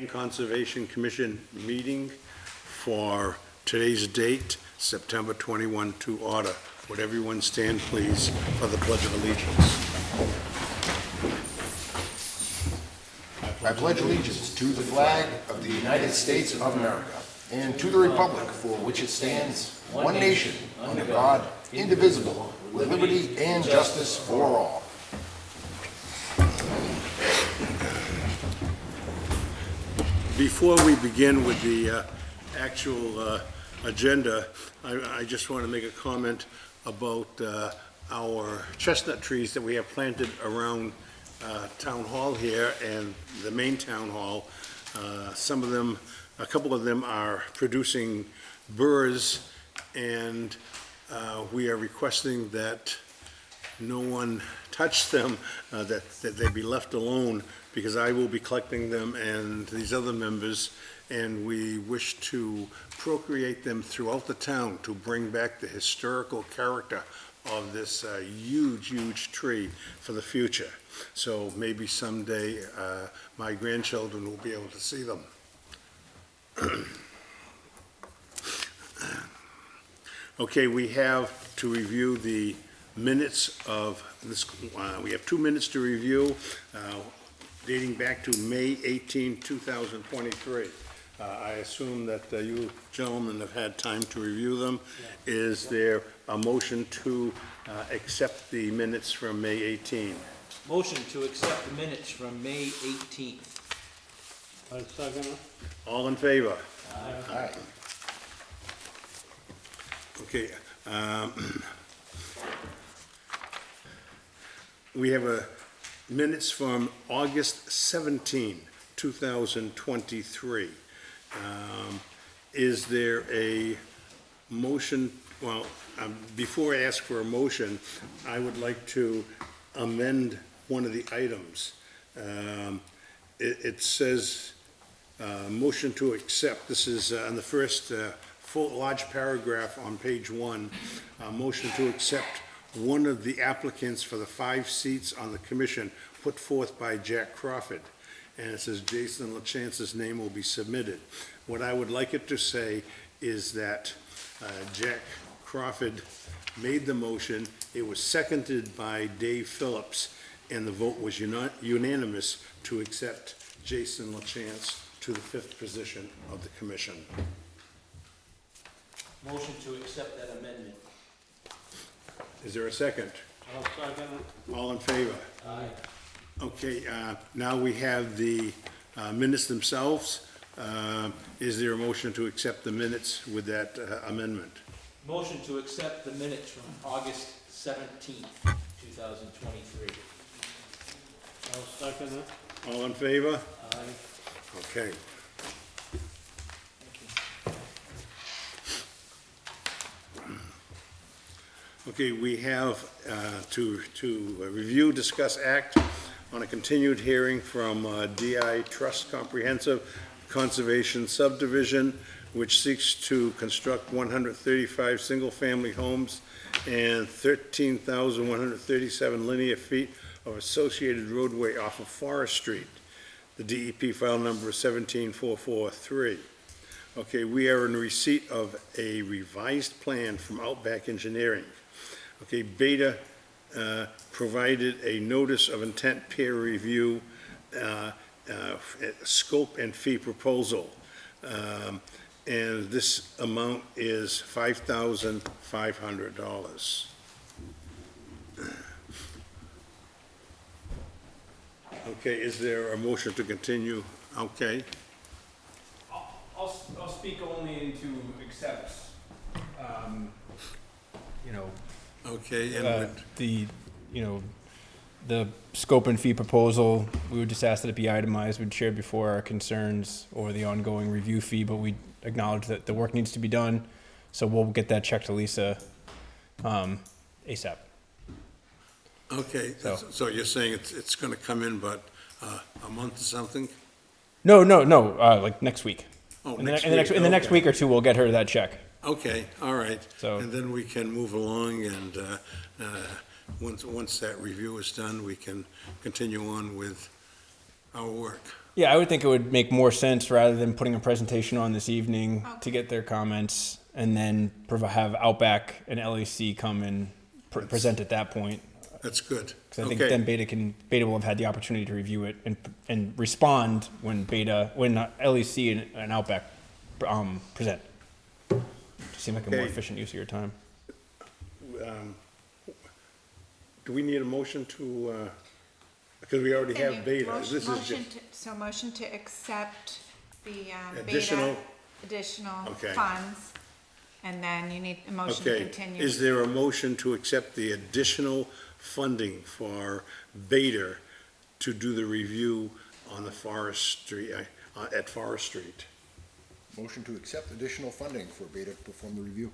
Canton Conservation Commission meeting for today's date, September 21, to order. Would everyone stand, please, for the Pledge of Allegiance? I pledge allegiance to the flag of the United States of America and to the republic for which it stands, one nation, under God, indivisible, with liberty and justice for all. Before we begin with the actual agenda, I just want to make a comment about our chestnut trees that we have planted around Town Hall here and the main Town Hall. Some of them, a couple of them are producing burrs, and we are requesting that no one touch them, that they be left alone, because I will be collecting them and these other members, and we wish to procreate them throughout the town to bring back the historical character of this huge, huge tree for the future. So maybe someday my grandchildren will be able to see them. Okay, we have to review the minutes of this, we have 2 minutes to review, dating back to May 18, 2023. I assume that you gentlemen have had time to review them. Yeah. Is there a motion to accept the minutes from May 18? Motion to accept the minutes from May 18th. I second it. All in favor? Aye. Okay. We have minutes from August 17, 2023. Is there a motion? Well, before I ask for a motion, I would like to amend one of the items. It says, motion to accept. This is on the first large paragraph on page 1. Motion to accept one of the applicants for the 5 seats on the commission put forth by Jack Crawford. And it says Jason LaChance's name will be submitted. What I would like it to say is that Jack Crawford made the motion, it was seconded by Dave Phillips, and the vote was unanimous to accept Jason LaChance to the 5th position of the commission. Motion to accept that amendment. Is there a second? I'll second it. All in favor? Aye. Okay, now we have the minutes themselves. Is there a motion to accept the minutes with that amendment? Motion to accept the minutes from August 17th, 2023. I'll second it. All in favor? Aye. Okay. Okay, we have to review, discuss, act on a continued hearing from DI Trust Comprehensive Conservation Subdivision, which seeks to construct 135 single-family homes and 13,137 linear feet of associated roadway off of Forest Street. The DEP file number is 17443. Okay, we are in receipt of a revised plan from Outback Engineering. Okay, Beta provided a notice of intent peer review, scope and fee proposal. And this amount is $5,500. Okay, is there a motion to continue? Okay, I'll speak only into accepts, okay, and the scope and fee proposal, we would just ask that it be itemized. We'd share before our concerns over the ongoing review fee, but we acknowledge that the work needs to be done. So we'll get that check to Lisa ASAP. okay, so you're saying it's gonna come in, but a month or something? No, like next week. Oh, In the next next week, okay. week or two, we'll get her that check. Okay, all right. So- And then we can move along, and once that review is done, we can continue on with our work. Yeah, I would think it would make more sense rather than putting a presentation on this evening to get their comments and then have Outback and LEC come and present at that point. That's good. Because I think Okay. then Beta will have had the opportunity to review it and respond when LEC and Outback present. Seems like a more Okay. efficient use of your time. Do we need a motion to, because we already have Beta. This is just, Motion to accept the Additional- Beta additional Okay. funds, and then you need a motion to okay. continue. Is there a motion to accept the additional funding for Beta to do the review on the forestry, at Forest Street? Motion to accept additional funding for Beta to perform the review.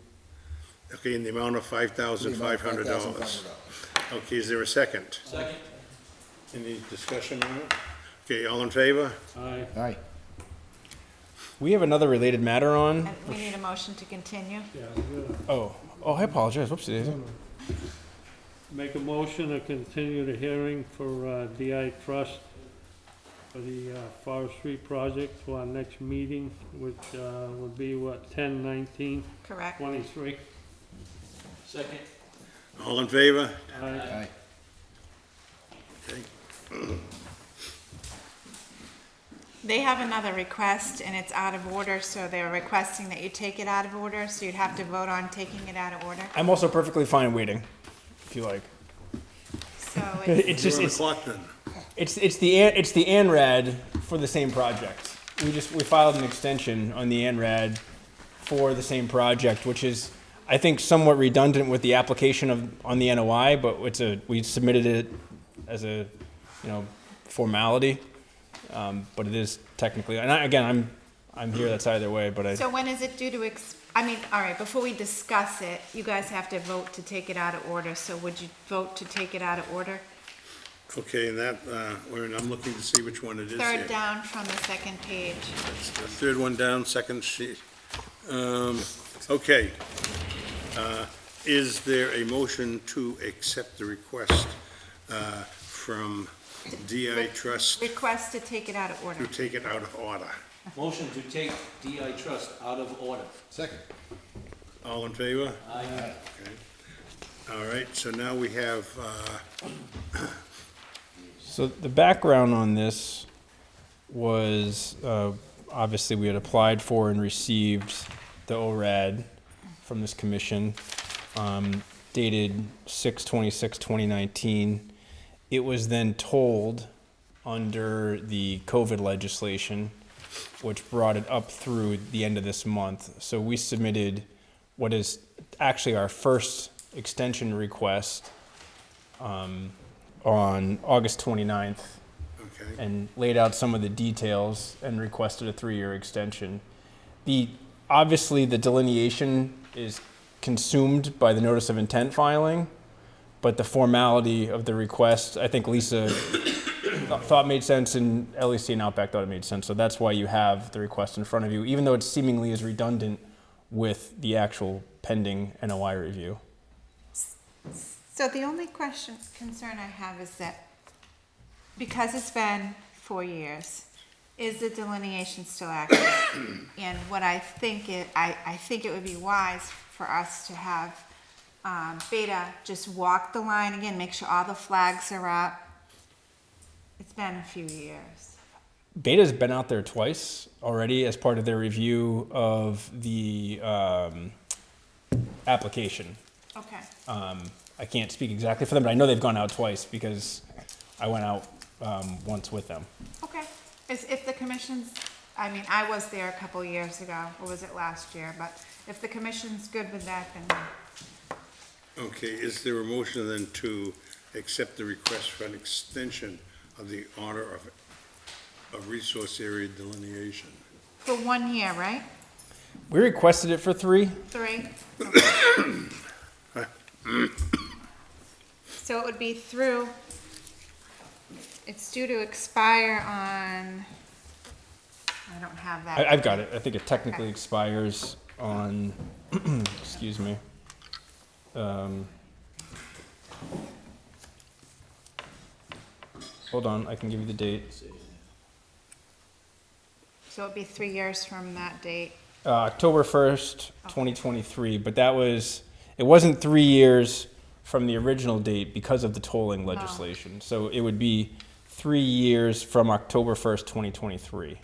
Okay, in the amount of $5,500. Okay, is there a second? Second? Any discussion on it? Okay, all in favor? Aye. Aye. We have another related matter on. And we need a motion to continue. Yeah, yeah. Oh, I apologize. Whoopsie daisy. Make a motion to continue the hearing for DI Trust for the forestry project to our next meeting, which would be 10/19/23. Correct. Second? All in favor? Aye. Aye. Okay. They have another request, and it's out of order, so they're requesting that you take it out of order, so you'd have to vote on taking it out of order. I'm also perfectly fine waiting, if you like. So it's, It's just You're on the clock then. it's the ANRAD for the same project. We filed an extension on the ANRAD for the same project, which is I think somewhat redundant with the application on the NOI, but we submitted it as a formality. But it is technically, and I'm here. That's either way. But so when is it due to all right, before we discuss it, you guys have to vote to take it out of order, so would you vote to take it out of order? Okay, and that, I'm looking to see which one it is here. Third down from the second page. It's the third one down, second sheet. Okay. Is there a motion to accept the request from DI Trust Request to take it out of to order. take it out of order? Motion to take DI Trust out of order. Second. All in favor? Aye. Okay. All right, so now we have, So the background on this was obviously we had applied for and received the ORAD from this commission, dated 6/26/2019. It was then told under the COVID legislation, which brought it up through the end of this month. So we submitted what is actually our first extension request on August 29th okay, and laid out some of the details and requested a 3-year extension. Obviously, the delineation is consumed by the notice of intent filing, but the formality of the request, I think Lisa thought made sense, and LEC and Outback thought it made sense. So that's why you have the request in front of you, even though it seemingly is redundant with the actual pending NOI review. So the only concern I have is that because it's been 4 years, is the delineation still accurate? And what I think it would be wise for us to have Beta just walk the line again, make sure all the flags are up. It's been a few years. Beta's been out there twice already as part of their review of the application. Okay. I can't speak exactly for them, but I know they've gone out twice because I went out once with them. Okay. If the commission's, I was there a couple years ago, or was it last year? But if the commission's good with that, then okay, is there a motion then to accept the request for an extension of the order of resource area delineation? for 1 year, right? We requested it for 3. 3? So it would be through, it's due to expire on, I don't have that. I've got it. I think it technically Okay. expires on, excuse me. Hold on, I can give you the date. So it'll be 3 years from that date. October 1st, 2023, but it wasn't 3 years from the original date because of the tolling legislation. So it would be 3 years from October 1st, 2023.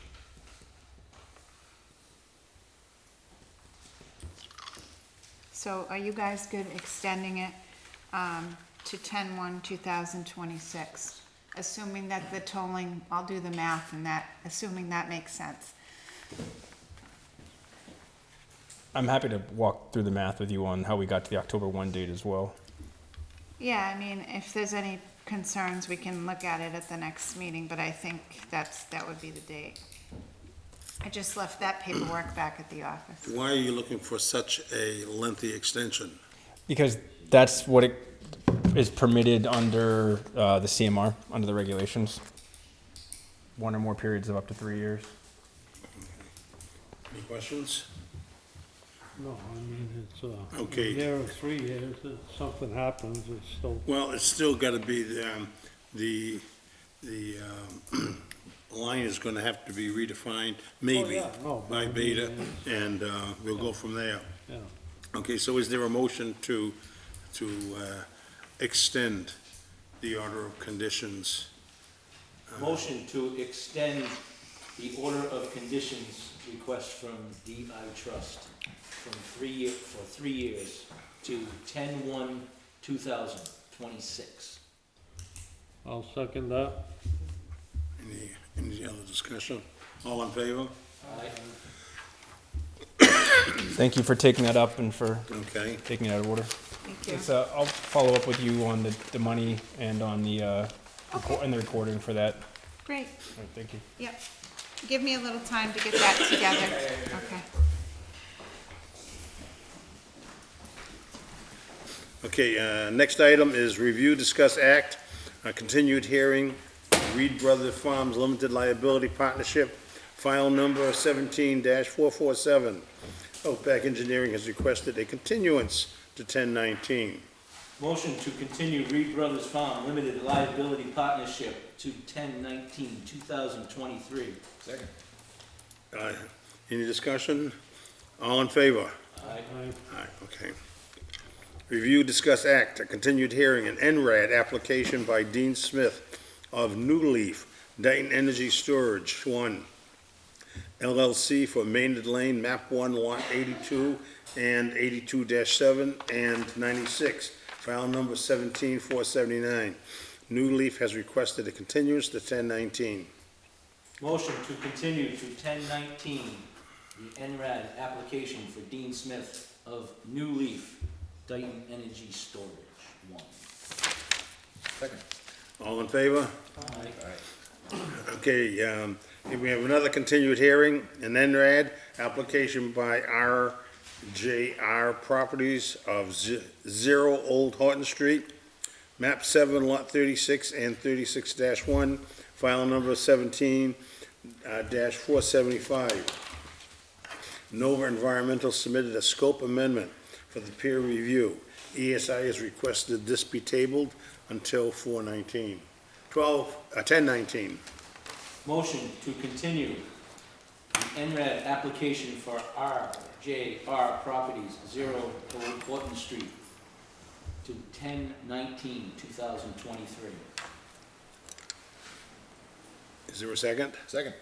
So are you guys good extending it to 10/1/2026? Assuming that the tolling, I'll do the math and that, assuming that makes sense. I'm happy to walk through the math with you on how we got to the October 1 date as well. Yeah, I mean, if there's any concerns, we can look at it at the next meeting, but I think that would be the date. I just left that paperwork back at the office. Why are you looking for such a lengthy extension? Because that's what it is permitted under the CMR, under the regulations. One or more periods of up to 3 years. Any questions? No, I mean, it's Okay. a year or 3 years, if something happens, it's still, Well, it's still gotta be, the line is gonna have to be redefined, maybe, yeah, no, but by I mean, Beta, and, we'll go from there. yeah. Okay, so is there a motion to extend the order of conditions? Motion to extend the order of conditions request from DI Trust for 3 years to 10/1/2026. I'll second that. Any other discussion? All in favor? Aye. Thank you for taking that up and for Okay, taking it out of order. Thank you. It's, I'll follow up with you on the money and on the recording for that. Great, All right, thank you. yep. Give me a little time to get that together. Okay. okay, next item is review, discuss, act, a continued hearing, Reed Brothers Farms Limited Liability Partnership, file number 17-447. Outback Engineering has requested a continuance to 10/19. Motion to continue Reed Brothers Farm Limited Liability Partnership to 10/19/2023. Second. Any discussion? All in favor? Aye. Aye, okay. Review, discuss, act, a continued hearing, an NRAD application by Dean Smith of New Leaf, Dayton Energy Storage, 1, LLC for Maynard Lane, map 1, lot 82 and 82-7 and 96, file number 17-479. New Leaf has requested a continuance to 10/19. Motion to continue to 10/19, the NRAD application for Dean Smith of New Leaf, Dayton Energy Storage, 1. Second. All in favor? Aye. Okay, we have another continued hearing, an NRAD application by RJR Properties of 0 Old Horton Street, map 7, lot 36 and 36-1, file number 17-475. Nova Environmental submitted a scope amendment for the peer review. ESI has requested this be tabled until 10/19. Motion to continue the NRAD application for RJR Properties, 0 Old Horton Street, to 10/19/2023. Is there a second? Second.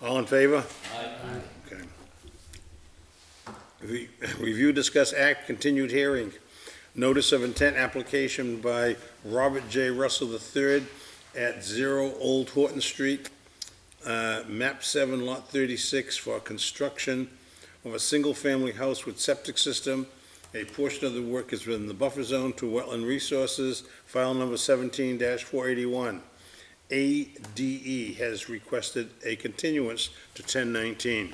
All in favor? Aye. Okay. Review, discuss, act, continued hearing. Notice of intent application by Robert J. Russell III at 0 Old Horton Street, map 7, lot 36, for construction of a single-family house with septic system. A portion of the work is within the buffer zone to wetland resources, file number 17-481. ADE has requested a continuance to 10/19.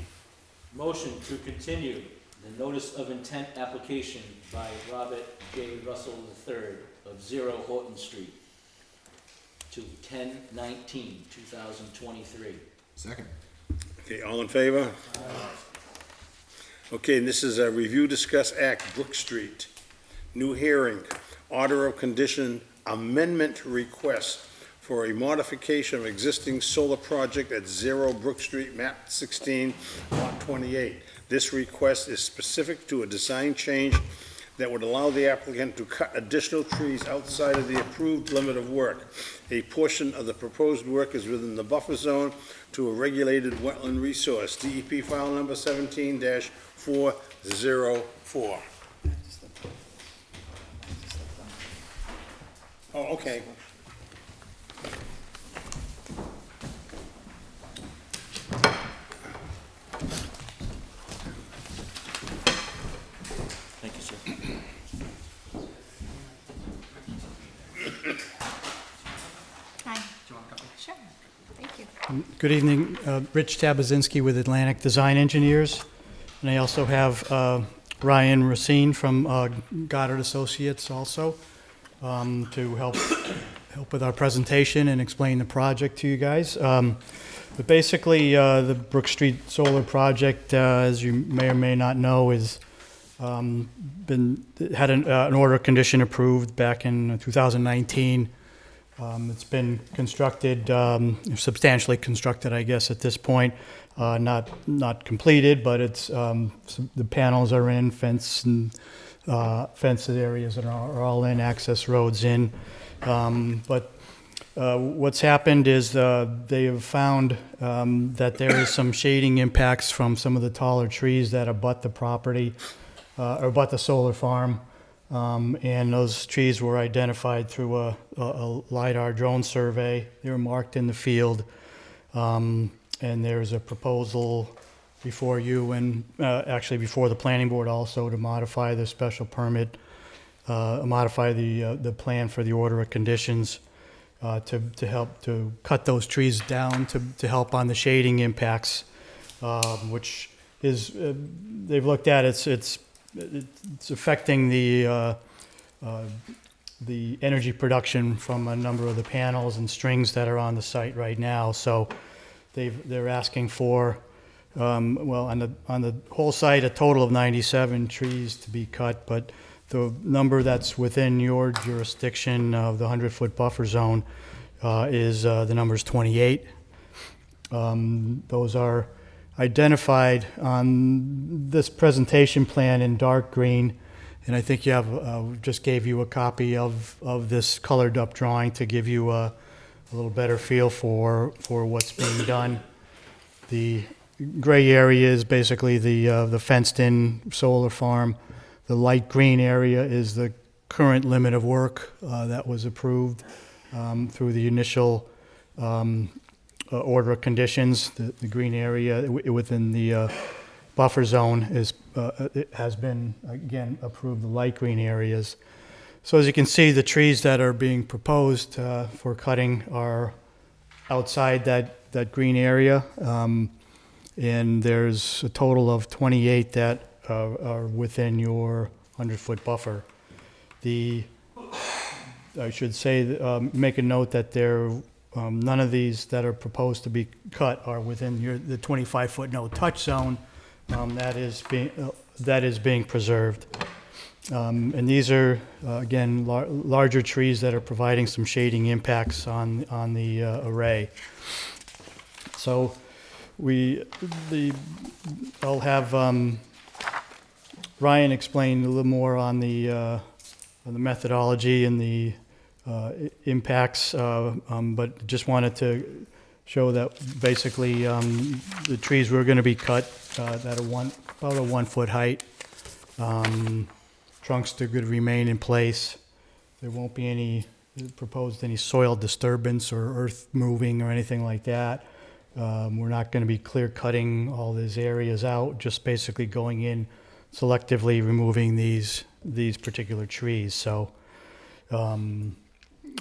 Motion to continue the notice of intent application by Robert J. Russell III of 0 Horton Street to 10/19/2023. Second. Okay, all in favor? Okay, and this is a review, discuss, act, Brook Street. New hearing, order of condition amendment request for a modification of existing solar project at 0 Brook Street, map 16, lot 28. This request is specific to a design change that would allow the applicant to cut additional trees outside of the approved limit of work. A portion of the proposed work is within the buffer zone to a regulated wetland resource, DEP file number 17-404. Oh, okay. Thank you, sir. Hi. Sure, thank you. Good evening, Rich Tabazinski with Atlantic Design Engineers, and I also have Ryan Racine from Goddard Associates also to help with our presentation and explain the project to you guys. But basically, the Brook Street Solar Project, as you may or may not know, is had an order of condition approved back in 2019. It's been constructed, substantially constructed, I guess, at this point. Not completed, but it's the panels are in, fenced areas are all in, access roads in. But what's happened is they have found that there is some shading impacts from some of the taller trees that abut the property or abut the solar farm. And those trees were identified through a LiDAR drone survey. They were marked in the field. And there's a proposal before you and actually before the planning board also to modify the special permit, modify the plan for the order of conditions to help to cut those trees down to help on the shading impacts, which is they've looked at it's affecting the energy production from a number of the panels and strings that are on the site right now. So they're asking for well, on the whole site, a total of 97 trees to be cut, but the number that's within your jurisdiction of the 100-foot buffer zone is the number's 28. Those are identified on this presentation plan in dark green, and I think you have just gave you a copy of this colored up drawing to give you a little better feel for what's being done. The gray area is basically the fenced-in solar farm. The light green area is the current limit of work that was approved through the initial order of conditions. The green area within the buffer zone it has been, again, approved, the light green areas. So as you can see, the trees that are being proposed for cutting are outside that green area. And there's a total of 28 that are within your 100-foot buffer. I should say, make a note that none of these that are proposed to be cut are within the 25-foot no-touch zone. That is being preserved. And these are, again, larger trees that are providing some shading impacts on the array. So I'll have Ryan explain a little more on the methodology and the impacts, but just wanted to show that basically the trees were going to be cut at about a 1 foot height. Trunks to remain in place. There won't be any soil disturbance or earth moving or anything like that. We're not going to be clear cutting all these areas out, just basically going in selectively removing these particular trees. So I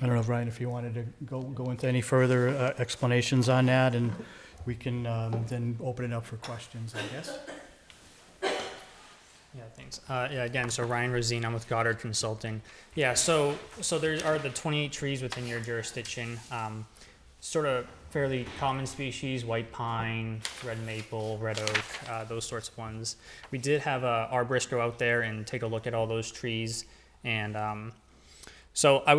don't know, Ryan, if you wanted to go into any further explanations on that, and we can then open it up for questions, I guess. Yeah, thanks. Again, so Ryan Rosine, I'm with Goddard Consulting. Yeah, so there are the 28 trees within your jurisdiction. Sort of fairly common species, white pine, red maple, red oak, those sorts of ones. We did have a arborist go out there and take a look at all those trees, and so I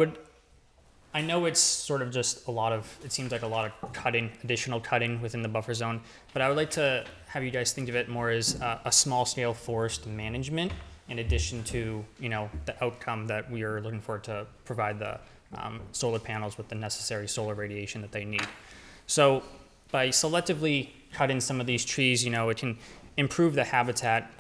I know it's sort of just a lot of, it seems like a lot of cutting, additional cutting within the buffer zone, but I would like to have you guys think of it more as a small scale forest management in addition to, you know, the outcome that we are looking for to provide the solar panels with the necessary solar radiation that they need. So by selectively cutting some of these trees, you know, it can improve the habitat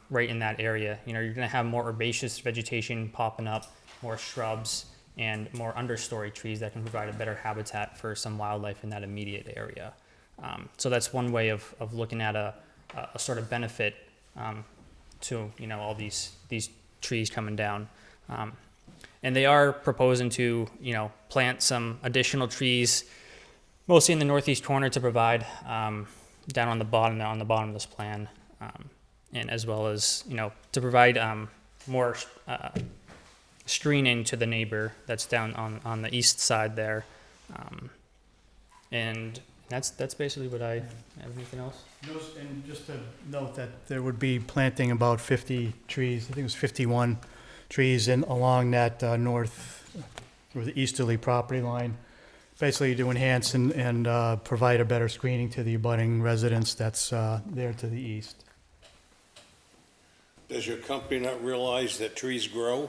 right in that area. You know, you're gonna have more herbaceous vegetation popping up, more shrubs, and more understory trees that can provide a better habitat for some wildlife in that immediate area. So that's one way of looking at a sort of benefit to, you know, all these trees coming down. And they are proposing to, you know, plant some additional trees, mostly in the northeast corner to provide down on the bottom of this plan, and as well as, you know, to provide more screening to the neighbor that's down on the east side there. And that's basically what I have. Anything else? And just to note that there would be planting about 50 trees, I think it was 51 trees along that north, or the easterly property line, basically to enhance and provide a better screening to the abutting residents that's there to the east. Does your company not realize that trees grow?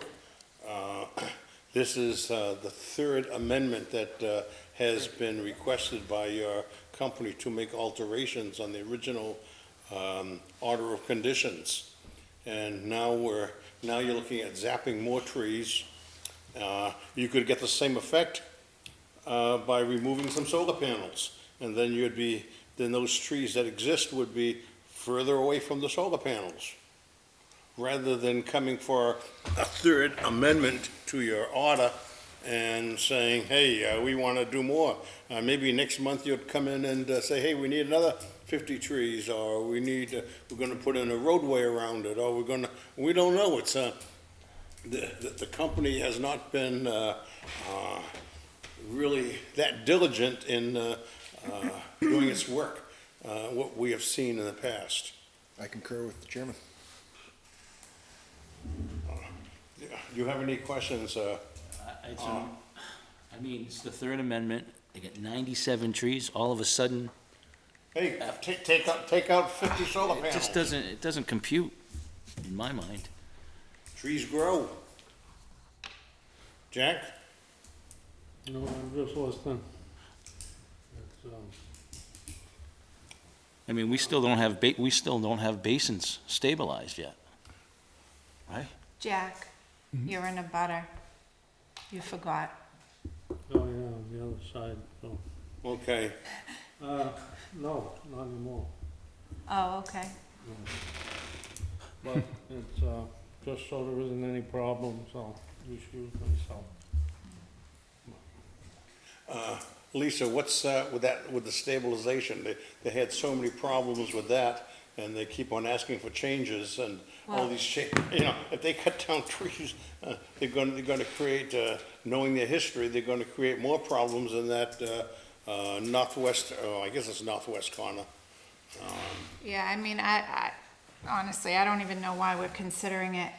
This is the third amendment that has been requested by your company to make alterations on the original order of conditions. And now you're looking at zapping more trees. You could get the same effect by removing some solar panels. And then then those trees that exist would be further away from the solar panels, rather than coming for a third amendment to your order and saying, hey, we want to do more. Maybe next month you'd come in and say, hey, we need another 50 trees, or we're going to put in a roadway around it, or we don't know. It's the company has not been really that diligent in doing its work, what we have seen in the past. I concur with the chairman. Do you have any questions? I mean, it's the third amendment. They got 97 trees. All of a sudden, Hey, take out 50 solar it panels. just doesn't compute in my mind. Trees grow. Jack? No, I'm just listening. It's, I mean, we still don't have basins stabilized yet, right? Jack, you're in a butter. You forgot. oh yeah, on the other side, so, Okay. no, not anymore. Oh, okay. But it's, just so there isn't any problems, I'll recuse myself. Lisa, what's with the stabilization? They had so many problems with that, and they keep on asking for changes and all Well- these if they cut down trees, they're going to create, knowing their history, they're going to create more problems in that northwest, I guess it's northwest corner. Yeah, I mean, I honestly, I don't even know why we're considering it,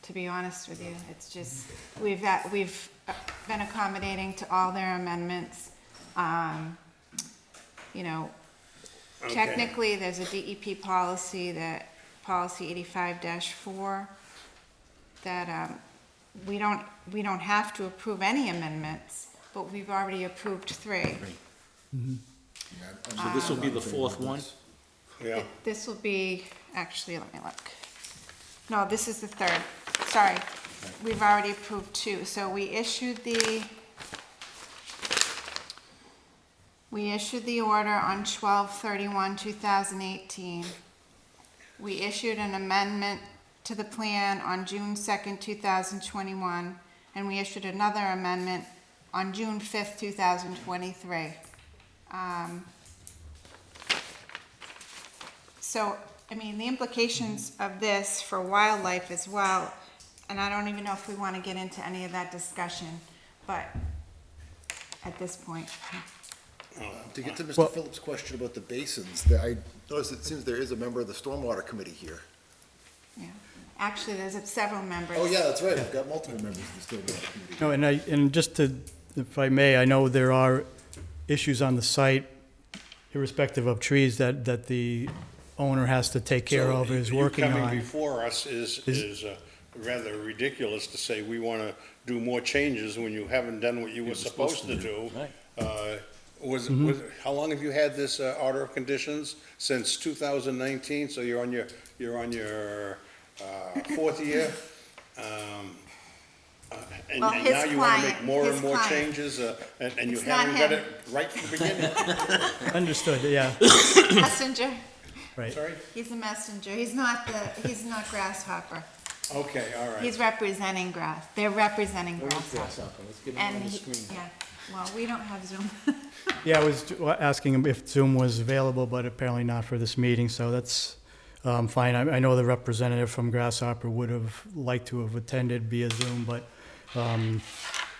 to be honest with you. It's just, we've been accommodating to all their amendments. You know, Okay. technically, there's a DEP policy policy 85-4, that we don't have to approve any amendments, but we've already approved 3. So this will be the fourth one? Yeah. This will be, actually, let me look. No, this is the 3rd. Sorry, we've already approved 2. So we issued the order on 12/31/2018. We issued an amendment to the plan on June 2nd, 2021, and we issued another amendment on June 5th, 2023. So, I mean, the implications of this for wildlife as well, and I don't even know if we want to get into any of that discussion, but at this point. To get to Mr. Well- Phillips' question about the basins, I noticed it seems there is a member of the Stormwater Committee here. Yeah, actually, there's several members. Oh, yeah, that's right. I've got multiple members of the Stormwater Committee. No, and just to if I may, I know there are issues on the site, irrespective of trees, that the owner has to take care of, is working You coming on. before us is rather ridiculous to say we want to do more changes when you haven't done what you were supposed to do. Right. How long have you had this order of conditions? Since 2019, so you're on your fourth year? And Well, and his now you want to client- make more and his more client. changes, and you It's not haven't got him. it right from the beginning? Understood, yeah, Messenger, right. Sorry? he's a messenger, he's not Grasshopper. Okay, all right. He's representing they're representing Where's Grasshopper. Grasshopper? Let's get him And on the he, screen. yeah, well, we don't have Zoom. Yeah, I was asking him if Zoom was available, but apparently not for this meeting, so that's fine. I know the representative from Grasshopper would have liked to have attended via Zoom, but, and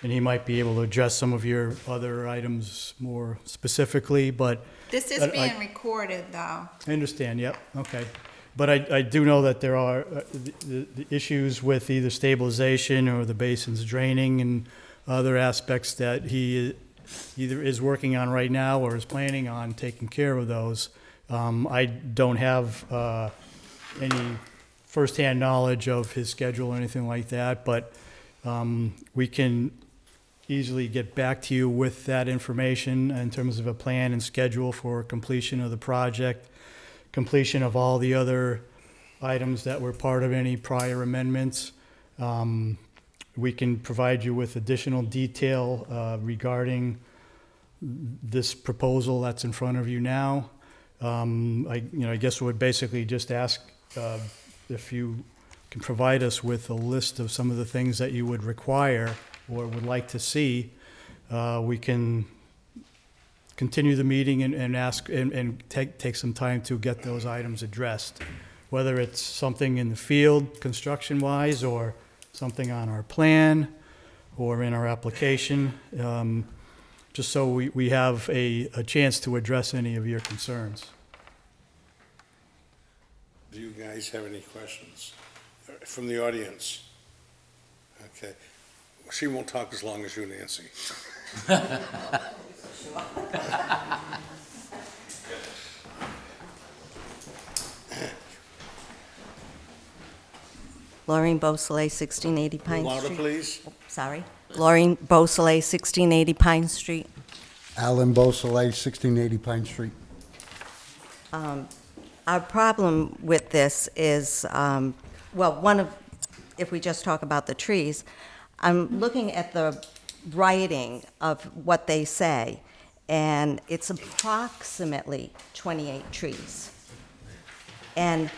he might be able to address some of your other items more specifically, but This is But being recorded, though. I understand, yep, okay. But I do know that there are the issues with either stabilization or the basins draining and other aspects that he either is working on right now or is planning on taking care of those. I don't have any firsthand knowledge of his schedule or anything like that, but we can easily get back to you with that information in terms of a plan and schedule for completion of the project, completion of all the other items that were part of any prior amendments. We can provide you with additional detail regarding this proposal that's in front of you now. I guess would basically just ask if you can provide us with a list of some of the things that you would require or would like to see. We can continue the meeting and ask and take some time to get those items addressed, whether it's something in the field, construction-wise, or something on our plan or in our application, just so we have a chance to address any of your concerns. Do you guys have any questions from the audience? Okay. She won't talk as long as you, Nancy. Laureen Beausoleil, 1680 Pine Louder, Street. please. Sorry. Laureen Beausoleil, 1680 Pine Street. Alan Beausoleil, 1680 Pine Street. Our problem with this is, if we just talk about the trees, I'm looking at the writing of what they say, and it's approximately 28 trees. And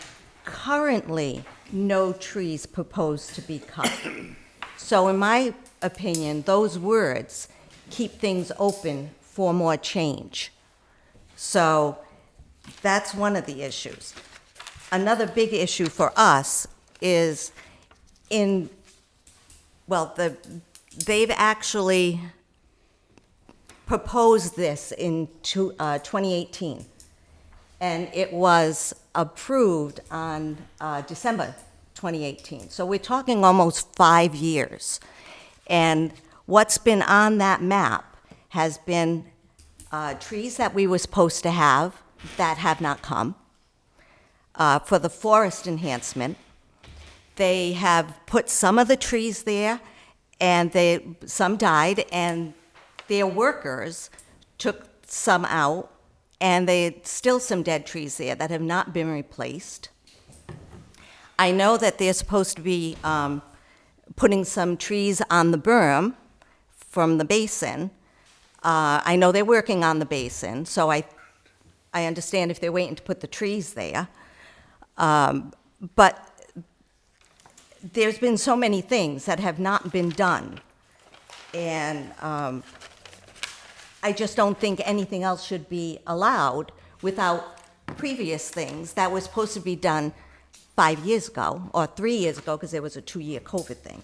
currently, no trees proposed to be cut. So in my opinion, those words keep things open for more change. So that's one of the issues. Another big issue for us is they've actually proposed this in 2018, and it was approved on December 2018. So we're talking almost 5 years. And what's been on that map has been trees that we were supposed to have that have not come. For the forest enhancement, they have put some of the trees there, and some died, and their workers took some out, and there's still some dead trees there that have not been replaced. I know that they're supposed to be putting some trees on the berm from the basin. I know they're working on the basin, so I understand if they're waiting to put the trees there. But there's been so many things that have not been done, and I just don't think anything else should be allowed without previous things that were supposed to be done 5 years ago, or 3 years ago, because there was a 2-year COVID thing.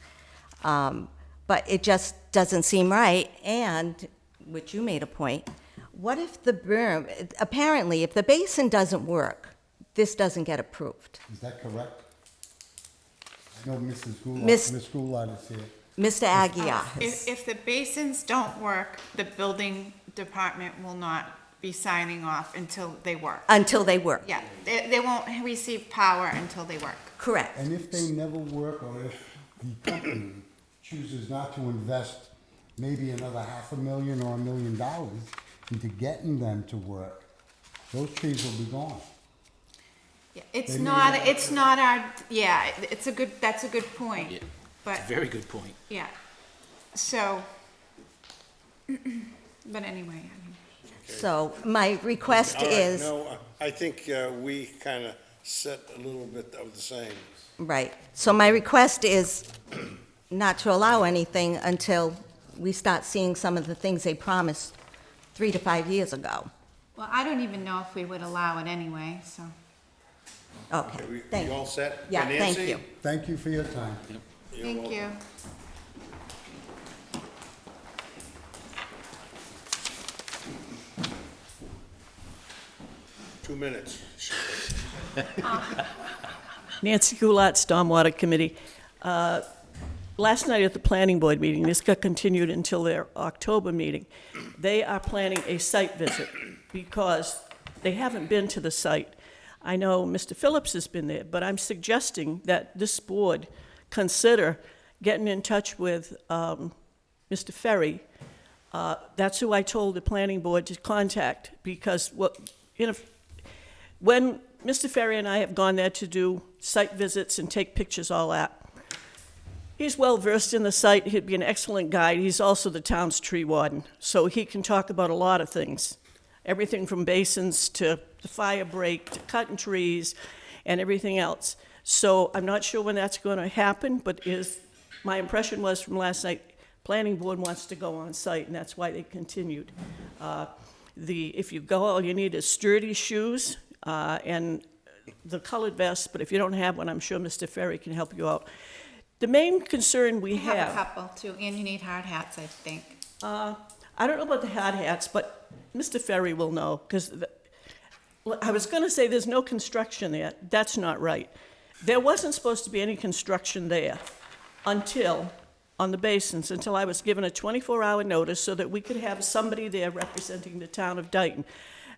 But it just doesn't seem right, and, which you made a point, what if the berm, apparently, if the basin doesn't work, this doesn't get approved. Is that correct? I know Mrs. Goulart, Miss- Ms. Goulart is here. Mr. Aguirre has. If the basins don't work, the building department will not be signing off until they work. Until they work. Yeah, they won't receive power until they work. Correct. And if they never work, or if the company chooses not to invest maybe another $500,000 or $1 million into getting them to work, those trees will be gone. Yeah, it's They may not our, yeah, that's a good point, Yeah. but, Very good point. yeah, so, but anyway, I mean. So my request All right, is, no, I think we kind of set a little bit of the same. right, so my request is not to allow anything until we start seeing some of the things they promised 3 to 5 years ago. Well, I don't even know if we would allow it anyway, so. Okay, We thank all you. set? Yeah, And thank Nancy? you. Thank you for your time. Thank you. 2 minutes. Nancy Goulart, Stormwater Committee. Last night at the planning board meeting, this got continued until their October meeting. They are planning a site visit because they haven't been to the site. I know Mr. Phillips has been there, but I'm suggesting that this board consider getting in touch with Mr. Ferry. That's who I told the planning board to contact because when Mr. Ferry and I have gone there to do site visits and take pictures, all that, he's well-versed in the site. He'd be an excellent guide. He's also the town's tree warden, so he can talk about a lot of things, everything from basins to the fire break to cutting trees and everything else. So I'm not sure when that's going to happen, but my impression was from last night, planning board wants to go on site, and that's why they continued. If you go, all you need is sturdy shoes and the colored vest, but if you don't have one, I'm sure Mr. Ferry can help you out. The main concern we We have a have, couple too, and you need hard hats, I think. I don't know about the hard hats, but Mr. Ferry will know, because I was going to say there's no construction there. That's not right. There wasn't supposed to be any construction there on the basins, until I was given a 24-hour notice so that we could have somebody there representing the town of Dayton.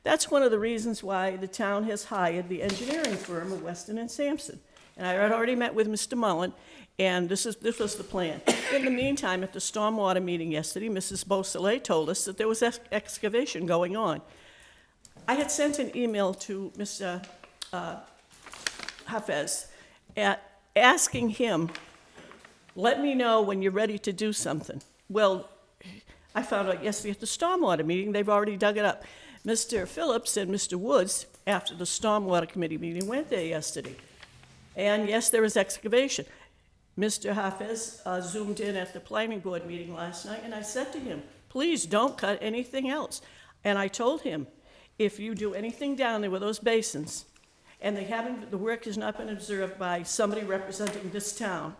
That's one of the reasons why the town has hired the engineering firm of Weston and Sampson. And I had already met with Mr. Mullen, and this was the plan. In the meantime, at the stormwater meeting yesterday, Mrs. Beausoleil told us that there was excavation going on. I had sent an email to Mr. Hafez asking him, let me know when you're ready to do something. Well, I found out yesterday at the stormwater meeting, they've already dug it up. Mr. Phillips and Mr. Woods, after the stormwater committee meeting, went there yesterday. And yes, there is excavation. Mr. Hafez zoomed in at the planning board meeting last night, and I said to him, please don't cut anything else. And I told him, if you do anything down there with those basins, and the work has not been observed by somebody representing this town,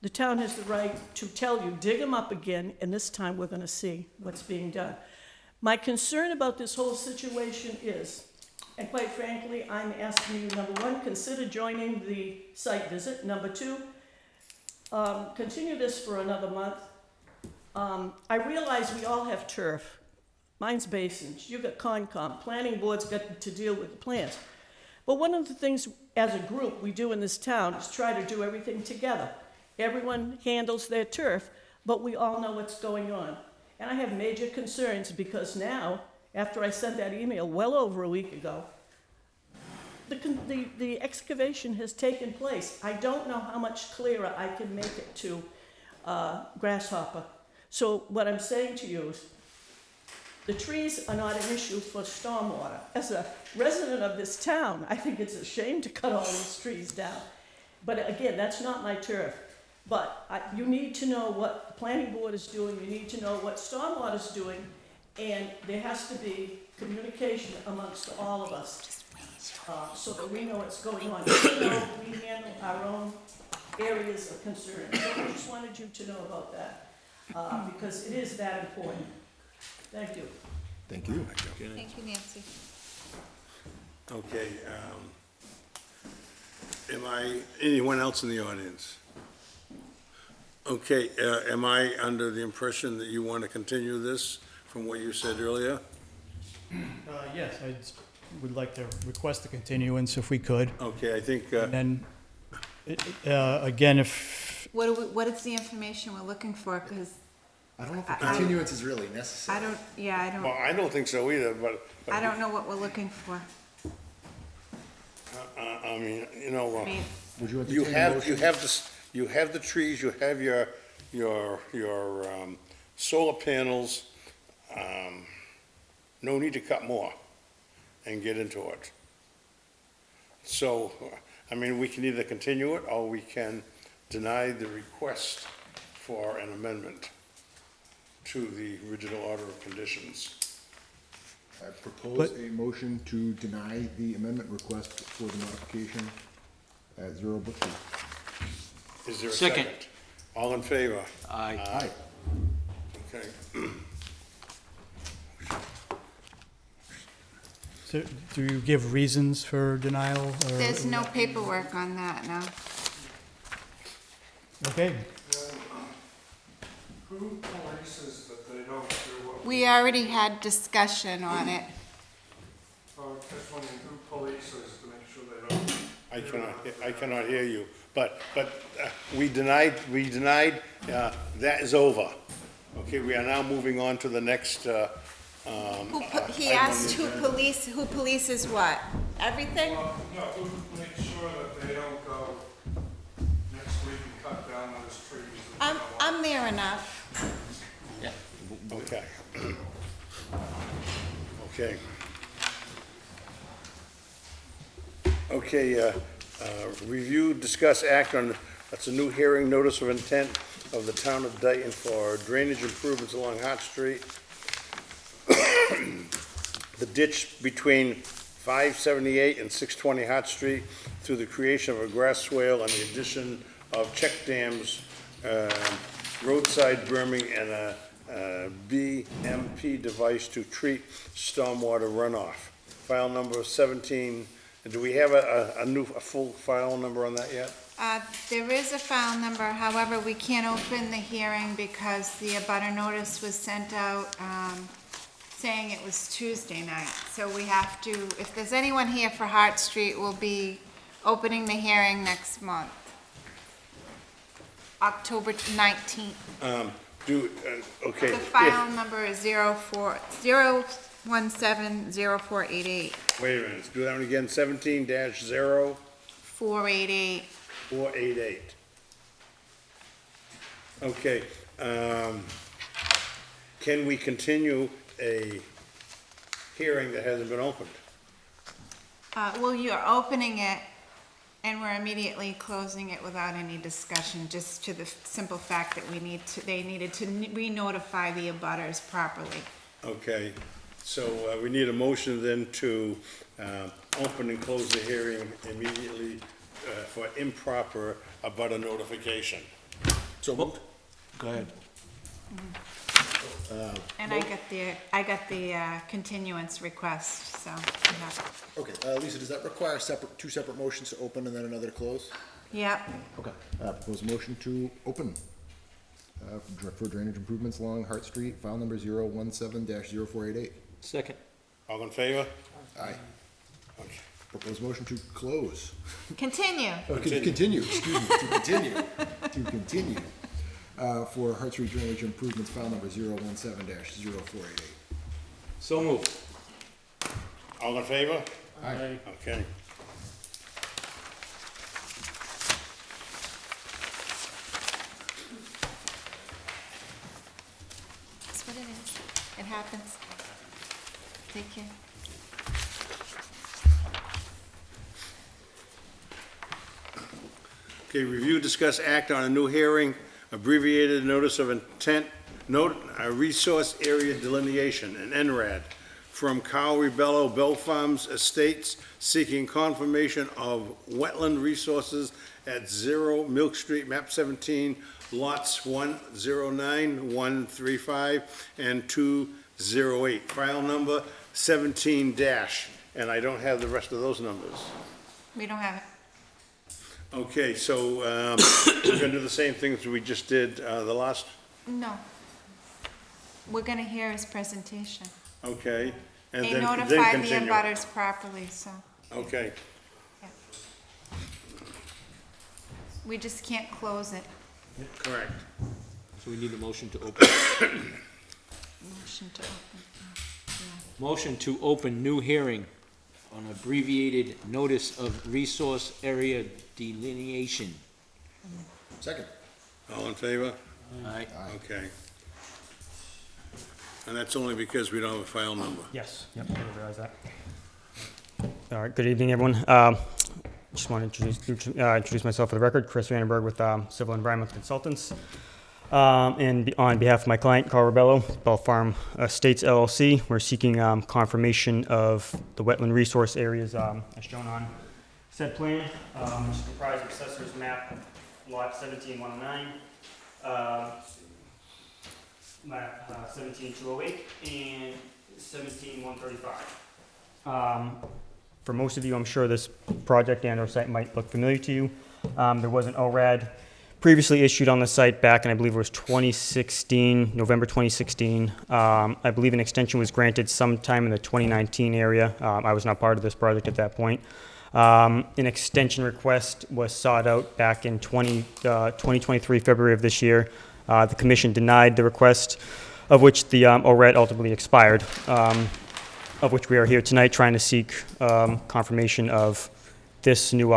the town has the right to tell you, dig them up again, and this time we're gonna see what's being done. My concern about this whole situation is, and quite frankly, I'm asking you, number one, consider joining the site visit. Number two, continue this for another month. I realize we all have turf. Mine's basins. You got Concom. Planning board's got to deal with the plants. But one of the things as a group we do in this town is try to do everything together. Everyone handles their turf, but we all know what's going on. And I have major concerns because now, after I sent that email well over a week ago, the excavation has taken place. I don't know how much clearer I can make it to Grasshopper. So what I'm saying to you is, the trees are not an issue for stormwater. As a resident of this town, I think it's a shame to cut all these trees down. But again, that's not my turf. But you need to know what the planning board is doing, you need to know what stormwater is doing, and there has to be communication amongst all of us, so that we know what's going on. We know we handle our own areas of concern. So I just wanted you to know about that, because it is that important. Thank you. Thank you. Thank you, Nancy. Okay, anyone else in the audience? Okay, am I under the impression that you want to continue this from what you said earlier? Yes, I would like to request a continuance if we could. Okay, I think, And, again, if, What is the information we're looking for? Because I don't know if a I- continuance is really necessary. I don't, yeah, well, I don't think so either, but. I don't know what we're looking for. I mean, you know, I mean, Would you you entertain a have, motion? you have the trees, you have your solar panels. No need to cut more and get into it. So, I mean, we can either continue it or we can deny the request for an amendment to the original order of conditions. I propose a motion to deny the amendment request for the modification at 0 Brookfield. Is there a Second. second? All in favor? Aye. Aye. Okay. so do you give reasons for denial? Or There's no paperwork on that, no. Okay, Who polices that they don't do what We already had discussion on it. just wondering who polices to make sure they don't. I cannot hear you, but we denied, that is over. Okay, we are now moving on to the next, He asked who polices what? Everything? No, who makes sure that they don't go next week and cut down those trees? and I'm there enough. okay. Okay. Okay, review, discuss, act on, that's a new hearing, notice of intent of the town of Dayton for drainage improvements along Hot Street. The ditch between 578 and 620 Hot Street through the creation of a grass swale and the addition of check dams, roadside berming, and a BMP device to treat stormwater runoff. File number 17, do we have a full file number on that yet? There is a file number, however, we can't open the hearing because the abutter notice was sent out, saying it was Tuesday night. So we have to, if there's anyone here for Hart Street, we'll be opening the hearing next month. October 19th. Okay. The file number is 0170488. Wait a minute, let's do that one again, 17-0488. 488. Okay, can we continue a hearing that hasn't been opened? Well, you're opening it, and we're immediately closing it without any discussion, just to the simple fact that they needed to re-notify the abutters properly. Okay, so we need a motion then to open and close the hearing immediately for improper abutter notification. So moved. Go ahead. And I got the continuance request, so, yeah. Okay, Lisa, does that require two separate motions to open and then another to close? Yep. Okay. Propose a motion to open for drainage improvements along Hart Street, file number 017-0488. Second. All in favor? Aye. Okay. Propose motion to close. Continue. Continue, excuse me, to continue for Hart Street drainage improvements, file number 017-0488. So moved. All in favor? Aye. Okay. That's what it is. It happens. Take care. Okay, review, discuss, act on a new hearing, abbreviated notice of intent, a resource area delineation, an NRAD, from Carl Rebello Bell Farms Estates, seeking confirmation of wetland resources at 0 Milk Street, map 17, lots 109, 135, and 208. File number 17-, and I don't have the rest of those numbers. We don't have it. Okay, so, we're gonna do the same thing as we just did, the last, No. We're gonna hear his presentation. okay? And He then notified the continue. abutters properly, so, Okay, yeah. We just can't close it. correct. So we need a motion to open. Motion to open. Motion to open new hearing on abbreviated notice of resource area delineation. Second. All in favor? Aye. Okay. And that's only because we don't have a file number. Yes, yep, I didn't realize that. All right, good evening, everyone. Just want to introduce myself for the record, Chris Vandenberg with Civil Environmental Consultants. And on behalf of my client, Carl Rebello, Bell Farm Estates LLC, we're seeking confirmation of the wetland resource areas as shown on said plan, which is comprised of Assessor's Map Lot 17109, Map 17208, and 17135. For most of you, I'm sure this project and or site might look familiar to you. There was an ORAD previously issued on the site back in, I believe it was 2016, November 2016. I believe an extension was granted sometime in the 2019 area. I was not part of this project at that point. An extension request was sought out back in 2023, February of this year. The commission denied the request, of which the ORAD ultimately expired, of which we are here tonight trying to seek confirmation of this new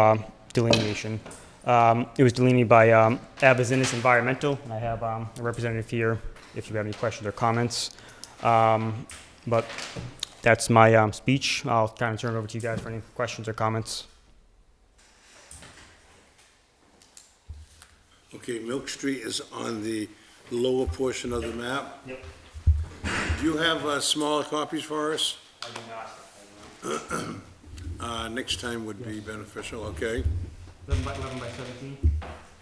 delineation. It was delineated by Abazinis Environmental, and I have a representative here if you have any questions or comments. But that's my speech. I'll kind of turn it over to you guys for any questions or comments. Okay, Milk Street is on the lower portion of the map. Yep. Do you have smaller copies for us? I do not. Next time would be beneficial, okay? 11 by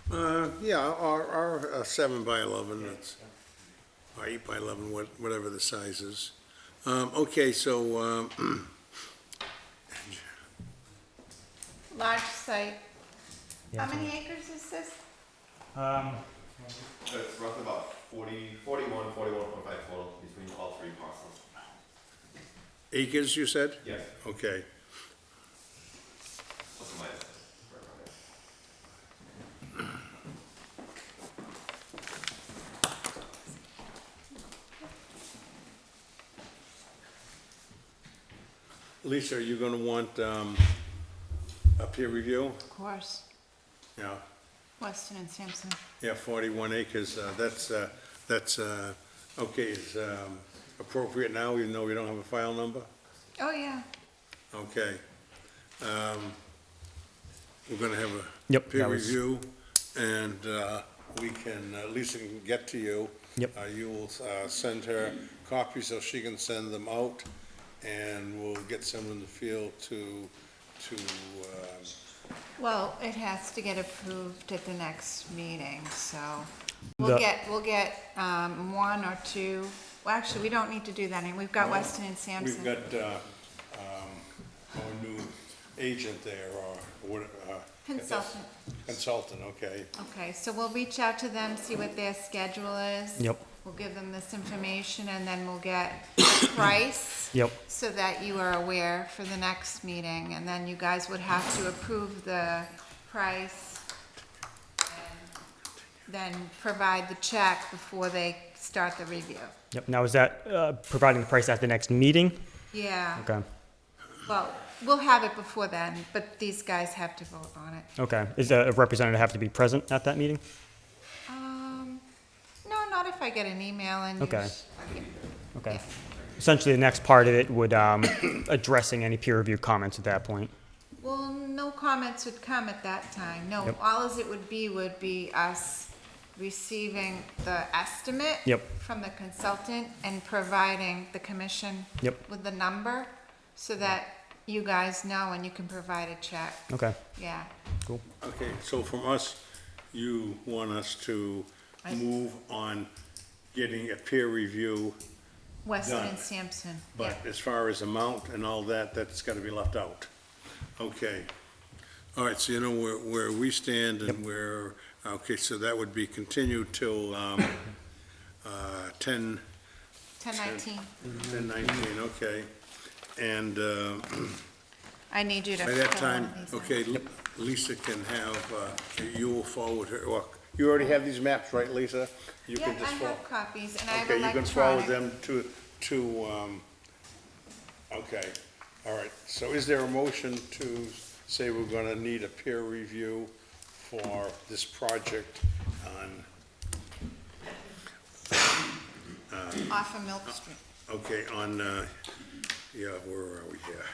17? Yeah, or 7 by 11, that's, or 8 by 11, whatever the size is. Okay, so, Large site. Yeah, How many acres is this? It's roughly about 41.5 total between all three parcels. acres, you said? Yes. Okay. Plus or minus. Lisa, are you gonna want, a peer review? Of course. Yeah, Weston and Sampson. yeah, 41 acres, that's, okay, is, appropriate now, even though we don't have a file number? Oh, yeah. Okay. We're gonna have a Yep, peer that was- review, and, we can, Lisa can get to you. Yep. You will, send her copies so she can send them out, and we'll get someone in the field to, Well, it has to get approved at the next meeting, so The- we'll get, one or two. Well, actually, we don't need to do that, and we've got Weston and Sampson. we've got, our new agent there, or what, Consultant. Consultant, okay. Okay, so we'll reach out to them, see what their schedule is. Yep. We'll give them this information, and then we'll get the price. Yep. So that you are aware for the next meeting, and then you guys would have to approve the price and then provide the check before they start the review. Yep. Now, is that providing the price at the next meeting? Yeah, Okay. well, we'll have it before then, but these guys have to vote on it. Okay. Is a representative have to be present at that meeting? No, not if I get an email and. Okay. Yeah. Okay. Essentially, the next part of it would addressing any peer review comments at that point. Well, no comments would come at that time. No, Yep. all as it would be us receiving the estimate. Yep. From the consultant and providing the commission. Yep. With the number, so that you guys know and you can provide a check. Okay. Yeah. Cool. Okay, so from us, you want us to move on getting a peer review, Weston Done. and Sampson. but Yeah. as far as amount and all that, that's gotta be left out. Okay. All right, so you know where we stand and where, okay, so that would be continued till 10, 10:19. 10:19, okay. And I need you to. by that fill all time, of these out. okay, Lisa can have, you will forward her, well, you already have these maps, right, Lisa? You Yeah, can I just have copies, and I have okay, you can forward electronic. them okay, all right. So is there a motion to say we're gonna need a peer review for this project on, Off of Milk Street. okay, on, yeah, where are we here?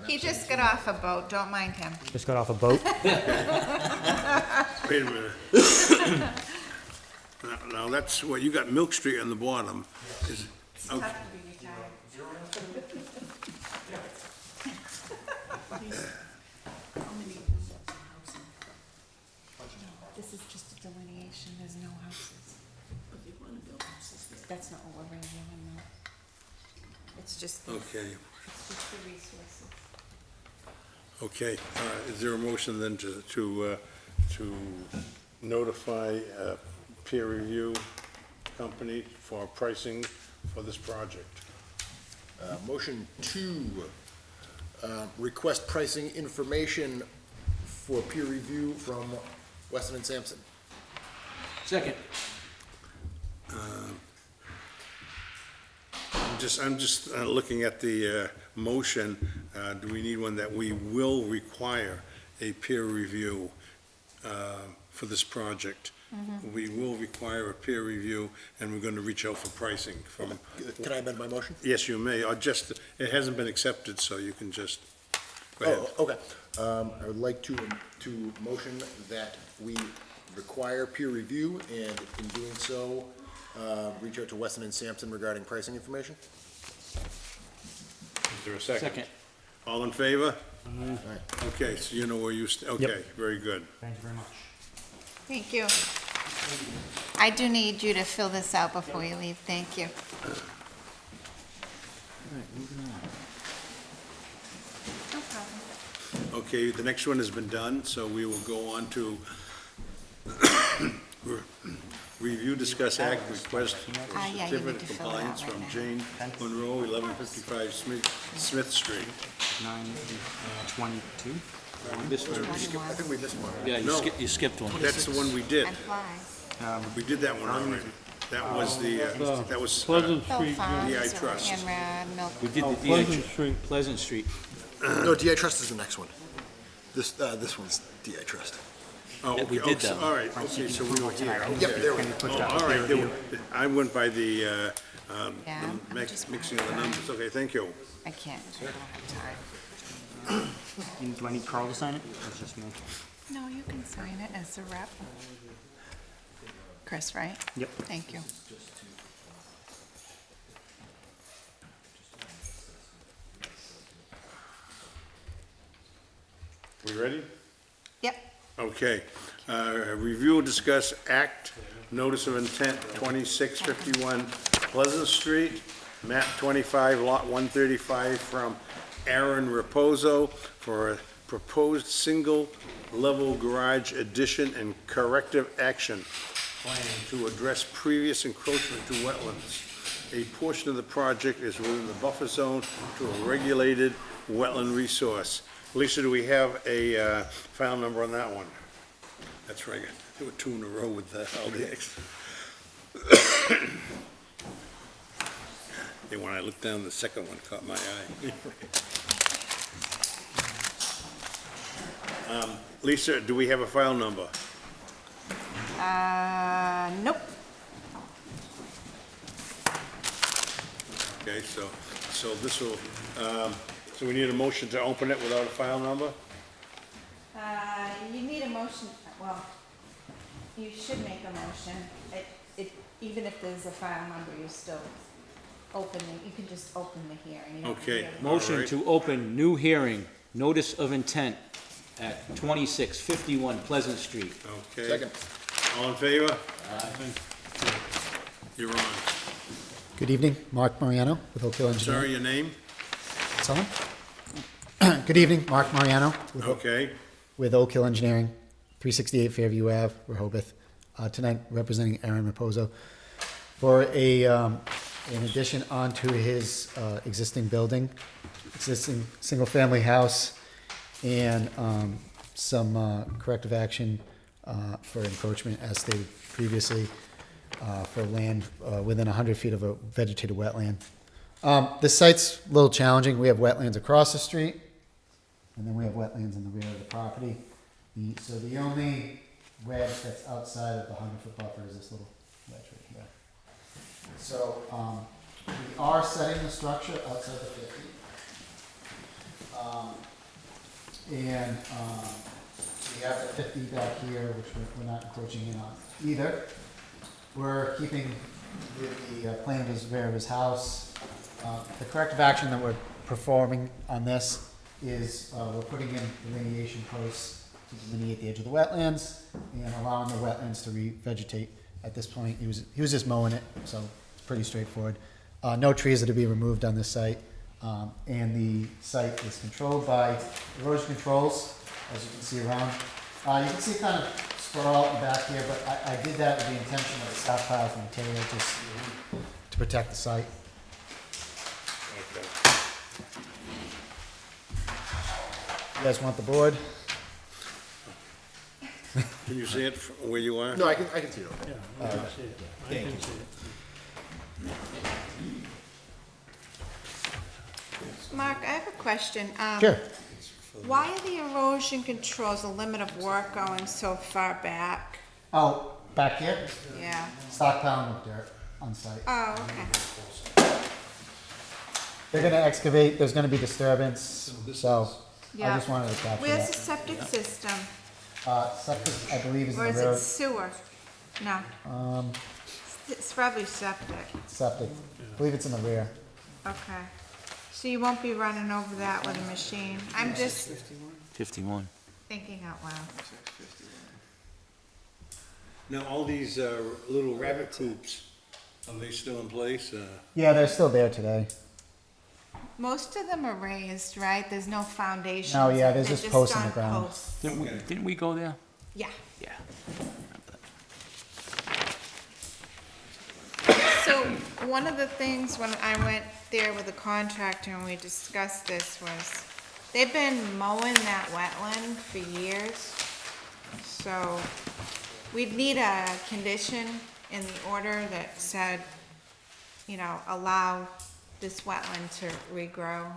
He just got off a boat, don't mind him. Just got off a boat. Wait a minute. Now, that's what, you got Milk Street on the bottom. Is- okay. This is just a delineation, there's no houses. That's not what we're reviewing now. It's just, it's Okay, just the resources. okay. Is there a motion then to notify a peer review company for pricing for this project? Motion to request pricing information for peer review from Weston and Sampson. Second. I'm just looking at the motion. Do we need one that we will require a peer review for this project? We will require a peer review, and we're going to reach out for pricing from. Can I amend my motion? Yes, you may, or just, it hasn't been accepted, so you can just, go ahead. Oh, okay. I would like to motion that we require peer review, and in doing so, reach out to Weston and Sampson regarding pricing information. Is there a second? Second. All in favor? Aye. Okay, so you know where you, okay, very good. Thank you very much. Thank you. I do need you to fill this out before you leave, thank you. No problem. Okay, the next one has been done, so we will go on to review, discuss, act, request for Yeah, you need certificate to of fill it compliance out right from now. Jane Monroe, 1155 Smith Street. 9:22. This one. I think we missed one. Yeah, No. you skipped one. That's the one we did. And flies. We did that one already. That was the, that was, Pleasant Hill Street, Farms, DI Trust. Anrad, Milk. We did oh, the Pleasant DH, Street. Pleasant Street. No, DI Trust is the next one. This one's DI Trust. oh, Yeah, we okay, did that one. all right, okay, so we were here. Yep, there we go. Oh, all right, I went by the, Yeah, I'm just mixing of the numbers, okay, thank you. I can't, I don't have time. Do I need Carl to sign it? Or just me? No, you can sign it as a rep. Chris, right? Yep. Thank you. We ready? Yep. Okay. Review and discuss act, notice of intent, 2651 Pleasant Street, map 25, lot 135, from Aaron Reposo for a proposed single-level garage addition and corrective action plan to address previous encroachment to wetlands. A portion of the project is within the buffer zone to a regulated wetland resource. Lisa, do we have a file number on that one? That's right, there were two in a row with all the X. And when I looked down, the second one caught my eye. Lisa, do we have a file number? Nope. Okay, so this will, so we need a motion to open it without a file number? You need a motion, well, you should make a motion. Even if there's a file number, you still open it, you can just open the hearing. You don't Okay. really- Motion All right. to open new hearing, notice of intent at 2651 Pleasant Street. Okay. Second. All in favor? You're on. Good evening, Mark Mariano with Oak Hill Sorry, Engineering. your name? Someone? Good evening, Mark Mariano with Oak. Okay. with Oak Hill Engineering, 368 Fairview Ave, Rehoboth. Tonight representing Aaron Raposo for an addition onto his existing building, existing single-family house, and some corrective action for encroachment as stated previously for land within 100 feet of a vegetated wetland. This site's a little challenging. We have wetlands across the street, and then we have wetlands in the rear of the property. So the only wedge that's outside of the 100-foot buffer is this little wedge right here. So we are setting the structure outside the 50. And we have the 50 back here, which we're not encroaching in on either. We're keeping with the plan of his house. The corrective action that we're performing on this is we're putting in delineation posts to delineate the edge of the wetlands and allowing the wetlands to revegetate. At this point, he was just mowing it, so it's pretty straightforward. No trees are to be removed on this site, and the site is controlled by erosion controls, as you can see around. You can see kind of sprawl out in the back here, but I did that with the intention of a stockpile for material just to protect the site. You guys want the board? Can you see it from where you are? No, I can see it. Yeah, I can see it. I can see it. Mark, I have a question. Sure. Why are the erosion controls a limit of work going so far back? Oh, back here? Yeah. Stockpiling of dirt on site. Oh, okay. They're gonna excavate, there's gonna be disturbance, so I Yeah. just wanted to capture Where's the that. septic system? Septic, I believe, is in Or the is it road. sewer? No. It's probably septic. Septic, I believe it's in the rear. Okay. So you won't be running over that with a machine? I'm just 51. thinking out loud. Now, all these little rabbit coops, are they still in place? Yeah, they're still there today. Most of them are raised, right? There's no foundation. No, yeah, there's They're just posts in the on ground. posts. Didn't we go there? Yeah. Yeah. So, one of the things when I went there with the contractor and we discussed this was, they've been mowing that wetland for years. So, we'd need a condition in the order that said, you know, allow this wetland to regrow.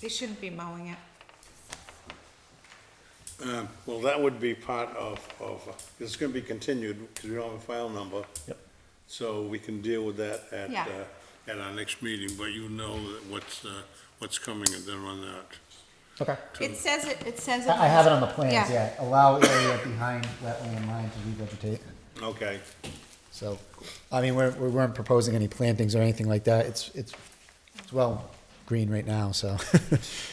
They shouldn't be mowing it. Well, that would be part of, it's gonna be continued, because we don't have a file number. Yep. So we can deal with that Yeah. at our next meeting, but you know that what's coming and then on that. Okay. It says it. I have it on the plans, yeah. Allow area behind wetland line to revegetate. Okay. So, I mean, we weren't proposing any plantings or anything like that. It's well green right now, so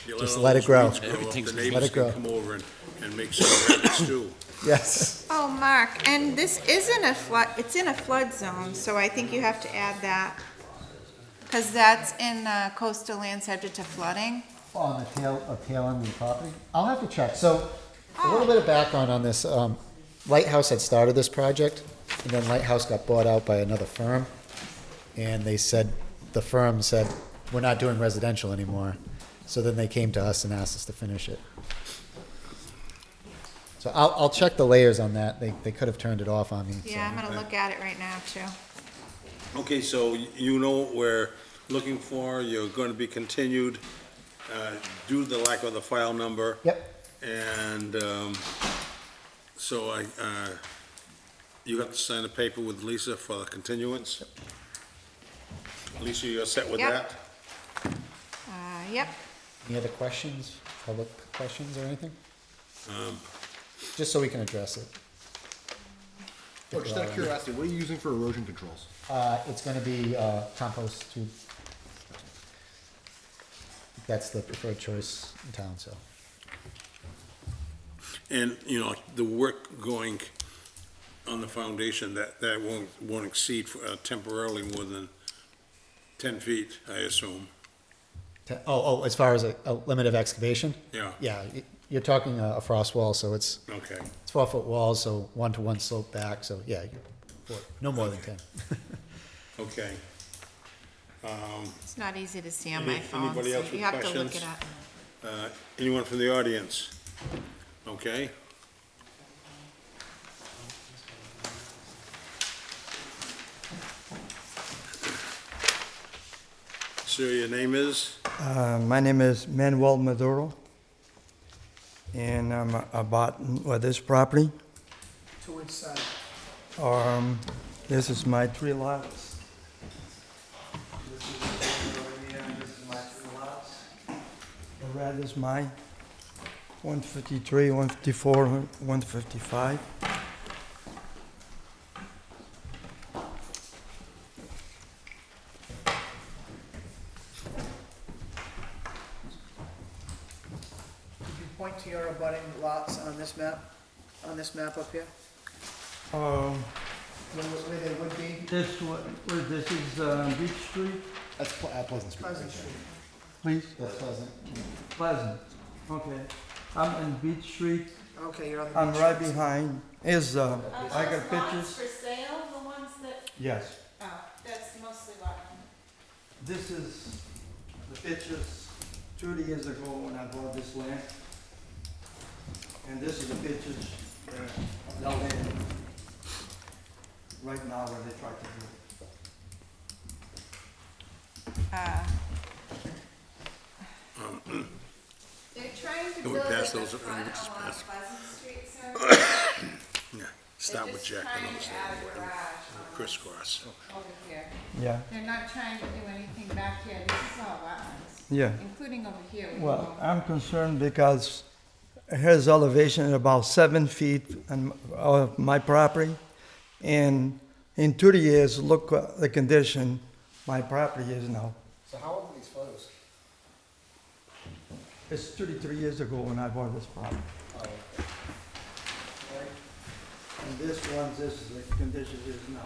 You just all let it those grow. weeds up, the Let neighbors it grow. can come over and make some rabbit stew. Yes. Oh, Mark, and this isn't a flood, it's in a flood zone, so I think you have to add that. Because that's in coastal land subject to flooding. On the tail end of the property? I'll have to check. So, a little bit of background on this. Lighthouse had started this project, and then Lighthouse got bought out by another firm. And the firm said, we're not doing residential anymore. So then they came to us and asked us to finish it. So I'll check the layers on that. They could have turned it off on me. Yeah, I'm gonna look at it right now, too. Okay, so you know what we're looking for, you're gonna be continued, due to the lack of the file number. Yep. And, so you have to sign a paper with Lisa for the continuance? Lisa, you're set with Yep. that? Yep. Any other questions, public questions or anything? Just so we can address it. Oh, just out of curiosity, what are you using for erosion controls? It's gonna be compost tube. That's the preferred choice in town, so. And, you know, the work going on the foundation, that won't exceed temporarily more than 10 feet, I assume. As far as a limit of excavation? Yeah. Yeah, you're talking a frost wall, so it's Okay. 12-foot walls, so 1-to-1 slope back, so yeah, no more than 10. Okay. It's not easy to see on my phone, Anybody so else with you have to look questions? it up. Anyone from the audience? Okay. Sir, your name is? My name is Manuel Maduro, and I'm about this property. To which side? This is my 3 lots. This is over here, and this is my 3 lots. The red is my 153, 154, 155. Point to your abutting lots on this map up here, Um, where they would be. This is Beach Street, That's Pleasant Street. Pleasant Street. please? That's Pleasant. Pleasant, okay. I'm in Beach Street. Okay, you're on the. I'm beach. right behind. I got pictures. for sale, the ones that, Yes. that's mostly what? This is the pictures 30 years ago when I bought this land. And this is the pictures of the land right now where they try to do it. They're trying to Can we build pass at the those? front Just along pass. Pleasant Street, sir. Yeah. Start with Jack and They're those just trying to add a garage crisscross. over here. Yeah. They're not trying to do anything back here, this is all wetlands. Yeah. Including over here. we Well, won't- I'm concerned because his elevation is about 7 feet of my property. And in 30 years, look the condition my property is now. So how old are these photos? It's 33 years ago when I bought this property. Oh, And this is the condition it is now.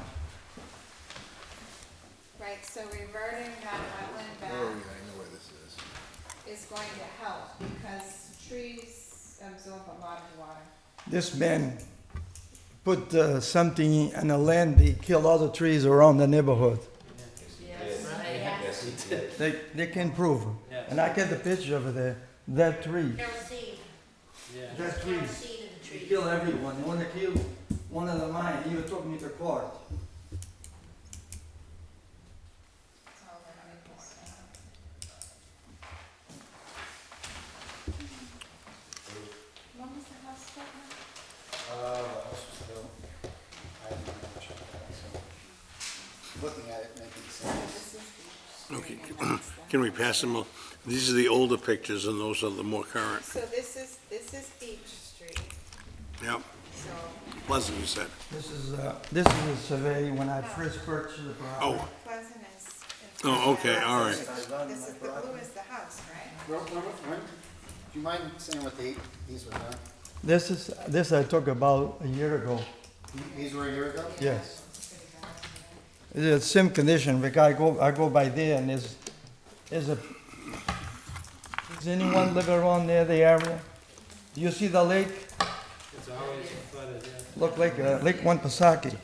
Right, so reverting that wetland back I know where this is. is going to help because trees absorb a lot of water. This man put something in the land, he killed all the trees around the neighborhood. They can prove it. Yes. And I get the picture over there, that tree. Yeah. That tree, he killed everyone. They want to kill one of the mine, he even took me to court. When was the house built? The house was built, I haven't even checked that, so. Looking at it, making sense. Okay. Can we pass them? These are the older pictures and those are the more current. So this is Beach Street, Yep. so. Pleasant, you said. This is a survey when I first purchased the property. Oh, Pleasant is. oh, okay, all right. This is the blue is the house, right? Do you mind saying what date these were done? This I took about a year ago. These were a year ago? Yes. It's the same condition, because I go by there and does anyone live around near the area? Do you see the lake? It's always flooded, yeah. Look like Lake Winnipesaukee.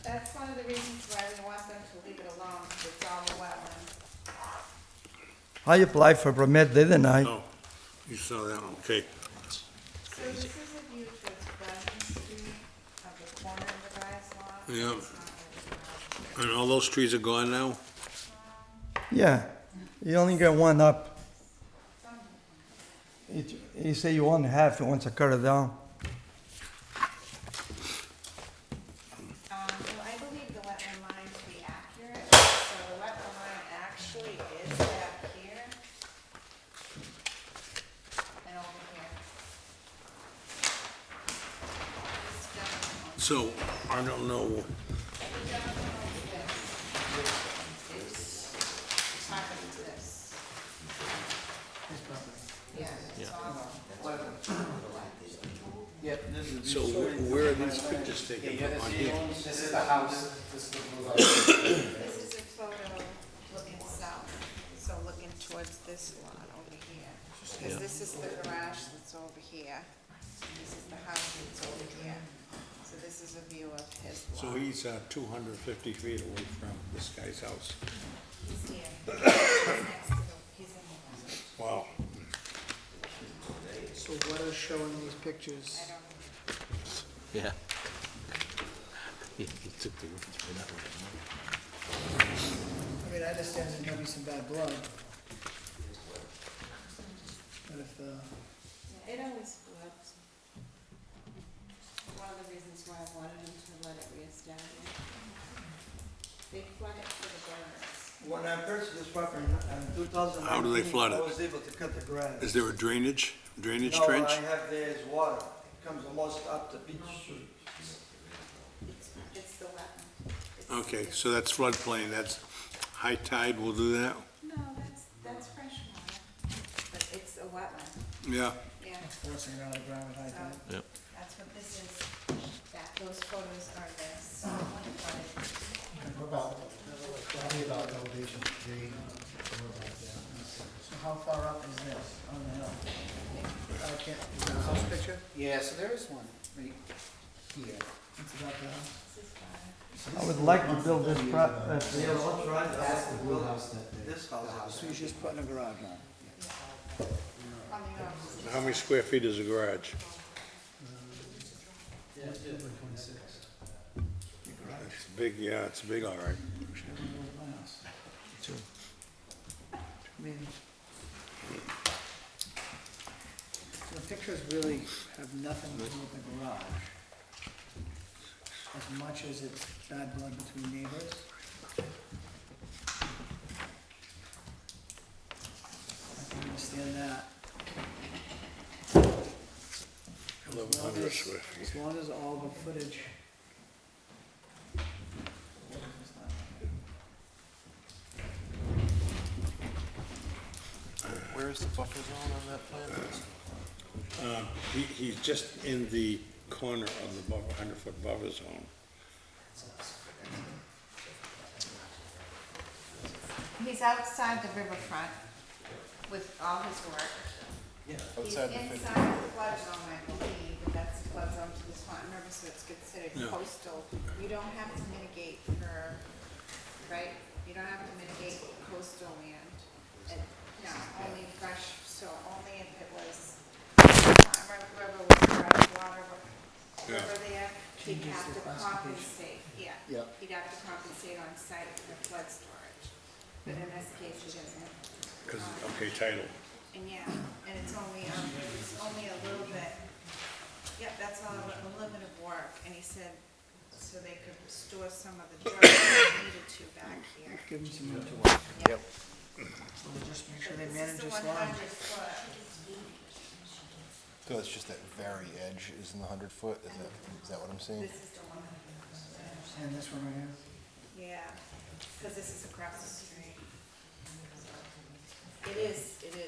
That's one of the reasons why we want them to leave it alone, because it's all wetland. I applied for a permit, they denied. Oh, you saw that one, okay. So this is a view towards Pleasant Street of the corner of the guy's lot. Yeah. It's not really And all those trees are gone now? Yeah, you only get one up. He say you want half, he wants to cut it down. Well, I believe the wetland line to be accurate, so the wetland line actually is back here and over here. This gentleman owns So, I don't know, it's happening to this. Yeah, it's all. so where are these pictures taken from on here? This is the house, this is the blue house. This is a photo looking south, so looking towards towards this lot over here. Because this is the garage that's over here, and this is the house that's over here. So this is a view of his lot. So he's 250 feet away from this guy's house. He's here. He's next to he's in the house. Wow. So what is showing these pictures? I don't Yeah. I mean, I understand there might be some bad blood. But if, It always floods. One of the reasons why I wanted him to let it reestablish. They flood it for the burners. When I purchased this property in 2019. How do they flood it? I was able to cut the grass. Is there a drainage trench? No, I have there's water. It comes almost up to Beach Street. It's the wetland. Okay, so that's floodplain, that's high tide will do that? No, that's fresh water, but it's a wetland, Yeah. yeah. it's forcing it out of the ground at high tide. Yep. That's what this is, those photos are this. What about, tell me about elevation three, or about that? So how far up is this on the hill? I can't, is that a house picture? Yeah, so there is one right here. It's about the house. I would like to build this That's property. the blue house that they. This house. So he's just putting a garage on. On the opposite. How many square feet is the garage? It's big, yeah, it's big, all right. I mean, the pictures really have nothing to do with the garage. As much as it's bad blood between neighbors. I can understand that. 1,100 square feet. As long as all the footage. Where is the buffer zone on that plan? He's just in the corner of the 100-foot buffer zone. He's outside the riverfront with all his work. He's Outside the 50. inside the flood zone, I believe, but that's the flood zone to the Swanton River, so it's considered Yeah. coastal. You don't have to mitigate for, right? You don't have to mitigate coastal land. And, no, only fresh, so only if it was, river with fresh water, Yeah. river there, he'd Changes have the to classification. compensate, yeah. Yeah. He'd have to compensate on site for flood storage. But in this case, he doesn't. Because, okay, title. And yeah, and it's only a little bit, yep, that's all, a little bit of work, and he said, so they could store some of the drugs they needed to back here. Give them some room to work. Yep. So we'll just make sure they This is manage the this 100 line. foot. So it's just that very edge is in the 100 foot, is that what I'm seeing? This is the 100 foot. And this one right here. Yeah, because this is across the street. It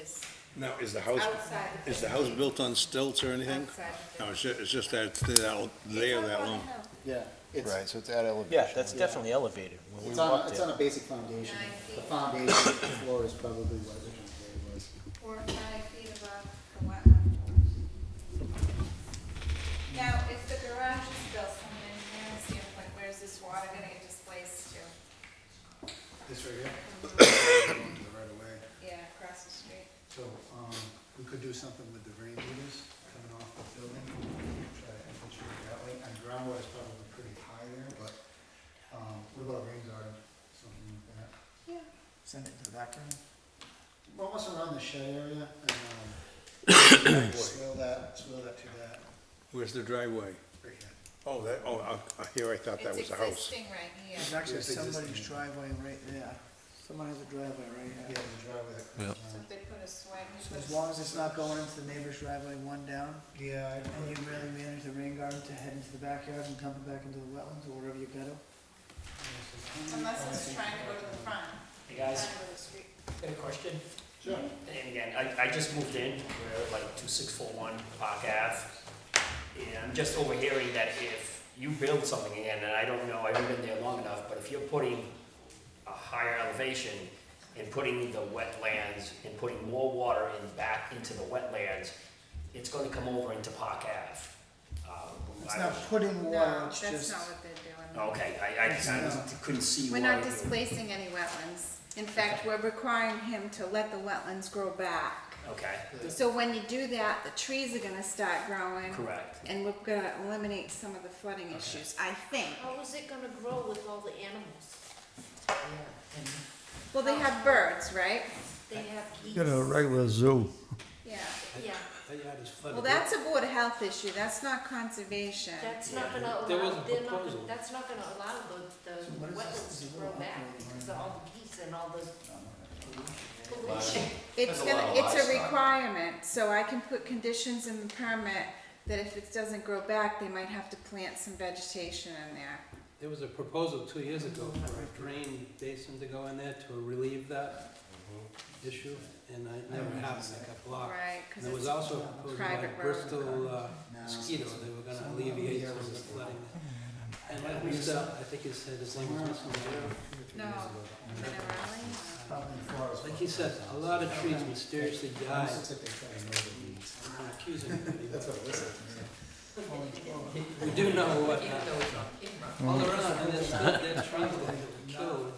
is. Now, is the house, Outside the is the house built on stilts or anything? Outside the No, it's just that it's there that long. Yeah, it's, Right, so it's at elevation. Yeah, that's definitely elevated. When we it's on, walked it's there. on a basic foundation. 9 feet. The foundation, the floor is probably what original grade was. 4 or 5 feet above the wetland. Now, if the garage is built from an engineering standpoint, where's this water gonna get displaced to? This right here? Going to the right away. Yeah, across the street. So, we could do something with the rain meters coming off the building, try to infiltrate it that way. And groundwater is probably pretty high there, but, what about rain garden, something like that? Yeah. Send it to the background. Almost around the shed area, and, swirl that to that, Where's the driveway? right here. Oh, here I thought that was It's a house. existing right here. There's actually It's somebody's existing. driveway right there. Someone has a driveway right Yeah, here. the driveway that Yep. comes So down. if they put a swing. So as long as it's not going into the neighbor's driveway one down, Yeah, and you really manage the rain garden to head into the backyard and dump it back into the wetlands or wherever you gotta. Unless it's trying to go to the front. Hey guys, Trying to go to the street. got a question? Sure. And again, I just moved in, we're at like 2641 Park Ave. And I'm just overhearing that if you build something again, and I don't know, I haven't been there long enough, but if you're putting a higher elevation, and putting the wetlands and putting more water in back into the wetlands, it's gonna come over into Park Ave. It's not putting water, No, it's that's just. not what they're doing. Okay, I couldn't see We're why. not displacing any wetlands. In fact, we're requiring him to let the wetlands grow back. Okay, So when you do that, the trees are gonna start growing. correct. And we're gonna eliminate some of the flooding issues, I think. How is it gonna grow with all the animals? Well, they have birds, right? They have geese. Get a regular zoo. Yeah. Yeah, Well, that's a Board of Health issue, that's not conservation. that's not gonna There was allow, a they're not, proposal. that's not gonna allow the wetlands to grow back because of all the geese and all the pollution. It's gonna, it's a requirement, so I can put conditions in the permit that if it doesn't grow back, they might have to plant some vegetation in there. There was a proposal 2 years ago for a drain basin to go in there to relieve that issue, and it never happened, it got blocked. Right, 'cause And there was it's also a proposal by private road. Bristol Mosquito, they were gonna alleviate some of the flooding. And like Mr., I think he said his name was Mr. Mayor. No, Minerali? Like he said, a lot of trees mysteriously died. I'm not accusing anybody. That's what it looks like. We do know what, all around, and there's trees that were killed.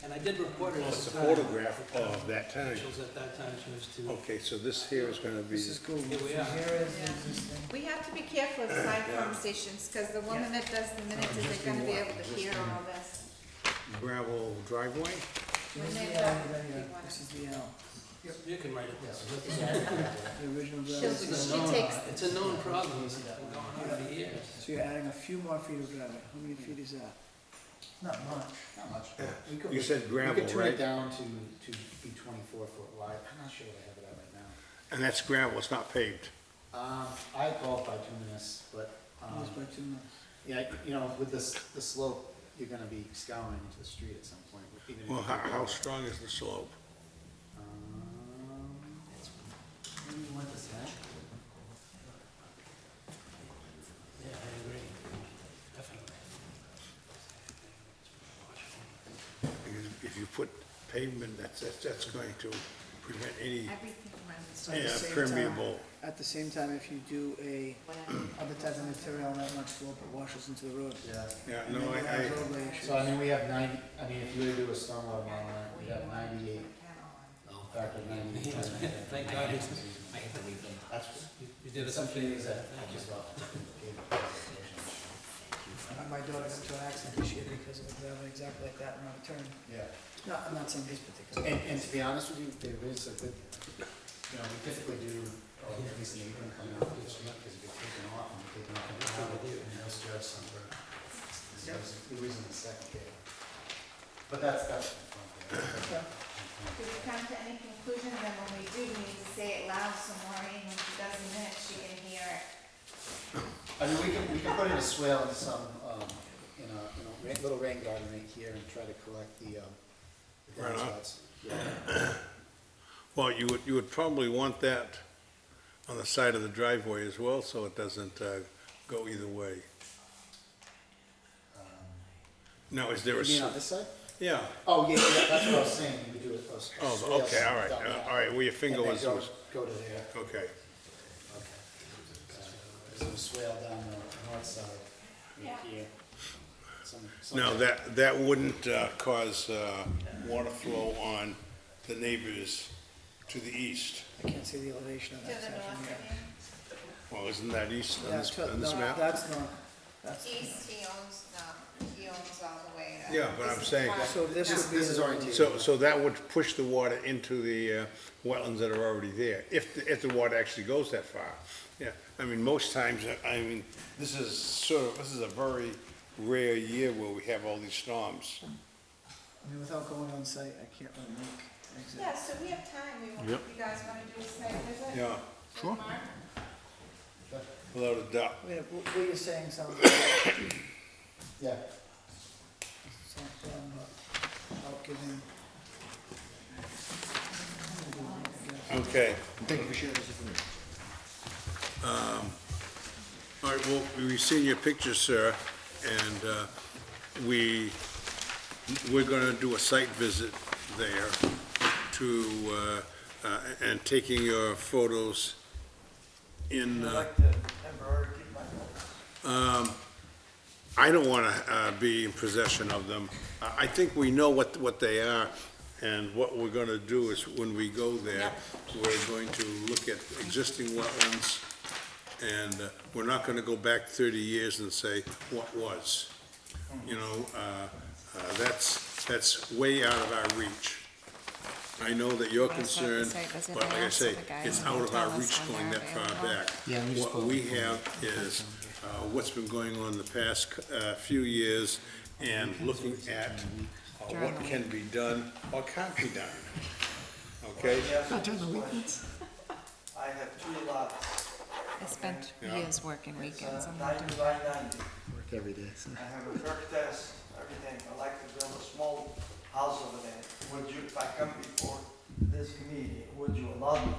And I did report it. It's a photograph of that time. Officials at that time chose to. Okay, so this here is gonna be. This is cool. Here we are. Here is existing. We have to be careful of side conversations, because the woman that does the minutes isn't gonna be able to hear all this. Gravel driveway? When they This talk, is they the, wanna- this is the L. You can write it down. The original She'll- driveway. she takes, It's a known problem, it's been going on for years. So you're adding a few more feet of driveway. How many feet is that? Not much, not much. We could- You said gravel, We could trim right? it down to be 24 foot wide. I'm not sure what I have it at right now. And that's gravel, it's not paved. I qualify bituminous, but, It is by 2 months. yeah, you know, with this, the slope, you're gonna be scouring into the street at some point. even if Well, you how, take it how over. strong is the slope? Maybe you want this back? Yeah, I agree. Definitely. Because if you put pavement, that's going to prevent any everything runs. So at the same permeable. At the same time, if you do a other type of material on that much slope, it washes into the road. Yeah. Yeah, And no, then you have I, roadway issues. So I mean, we have 90, I mean, if you were to do a stormwater model, we have 98, factor 98. Thank God. I have to leave them. That's, You did it. some things that I just thought. My daughter got into an accident this year because of a driveway exactly like that around a turn. Yeah. No, I'm not saying this particular. And to be honest with you, there is a good, you know, we typically do, or at least an apron coming off the street, because if you're taking off and you're taking off and out, and those judge somewhere. We're losing the second cable. But that's. Did we come to any conclusion, then when we do, we need to say it loud so Maureen, when she does the minutes, she can hear it. I mean, we can put in a swale and some, little rain garden right here and try to collect the Right on. downspouts. Yeah. well, you would probably want that on the side of the driveway as well, so it doesn't, go either way. Now, is there a? You mean on this side? Yeah. Oh, yeah, that's what I was saying, we do a Oh, swale okay, all right, down that. all right, where your finger And then was, go to there. okay. Okay. There's a swale down the north side, right here. Now, that wouldn't, cause, water flow on the neighbors to the east. I can't see the elevation of To that the section north, yet. Well, isn't that east on Yeah, this, to- on this no, map? That's north. That's, East, he owns, no, he owns all the way to. Yeah, but this I'm is saying- part- so this no. would be. This is the- oriented. So that would push the water into the, wetlands that are already there, if the water actually goes that far. Yeah, I mean, most times, I mean, this is a very rare year where we have all these storms. I mean, without going on site, I can't really make exit. Yeah, so we have time, we want, Yep. you guys wanna do a site visit? Yeah, With Mark? without a doubt. I mean, what you're saying sounds like, Yeah. I'll give him. Okay. Thank you for sharing this information. All right, well, we've seen your pictures, sir, and we're gonna do a site visit there to, and taking your photos in, I don't want to be in possession of them. I think we know what they are, and what we're going to do is, when we go there, we're going to look at existing wetlands, and we're not going to go back 30 years and say, what was? You know, that's way out of our reach. I know that you're concerned, but like I say, it's out of our reach going that far back. What we have is what's been going on the past few years, and looking at what can be done or can't be done. Okay? During the weekends? I have 2 lots. I spent Yeah. years working weekends. I'm 90 not doing by that. 90. Work every day, so. I have a perk test, everything. I like to build a small house over there. Would you, if I come before this committee, would you allow me?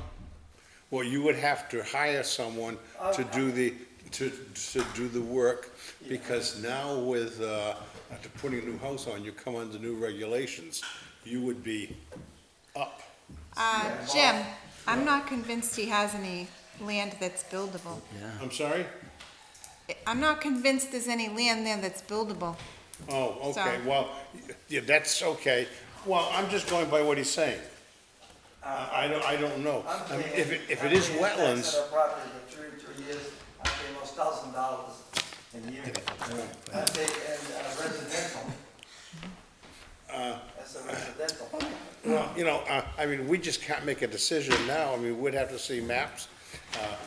Well, you would have to hire someone to do the, to do the work, because now with, after putting a new house on, you come under new regulations. You would be up. Jim, I'm not convinced he has any land that's buildable. I'm sorry? I'm not convinced there's any land there that's buildable. Oh, okay, So- well, yeah, that's okay. Well, I'm just going by what he's saying. I don't know. I mean, if it is wetlands, I'm property for 3 years, I pay almost $1,000 a year. I pay, and residential. That's a residential. well, you know, I mean, we just can't make a decision now. I mean, we'd have to see maps.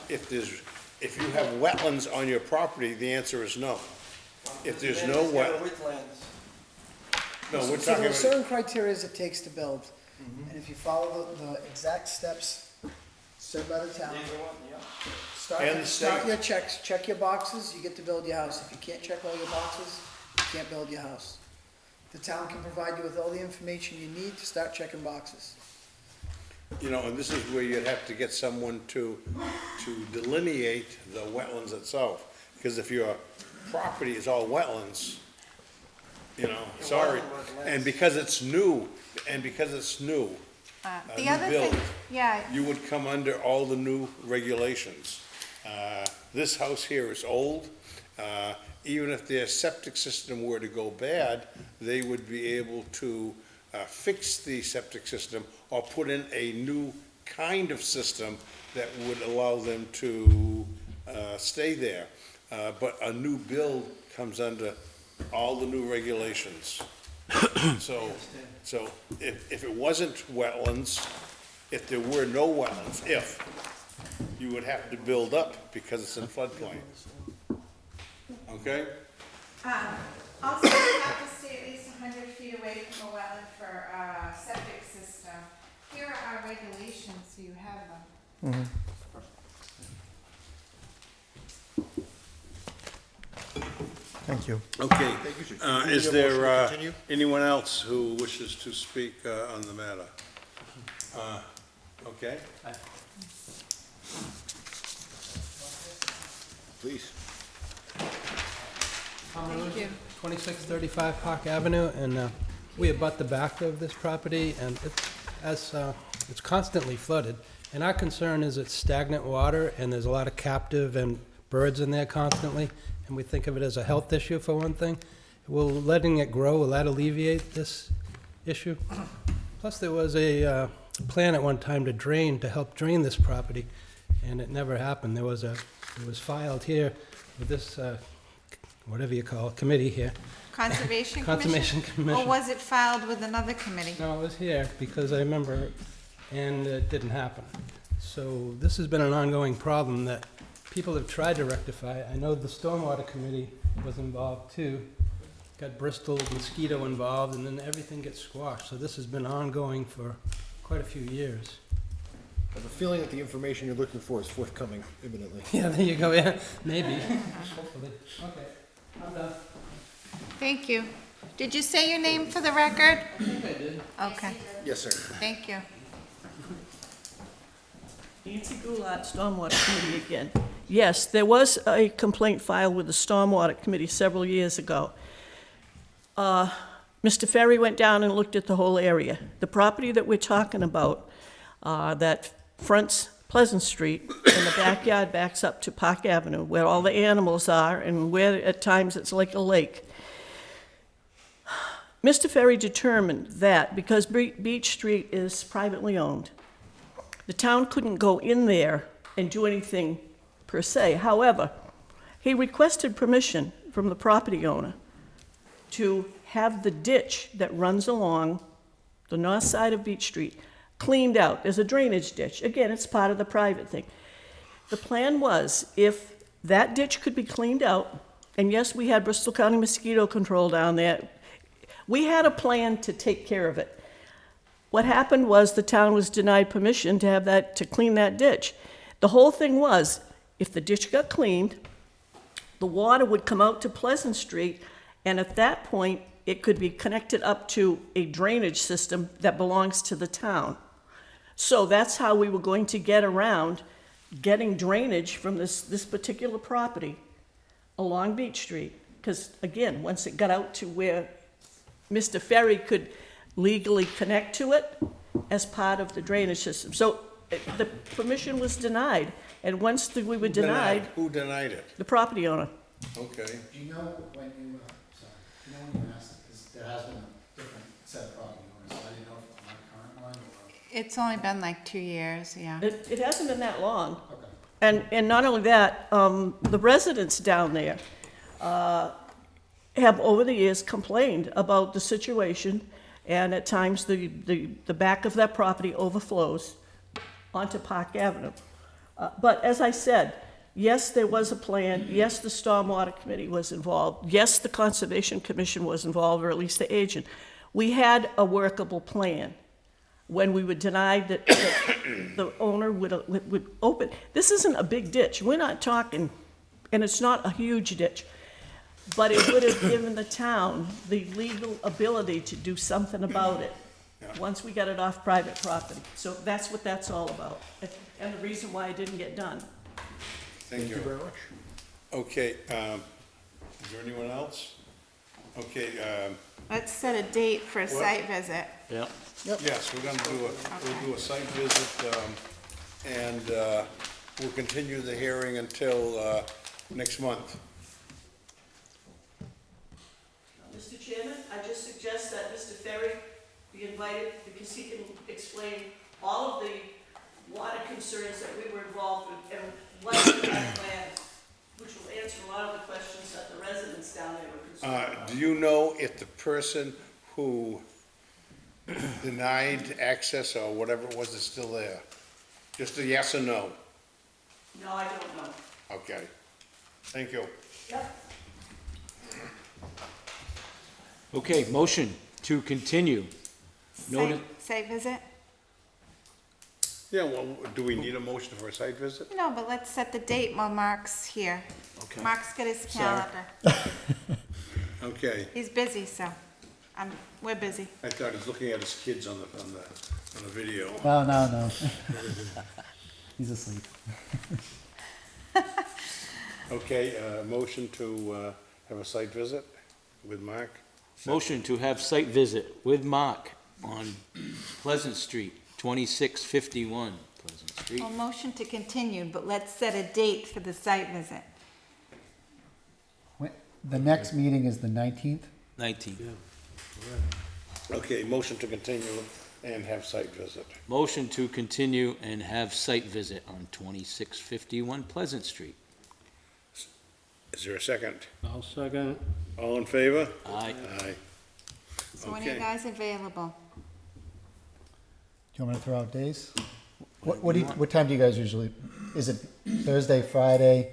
If you have wetlands on your property, the answer is no. If there's no Wetlands. no, we're So there talking are about, certain criteria it takes to build, and if you follow the exact steps set by the town, And the start state. your checks, check your boxes, you get to build your house. If you can't check all your boxes, you can't build your house. The town can provide you with all the information you need to start checking boxes. you know, and this is where you'd have to get someone to delineate the wetlands itself. Because if your property is all wetlands, you know, sorry. And because it's new, a The new other build, thing, yeah, you would come under all the new regulations. This house here is old. Even if their septic system were to go bad, they would be able to fix the septic system or put in a new kind of system that would allow them to stay there. But a new build comes under all the new regulations. So if it wasn't wetlands, if there were no wetlands, you would have to build up because it's in floodplain. Okay? also you have to stay at least 100 feet away from a wetland for a septic system. Here are our regulations, so you have them. Thank you. Okay. Is there Continue. anyone else who wishes to speak on the matter? Okay? Please. Thank you. 2635 Park Avenue, and we abut the back of this property, and it's constantly flooded. And our concern is it's stagnant water, and there's a lot of captive and birds in there constantly, and we think of it as a health issue for one thing. Will letting it grow, will that alleviate this issue? Plus, there was a plan at one time to help drain this property, and it never happened. It was filed here with this, whatever you call it, committee here. Conservation Commission? Conservation Commission. Or was it filed with another committee? No, it was here, because I remember, and it didn't happen. So this has been an ongoing problem that people have tried to rectify. I know the Stormwater Committee was involved too. Got Bristol mosquito involved, and then everything gets squashed. So this has been ongoing for quite a few years. I have a feeling that the information you're looking for is forthcoming imminently. Yeah, there you go, yeah, maybe, hopefully. Okay, I'm done. Thank you. Did you say your name for the record? I think I did. Okay, Yes, sir. thank you. Nancy Goulart, Stormwater Committee again. Yes, there was a complaint filed with the Stormwater Committee several years ago. Mr. Mr. Ferry went down and looked at the whole area. The property that we're talking about, that fronts Pleasant Street, and the backyard backs up to Park Avenue, where all the animals are, and where at times it's like a lake. Mr. Ferry determined that because Beach Street is privately owned, the town couldn't go in there and do anything per se. However, he requested permission from the property owner to have the ditch that runs along the north side of Beach Street cleaned out. There's a drainage ditch. Again, it's part of the private thing. The plan was if that ditch could be cleaned out, and yes, we had Bristol County mosquito control down there. We had a plan to take care of it. What happened was the town was denied permission to have that, to clean that ditch. The whole thing was, if the ditch got cleaned, the water would come out to Pleasant Street, and at that point, it could be connected up to a drainage system that belongs to the town. So that's how we were going to get around getting drainage from this particular property along Beach Street. Because again, once it got out to where Mr. Ferry could legally connect to it as part of the drainage system. So the permission was denied, and once we were denied. Who denied it? The property owner. Okay. Do you know when you, do you know when you asked it? Because there has been a different set of property owners, so I didn't know if on the current one or. It's only been like 2 years, yeah. It hasn't been that long. Okay. And not only that, the residents down there have over the years complained about the situation, and at times the back of that property overflows onto Park Avenue. But as I said, yes, there was a plan. Yes, the Stormwater Committee was involved. Yes, the Conservation Commission was involved, or at least the agent. We had a workable plan. When we were denied that the owner would open. This isn't a big ditch. We're not talking, and it's not a huge ditch, but it would have given the town the legal ability to do something about it once we got it off private property. So that's what that's all about, and the reason why it didn't get done. Thank you very much. Okay, is there anyone else? Okay, Let's set a date for a site visit. Yeah. yes, we're gonna we'll do a site visit, and we'll continue the hearing until next month. Mr. Chairman, I just suggest that Mr. Ferry be invited because he can explain all of the water concerns that we were involved with and what we had planned, which will answer a lot of the questions that the residents down there were concerned about. Do you know if the person who denied access or whatever it was is still there? Just a yes or no? No, I don't know. Okay, thank you. Yep. Okay, motion to continue. Noted. Site visit? Yeah, well, do we need a motion for a site visit? No, but let's set the date while Mark's here. Okay. Mark's got his calendar. Okay, He's busy, so we're busy. I thought he was looking at his kids on the video. Well, no. He's asleep. Okay, motion to have a site visit with Mark? Motion to have site visit with Mark on Pleasant Street, 2651 Pleasant Street. Well, motion to continue, but let's set a date for the site visit. The next meeting is the 19th? 19. Okay, motion to continue and have site visit. Motion to continue and have site visit on 2651 Pleasant Street. Is there a second? I'll second it. All in favor? Aye. Aye. So when are you Okay. guys available? Do you want me to throw out days? What time do you guys usually, is it Thursday, Friday,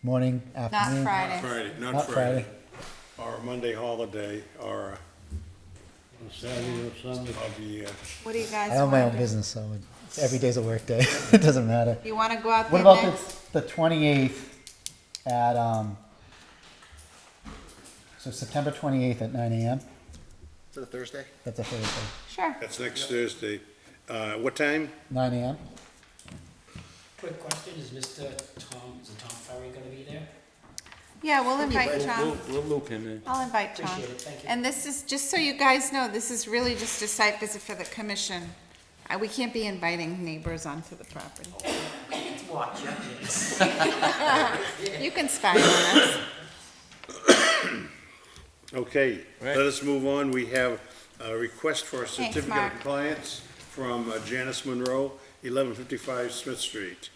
morning, afternoon? Friday. Not Friday. Or a Monday holiday, or Saturday or Sunday. I'll be, What do you guys I own my want own to do? business, so every day's a work day. It doesn't matter. You want to go out What there about next? the 28th at, so September 28th at 9 a.m.? Is it a Thursday? That's a Thursday. Sure. that's next Thursday. What time? 9 a.m.? Quick question, is Tom Ferry gonna be there? Yeah, we'll invite We'll, Tom. we'll loop him in. I'll invite Tom. Appreciate it, thank you. And this is, just so you guys know, this is really just a site visit for the commission. We can't be inviting neighbors onto the property. Watch, yeah. You can spy on us. Okay, let us move on. We have a request for a Thanks, certificate of Mark. compliance from Janice Monroe, 1155 Smith Street.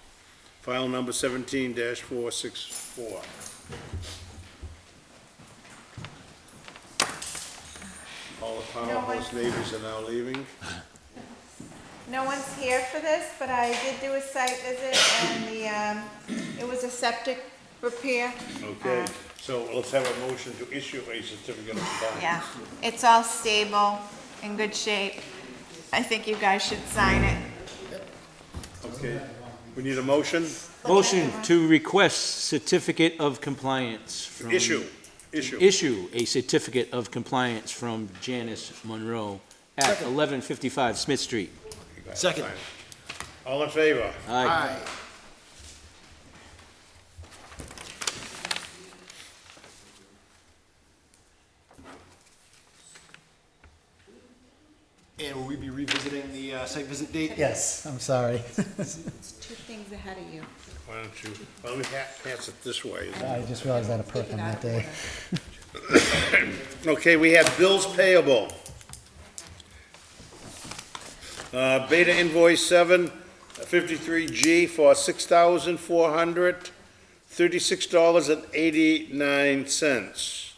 File number 17-464. All the powerhouse neighbors are now leaving. No one's here for this, but I did do a site visit and it was a septic repair. Okay, so let's have a motion to issue a certificate of compliance. Yeah, it's all stable, in good shape. I think you guys should sign it. Okay, we need a motion? Motion to request certificate of compliance from. Issue. Issue a certificate of compliance from Janice Monroe at 1155 Smith Street. Second. All in favor? Aye. And will we be revisiting the site visit date? Yes, I'm sorry. It's 2 things ahead of you. Why don't you, well, let me pass it this way. I just realized I had a perk on that day. Okay, we have bills payable. Beta invoice 753G for $6,436.89.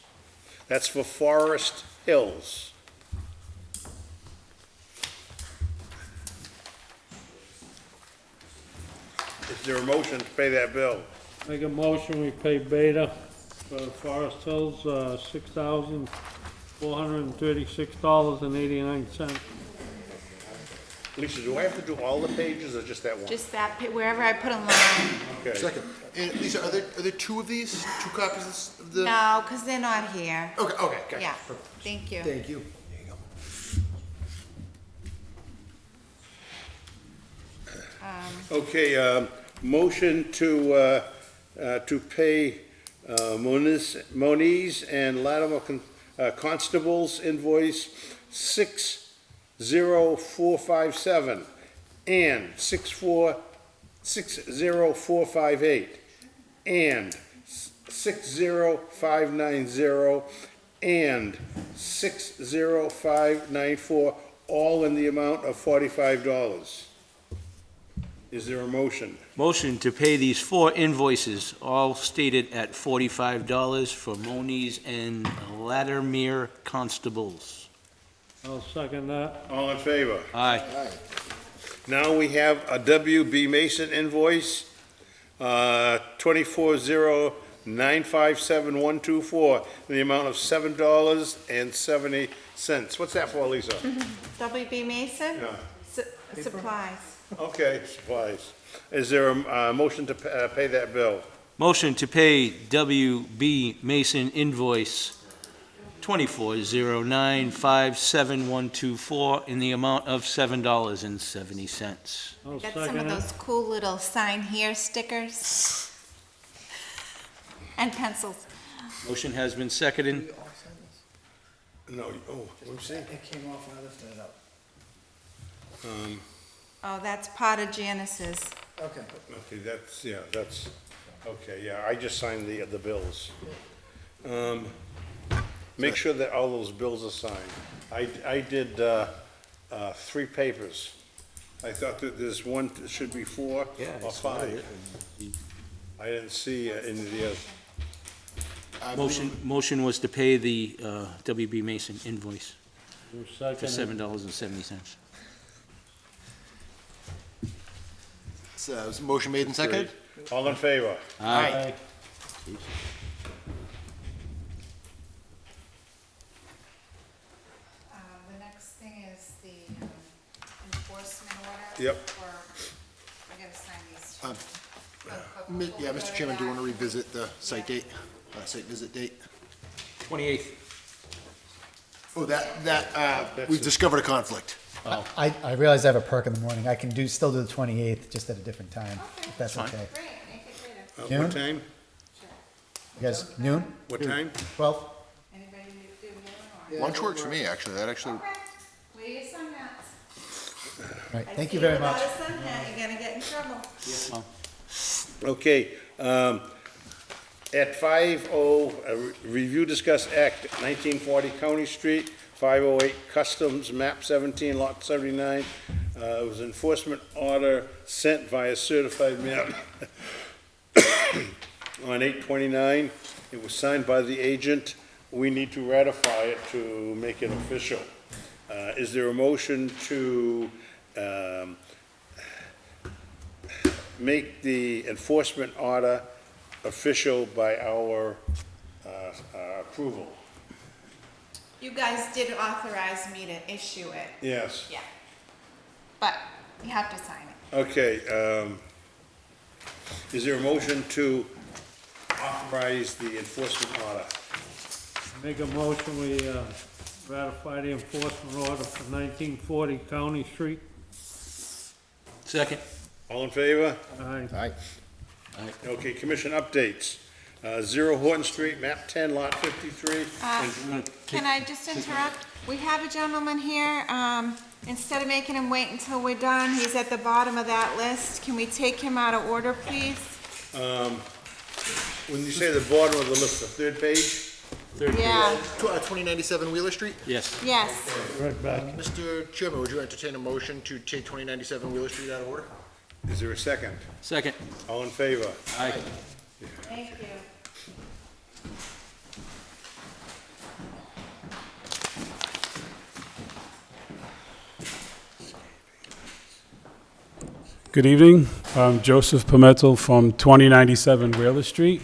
That's for Forest Hills. Is there a motion to pay that bill? Make a motion, we pay Beta for Forest Hills, $6,436.89. Lisa, do I have to do all the pages or just that one? Just that, wherever I put a line. Okay. Second. And Lisa, are there two of these? Two copies of the? No, because they're not here. Okay, gotcha. Yeah, thank you. Thank you. Okay, motion to pay Moniz and Latimer Constables invoice 60457 and 60458 and 60590 and 60594, all in the amount of $45. Is there a motion? Motion to pay these 4 invoices, all stated at $45 for Moniz and Latimer Constables. I'll second that. All in favor? Aye. Now we have a WB Mason invoice, 240957124, in the amount of $7.70. What's that for, Lisa? WB Mason? Yeah. Supplies. Okay, supplies. Is there a motion to pay that bill? Motion to pay WB Mason invoice 240957124 in the amount of $7.70. I'll Got some second of it. those cool little sign here stickers. And pencils. Motion has been seconded. No, let me see. It came off when I lifted it up. Oh, that's part of Janice's. Okay. Okay, that's, okay, yeah, I just signed the bills. Make sure that all those bills are signed. I did 3 papers. I thought that there's one, that should be 4 or 5. I didn't see any of the others. Motion was to pay the WB Mason invoice for Second. $7.70. So, was the motion made and seconded? All in favor? Aye. The next thing is the enforcement order. Yep. I gotta sign these. Yeah, Mr. Chairman, do you want to revisit the site date, site visit date? 28th. Oh, we've discovered a conflict. I realize I have a perk in the morning. I can still do the 28th, just at a different time, if that's Fine. okay. Great, make it later. June? What time? You guys, noon? What time? 12? Anybody do noon or? Lunch works for me, actually. That actually, Okay, wear your sun hats. All right, thank you very much. Without a sun hat, you're gonna get in trouble. Okay, at 5:00, review, discuss act 1940 County Street, 508 Customs, map 17, lot 79. It was enforcement order sent via certified mail on 8/29. It was signed by the agent. We need to ratify it to make it official. Is there a motion to make the enforcement order official by our approval? You guys did authorize me to issue it. Yes. Yeah. But you have to sign it. Okay, is there a motion to authorize the enforcement order? Make a motion, we ratify the enforcement order for 1940 County Street. Second. All in favor? Aye. aye. Okay, commission updates. 0 Horton Street, map 10, lot 53. Can I just interrupt? We have a gentleman here, instead of making him wait until we're done, he's at the bottom of that list. Can we take him out of order, please? When you say the bottom of the list, the third page? Yeah, 2097 Wheeler Street? Yes. yes. Right back. Mr. Chairman, would you entertain a motion to take 2097 Wheeler Street out of order? Is there a second? Second. All in favor? Aye. Thank you. Good evening. I'm Joseph Pimentel from 2097 Wheeler Street,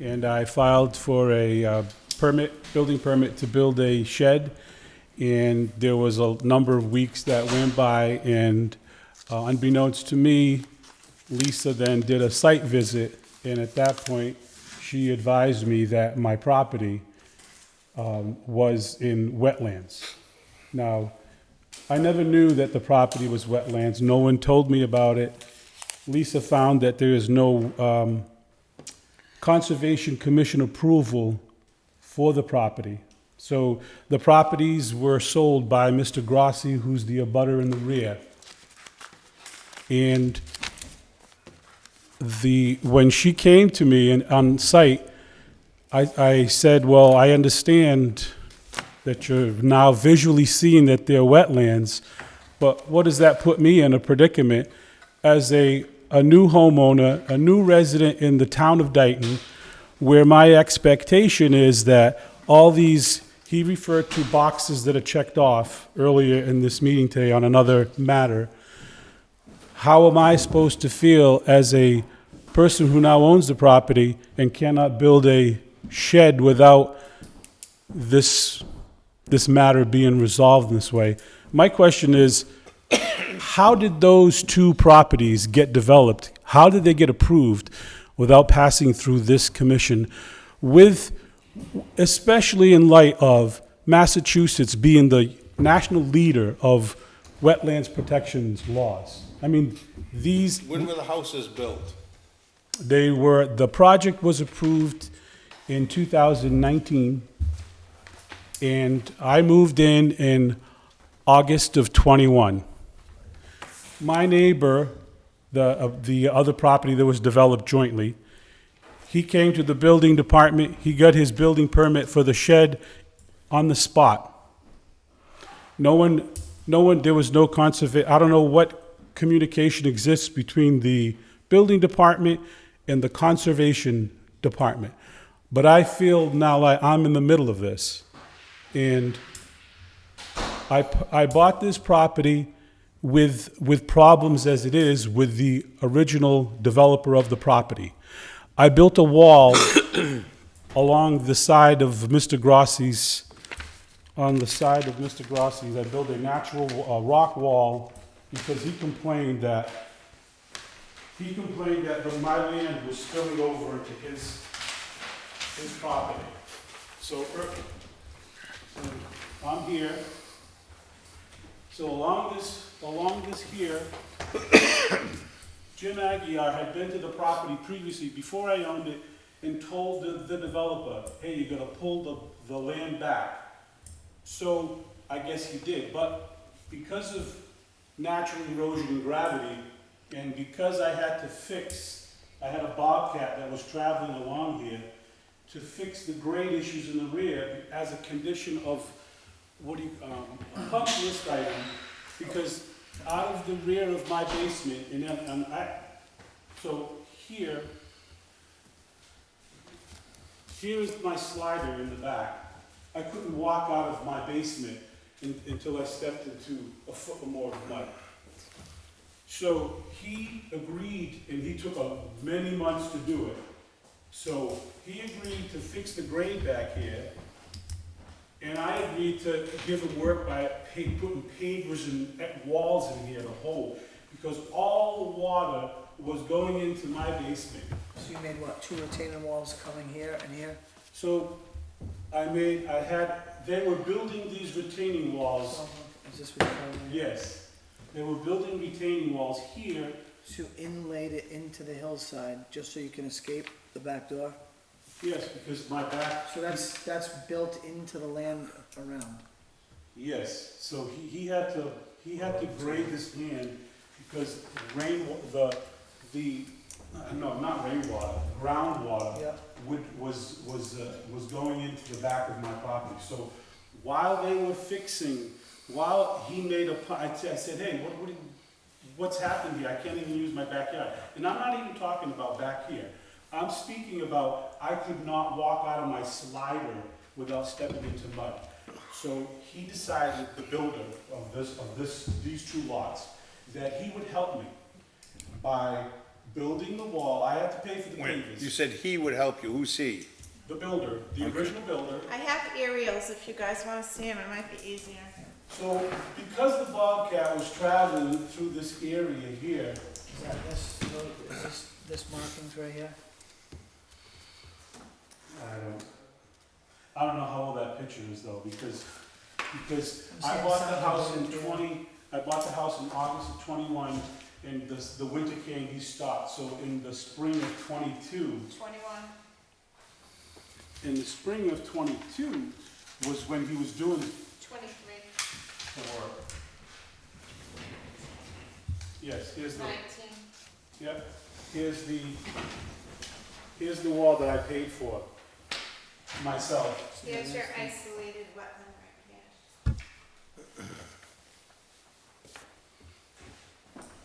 and I filed for a building permit to build a shed, and there was a number of weeks that went by, and unbeknownst to me, Lisa then did a site visit, and at that point, she advised me that my property was in wetlands. Now, I never knew that the property was wetlands. No one told me about it. Lisa found that there is no Conservation Commission approval for the property. So the properties were sold by Mr. Grossi, who's the abutter in the rear. And when she came to me on site, I said, well, I understand that you're now visually seeing that they're wetlands, but what does that put me in a predicament as a new homeowner, a new resident in the town of Dayton, where my expectation is that all these, he referred to boxes that are checked off earlier in this meeting today on another matter. How am I supposed to feel as a person who now owns the property and cannot build a shed without this matter being resolved in this way? My question is, how did those two properties get developed? How did they get approved without passing through this commission, especially in light of Massachusetts being the national leader of wetlands protection laws? I mean, When were the houses built? the project was approved in 2019, and I moved in August of 21. My neighbor, the other property that was developed jointly, he came to the building department, he got his building permit for the shed on the spot. There was no conservation, I don't know what communication exists between the building department and the conservation department, but I feel now like I'm in the middle of this. And I bought this property with problems as it is with the original developer of the property. I built a wall along the side of Mr. Grossi's, I built a natural rock wall because he complained that my land was spilling over into his property. So I'm here. So along this here, Jim Aguirre had been to the property previously, before I owned it, and told the developer, hey, you're gonna pull the land back. So I guess he did, but because of natural erosion and gravity, and because I had a bobcat that was traveling along here to fix the grade issues in the rear as a condition of, a punch list item, because out of the rear of my basement, so here is my slider in the back. I couldn't walk out of my basement until I stepped into a foot or more of mud. So he agreed, and he took many months to do it. So he agreed to fix the grade back here, and I agreed to give him work by putting pavers and walls in here to hold, because all the water was going into my basement. So you made what, 2 retaining walls coming here and here? So they were building these retaining walls. Is this what you're calling it? Yes, they were building retaining walls here. So you inlaid it into the hillside, just so you can escape the back door? Yes, because my back. So that's built into the land around? Yes, so he had to grade this land because groundwater was going into the back of my property. So while he made I said, hey, what's happened here? I can't even use my backyard. And I'm not even talking about back here. I'm speaking about I could not walk out of my slider without stepping into mud. So he decided, the builder of these 2 lots, that he would help me by building the wall. I had to pay for the pavers. You said he would help you. Who's he? The builder, the original builder. I have aerials if you guys wanna see them, it might be easier. So because the bobcat was traveling through this area here. Is that this markings right here? I don't know how old that picture is though, because I bought the house in August of 21, and the winter came, he stopped. So in the spring of 22. 21. In the spring of 22 was when he was doing 23. the work. Yes, here's the. 19. Yep, here's the wall that I paid for myself. Here's your isolated wetland right here.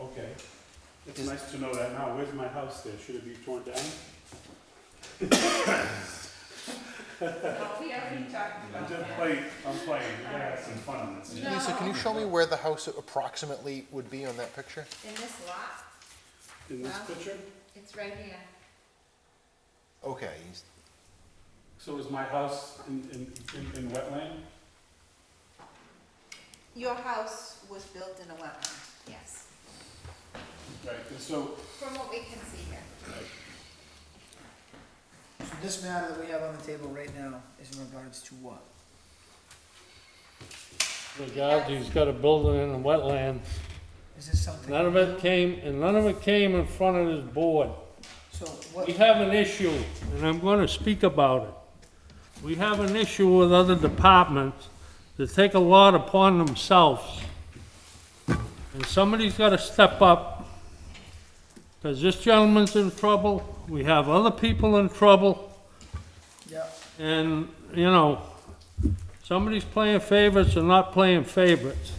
Okay, it's nice to know that now. Where's my house there? Should it be torn down? Oh, we already talked about that. I'm playing, I gotta have some fun on this. No. Lisa, can you show me where the house approximately would be on that picture? In this lot, In this picture? it's right here. Okay. So is my house in wetland? Your house was built in a wetland, yes, Right, and so, from what we can see here. So this matter that we have on the table right now is in regards to what? Regards, he's got a building in a wetland. Is this something? None of it came in front of this board. So what? We have an issue, and I'm gonna speak about it. We have an issue with other departments that take a lot upon themselves. And somebody's gotta step up, because this gentleman's in trouble, we have other people in trouble, Yeah. and, you know, somebody's playing favorites or not playing favorites.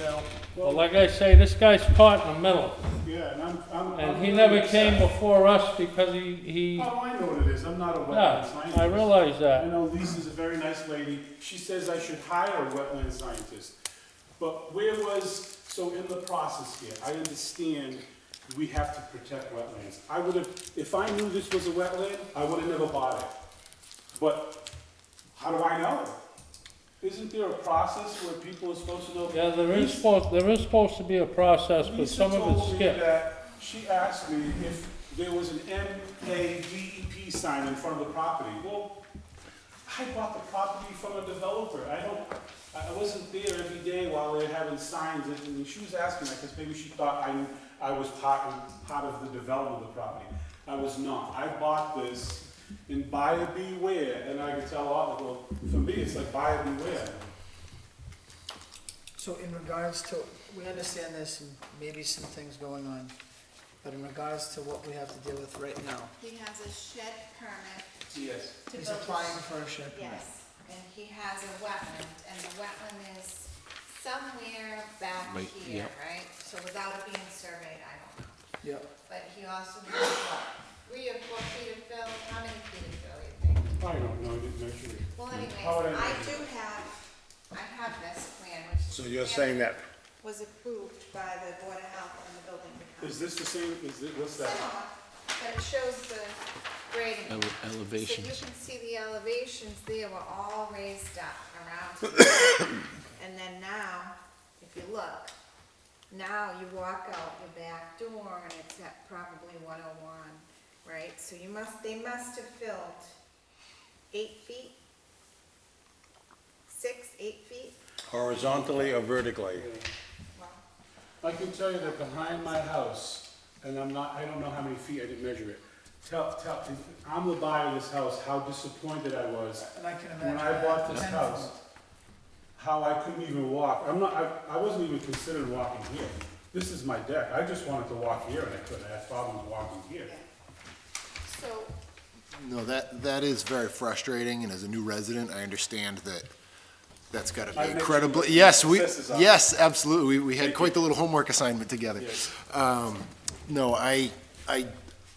No. But like I say, this guy's caught in the middle. yeah, and And he never came before us because he, Oh, I know what it is. I'm not a wetland yeah, scientist. I realize I that. know Lisa's a very nice lady. She says I should hire a wetland scientist. But so in the process here, I understand we have to protect wetlands. I would have, if I knew this was a wetland, I would have never bought it. But how do I know? Isn't there a process where people are supposed to know? Yeah, there is supposed to be a process, but some of it's skipped. She asked me if there was an MADEP sign in front of the property. Well, I bought the property from a developer. I wasn't there every day while they were having signs, and she was asking that because maybe she thought I was part of the development of the property. I was not. I bought this in buyer beware, and I could tell all, well, for me, it's like buyer beware. So in regards to, we understand this and maybe some things going on, but in regards to what we have to deal with right now, He has a shed permit Yes. to he's build a applying for a shed permit. Yes, and he has a wetland, and the wetland is somewhere back Right, here, yep. right? So without it being surveyed, I don't know. Yep. But he also has what, 3 or 4 feet of fill? How many feet of fill you think? I don't know, I didn't measure it. Well, How would anyways, I measure do it? have this plan, which is. So you're the saying plan that, Was approved by the Board of Health and the building department. Is this the same, what's that? Similar, but it shows the grading. Elevations. So you can see the elevations there were all raised up around here. And then now, if you look, now you walk out your back door and it's at probably 101, right? So they must have filled 8 feet? 6, 8 feet? horizontally or vertically? I can tell you that behind my house, and I don't know how many feet, I didn't measure it. I'm the buyer of this house, how disappointed I was And I can imagine. when I bought that this 10 house, foot. how I couldn't even walk. I wasn't even considering walking here. This is my deck. I just wanted to walk here and I couldn't. I had problems walking here. So, No, that is very frustrating, and as a new resident, I understand that that's gotta I be met incredibly, you yes, in the assessor's office. yes, absolutely, we had Thank quite you. the little homework assignment together. Yes. No, I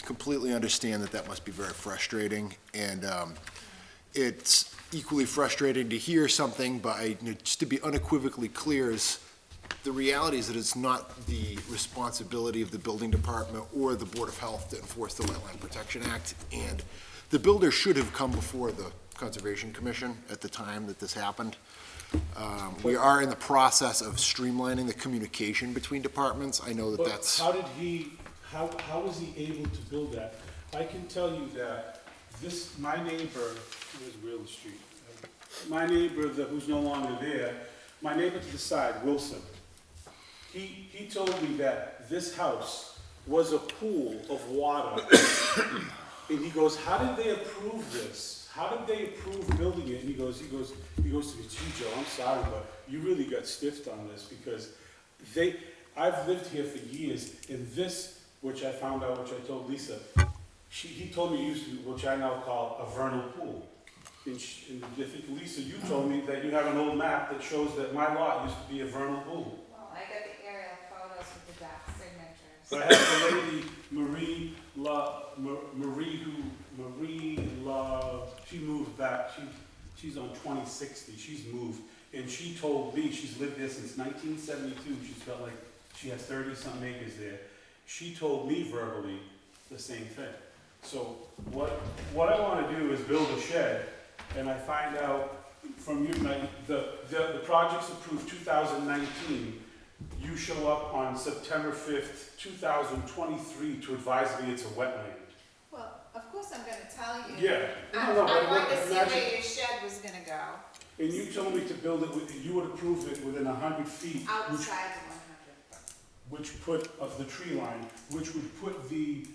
completely understand that must be very frustrating, and, it's equally frustrating to hear something, but just to be unequivocally clear, is the reality is that it's not the responsibility of the building department or the Board of Health to enforce the Wetland Protection Act, and the builder should have come before the Conservation Commission at the time that this happened. We are in the process of streamlining the communication between departments. I know that But that's. how was he able to build that? I can tell you that my neighbor, where's Wheeler Street? My neighbor who's no longer there, my neighbor to the side, Wilson, he told me that this house was a pool of water. And he goes, how did they approve this? How did they approve building it? And he goes to me, gee, Joe, I'm sorry, but you really got stiffed on this because I've lived here for years, and this, which I found out, which I told Lisa, he told me which I now call a vernal pool. And I think, Lisa, you told me that you have an old map that shows that my lot used to be a vernal pool. well, I got the aerial photos with the back signatures. So I have the lady, she moved back, she's on 2060, she's moved, and she told me, she's lived there since 1972, she has 30-something acres there. She told me verbally the same thing. So what I wanna do is build a shed, and I find out from you, the project's approved 2019, you show up on September 5th, 2023 to advise me it's a wetland. Well, of course I'm gonna tell you. Yeah. I No, but wanted to see imagine- where your shed was gonna go, And you told me to build it you would approve it within 100 feet. outside the 100. Which put, of the tree line, which would put the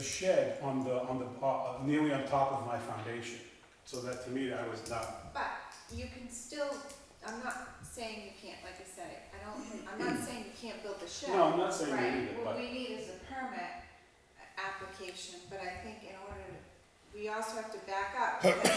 shed on the, nearly on top of my foundation. So that to me, I was not, But you can still, I'm not saying you can't, like I said, I'm not saying you can't build the shed. No, I'm not saying you Right, need it, what but- we need is a permit application, but I think in order we also have to back up. Because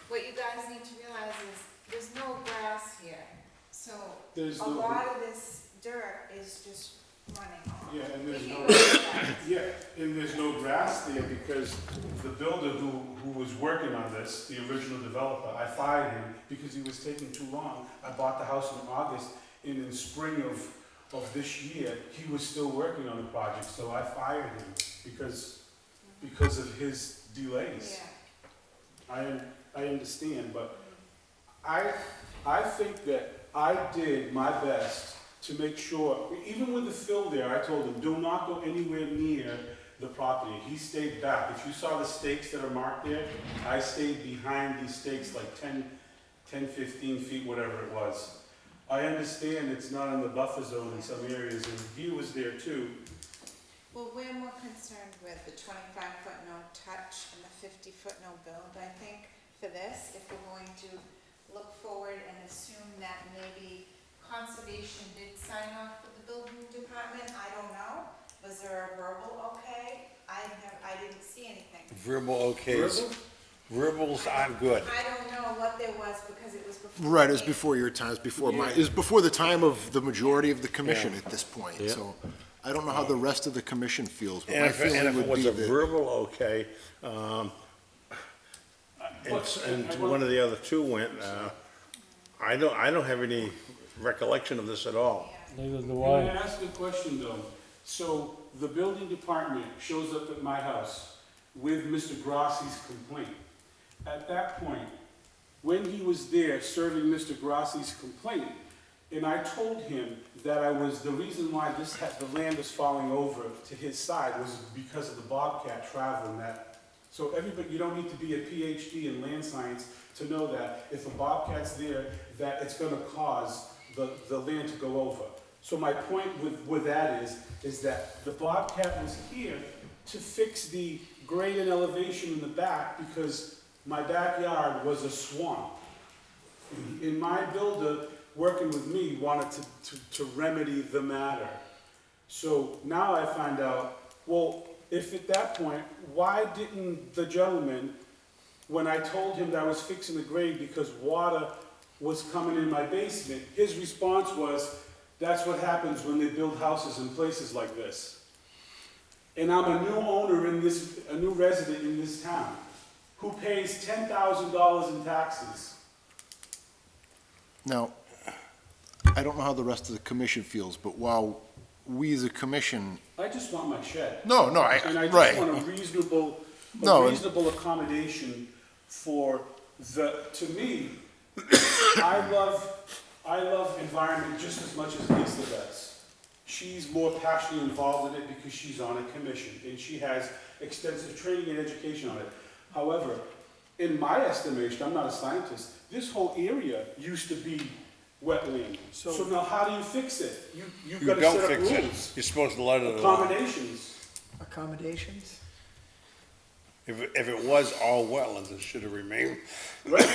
what you guys need to realize is, there's no grass here, so There's a no- lot of this dirt is just running off. yeah, and there's We no, can go with that. yeah, and there's no grass there because the builder who was working on this, the original developer, I fired him because he was taking too long. I bought the house in August, and in spring of this year, he was still working on the project, so I fired him because of his delays. Yeah. I understand, but I think that I did my best to make sure, even with the fill there, I told him, do not go anywhere near the property. He stayed back. If you saw the stakes that are marked there, I stayed behind these stakes like 10, 15 feet, whatever it was. I understand it's not in the buffer zone in some areas, and he was there too. Well, we're more concerned with the 25-foot no touch and the 50-foot no build, I think, for this, if we're going to look forward and assume that maybe conservation did sign off with the building department, I don't know. Was there a verbal okay? I didn't see anything. Verbal okays. Verbals aren't good. I don't know what there was because it was before. Right, it was before your time, it was before my, it was before the time of the majority of the commission at this point, Yeah. so I don't know how the rest of the commission feels, but And my if it feeling would was be a that. verbal okay, and one of the other two went, I don't have any recollection of this at all. Neither do Can I ask a question though? So the building department shows up at my house with Mr. Grossi's complaint. At that point, when he was there serving Mr. Grossi's complaint, and I told him that the reason why the land was falling over to his side was because of the bobcat traveling that. So everybody, you don't need to be a PhD in land science to know that if a bobcat's there, that it's gonna cause the land to go over. So my point with that is that the bobcat was here to fix the grade and elevation in the back because my backyard was a swamp. And my builder, working with me, wanted to remedy the matter. So now I find out, well, if at that point, why didn't the gentleman, when I told him that I was fixing the grade because water was coming in my basement, his response was, that's what happens when they build houses in places like this. And I'm a new owner a new resident in this town, who pays $10,000 in taxes. Now, I don't know how the rest of the commission feels, but while we as a commission, I just want my shed. No, And I just right. want a reasonable accommodation for to me, I love environment just as much as Lisa does. She's more passionately involved in it because she's on a commission and she has extensive training and education on it. However, in my estimation, I'm not a scientist, this whole area used to be wetland. So now how do you fix it? You've You got to don't set up fix it. rules. You're supposed to let it alone. Accommodations. Accommodations? If it was all wetlands, it should have remained. Right,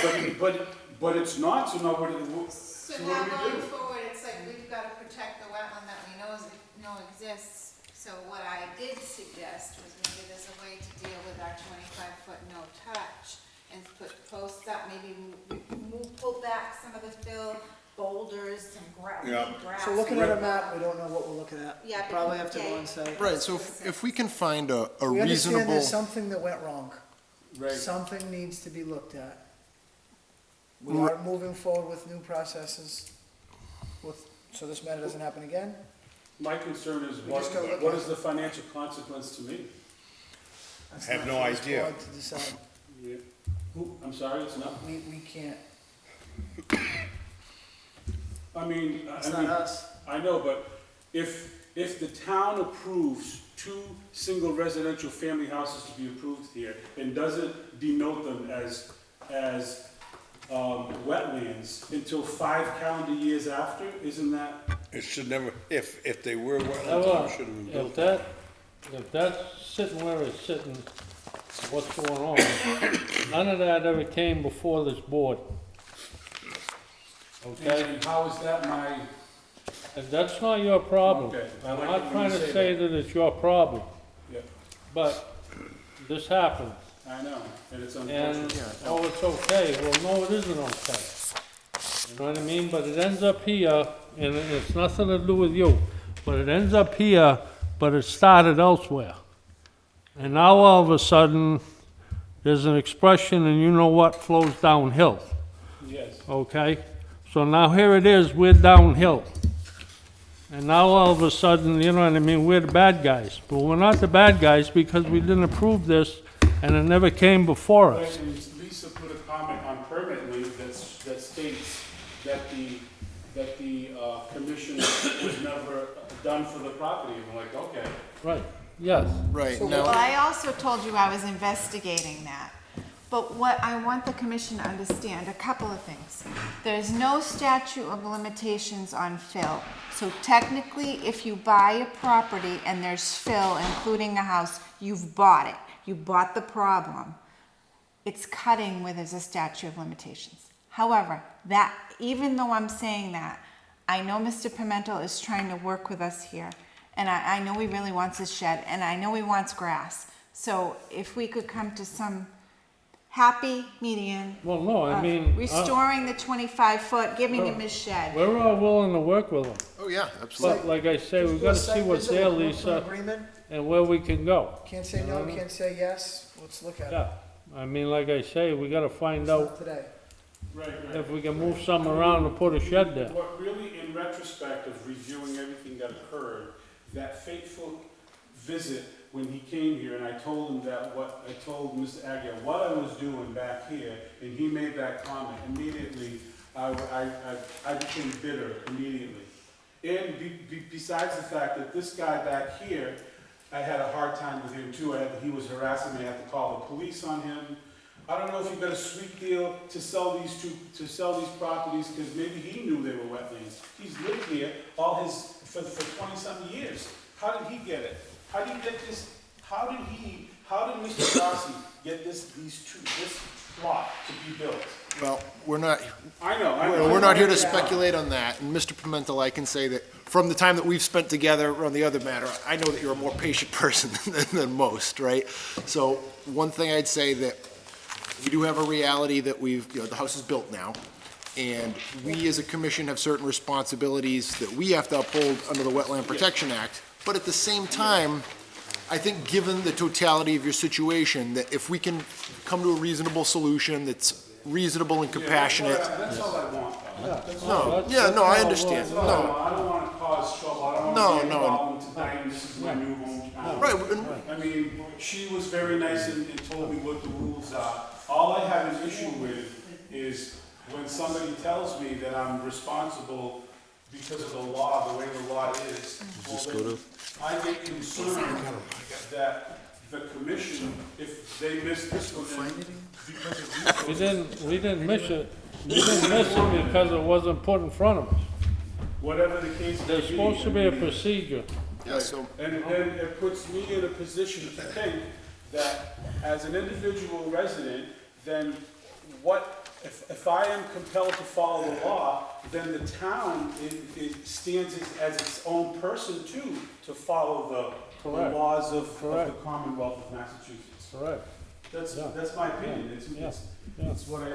but it's not, so now what do So so now what do we going do? forward, it's like we've got to protect the wetland that we know exists. So what I did suggest was maybe there's a way to deal with our 25-foot no touch and put posts up, maybe pull back some of the fill, boulders, some grass. So looking at a map, we don't know what we're looking at. Yeah, but Probably have to okay. go on site. right, so if we can find a We understand reasonable, there's something that went wrong. Right. Something needs to be looked at. We are moving forward with new processes so this matter doesn't happen again. My concern is We just gotta look what at is the financial consequence to me? That's I have not no for this idea. board to decide. Yeah. I'm sorry, it's not? We can't, I mean, it's not us. I know, but if the town approves 2 single residential family houses to be approved here and doesn't denote them as wetlands until 5 calendar years after, isn't that? It should never, if they were wetlands, However, it should have been if built. if that's sitting where it's sitting, what's going on, none of that ever came before this board. Okay? And how is that my, And that's not your problem. Okay, I I'm like it not when trying you to say say that it's your problem, yeah, but this happened. I know, and it's And, unfortunate. oh, it's okay, well, no, it isn't okay. You know what I mean? But it ends up here, and it's nothing to do with you, but it ends up here, but it started elsewhere. And now all of a sudden, there's an expression, and you know what flows downhill, Yes. okay? So now here it is, we're downhill. And now all of a sudden, you know what I mean, we're the bad guys. But we're not the bad guys because we didn't approve this, and it never came before us. And Lisa put a comment on permit link that states that the commission was never done for the property. And we're like, okay. Right, yes. right, Well, now, I also told you I was investigating that. But what I want the commission to understand, a couple of things. There's no statute of limitations on fill. So technically, if you buy a property and there's fill, including a house, you've bought it. You bought the problem. It's cutting where there's a statute of limitations. However, that, even though I'm saying that, I know Mr. Pimentel is trying to work with us here. And I know he really wants his shed, and I know he wants grass. So if we could come to some happy median. Well, no, I of mean, restoring the 25-foot, giving him his shed. we're all willing to work with them. Oh, yeah, absolutely. But like I say, we Just do a gotta see site what's visit, there, we'll come to an Lisa, agreement. and where we can go. Can't say no, can't say yes, let's look at it. Yeah, I mean, like I say, we gotta find It's out not today. if we can move some around and put a shed there. What really, in retrospect of reviewing everything that occurred, that fateful visit when he came here and I told him that I told Mr. Aguirre what I was doing back here, and he made that comment, immediately, I became bitter immediately. And besides the fact that this guy back here, I had a hard time with him too. He was harassing me. I had to call the police on him. I don't know if he got a sweet deal to sell these properties because maybe he knew they were wetlands. He's lived here for 20-something years. How did he get it? How did he get this? How did Mr. Rossi get this plot to be built? Well, we're not, I know. we're not here to speculate on that. And Mr. Pimentel, I can say that from the time that we've spent together on the other matter, I know that you're a more patient person than most, right? So one thing I'd say that we do have a reality that the house is built now. And we as a commission have certain responsibilities that we have to uphold under the Wetland Protection Act. But at the same time, I think given the totality of your situation, that if we can come to a reasonable solution that's reasonable and compassionate. That's all I want. No, I understand. I don't want to cause trouble. I don't want to be involved in tonight. This is my new hometown. Right. I mean, she was very nice and told me what the rules are. All I have an issue with is when somebody tells me that I'm responsible because of the law, the way the law is. Well, then I get concerned that the commission, if they miss this one, because of these. We didn't miss it. We didn't miss it because it wasn't put in front of us. Whatever the case may be. There's supposed to be a procedure. Yeah, so. And then it puts me in a position to think that as an individual resident, then if I am compelled to follow the law, then the town it stands as its own person too, to follow the laws of the Commonwealth of Massachusetts. Correct. That's my opinion. That's why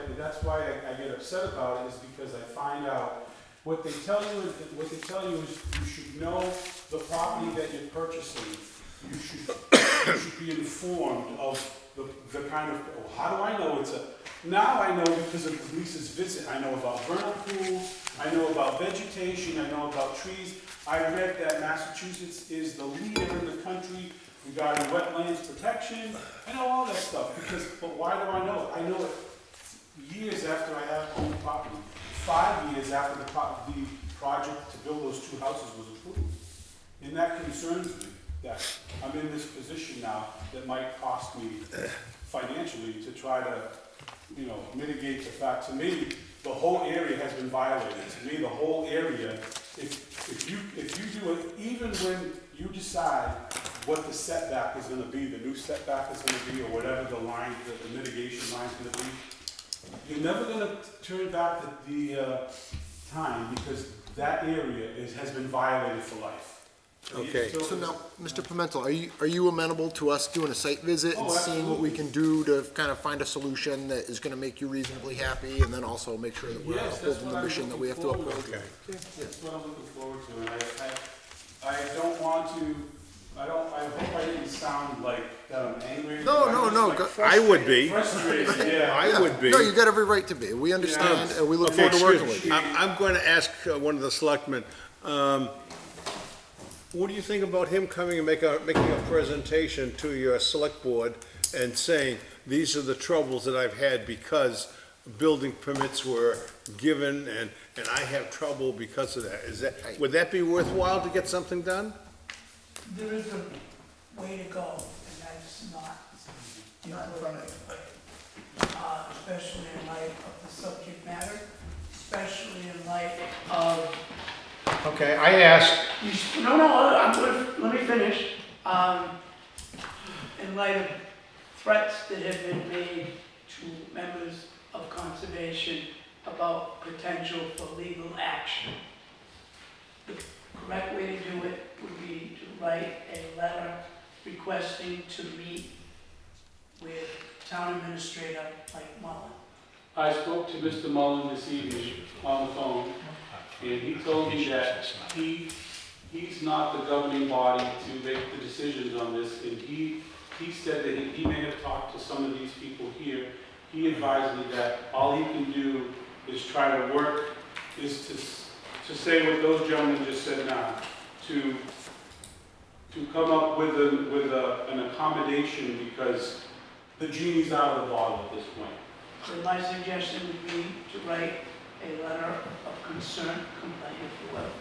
I get upset about it, is because I find out what they tell you is you should know the property that you're purchasing. You should be informed of the kind of, how do I know it's a, now I know because of Lisa's visit. I know about vernal pools, I know about vegetation, I know about trees. I read that Massachusetts is the leader in the country regarding wetlands protection. I know all that stuff but why do I know it? I know it years after I have owned property. 5 years after the project to build those two houses was approved. And that concerns me, that I'm in this position now that might cost me financially to try to, mitigate the fact. To me, the whole area has been violated. To me, the whole area, if you do it, even when you decide what the setback is gonna be, the new setback is gonna be, or whatever the line, the mitigation line is gonna be, you're never gonna turn back the time, because that area has been violated for life. Okay. So now, Mr. Pimentel, are you amenable to us doing a site visit and seeing what we can do to kind of find a solution that is gonna make you reasonably happy, and then also make sure that we're upholding the mission that we have to uphold? That's what I'm looking forward to, and I don't want to, I hope I didn't sound like I'm angry. No. I would be. Frustrated, yeah. I would be. No, you got every right to be. We understand, and we look forward to working with you. I'm going to ask one of the selectmen, what do you think about him coming and making a presentation to your select board and saying, these are the troubles that I've had because building permits were given and I have trouble because of that? Would that be worthwhile to get something done? There is a way to go, and that's not in front of you. especially in light of the subject matter, especially in light of. Okay, I asked, No, I'm gonna, let me finish. In light of threats that have been made to members of conservation about potential for legal action. The correct way to do it would be to write a letter requesting to meet with Town Administrator Mike Mullen. I spoke to Mr. Mullen this evening on the phone, and he told me that he's not the governing body to make the decisions on this, and he said that he may have talked to some of these people here. He advised me that all he can do is try to work, is to say what those gentlemen just said now, to come up with an accommodation, because the genie's out of the bottle at this point. So my suggestion would be to write a letter of concern, complaint if you will,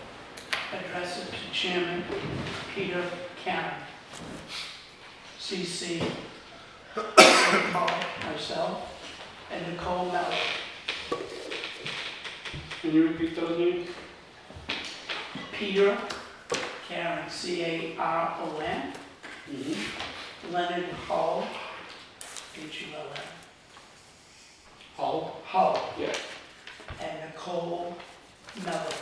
address it to Chairman Peter Karen, CC, myself, and Nicole Mellon. Can you repeat those names? Peter Karen, C-A-R-O-N, Leonard Hull, H-U-L-N. Hull? Hull. Yeah. And Nicole Mellon.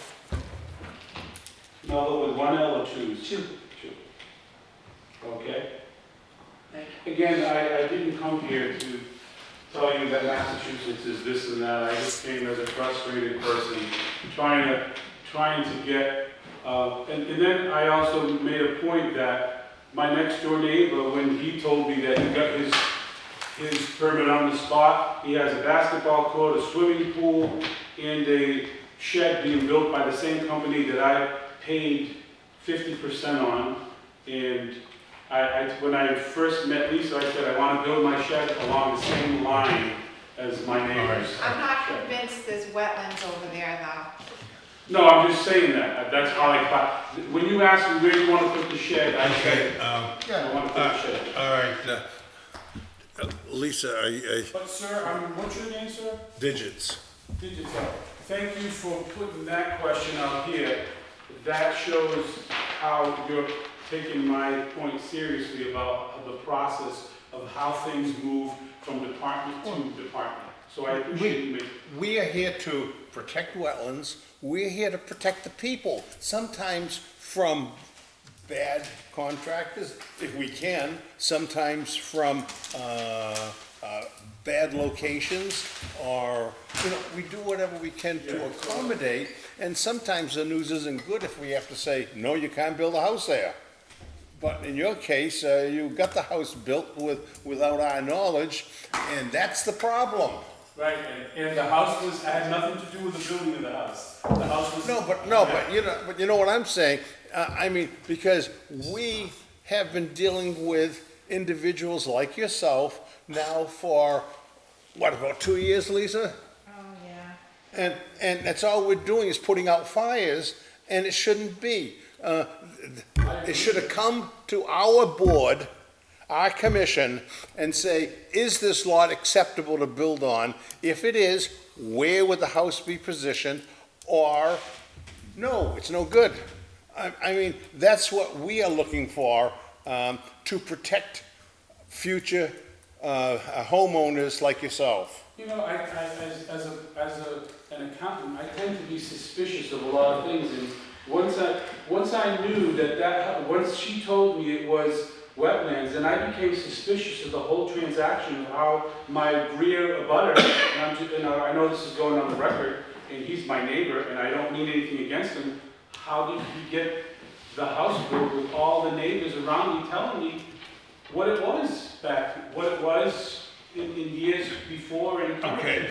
Melville with one L or two? Two. Okay. Thank Again, I didn't come here to tell you that Massachusetts is this and that. I just came as a frustrated person, trying to get, and then I also made a point that my next door neighbor, when he told me that he got his permit on the spot, he has a basketball court, a swimming pool, and a shed being built by the same company that I paid 50% on. And when I first met Lisa, I said, I want to build my shed along the same line as my neighbor's. I'm not convinced there's wetlands over there, though. No, I'm just saying that. That's how I thought. When you asked me where you want to put the shed, I said, I want to put the shed. all right, Lisa, But sir, what's your name, sir? digits. Thank you for putting that question out here. That shows how you're taking my point seriously about the process of how things move from department to department. So I appreciate you making. We are here to protect wetlands. We're here to protect the people, sometimes from bad contractors, if we can, sometimes from bad locations, or, we do whatever we can to accommodate, and sometimes the news isn't good if we have to say, no, you can't build a house there. But in your case, you got the house built without our knowledge, and that's the problem. Right, and the house had nothing to do with the building of the house. The house was. But you know what I'm saying? Because we have been dealing with individuals like yourself now for, about 2 years, Lisa? Oh, yeah. And that's all we're doing is putting out fires, and it shouldn't be. It should have come to our board, our commission, and say, is this lot acceptable to build on? If it is, where would the house be positioned? Or, no, it's no good. That's what we are looking for, to protect future homeowners like yourself. As an accountant, I tend to be suspicious of a lot of things, and once I knew once she told me it was wetlands, and I became suspicious of the whole transaction, of how my rear abutter, and I know this is going on the record, and he's my neighbor, and I don't mean anything against him, how did he get the house built with all the neighbors around me telling me what it was in years before and Okay,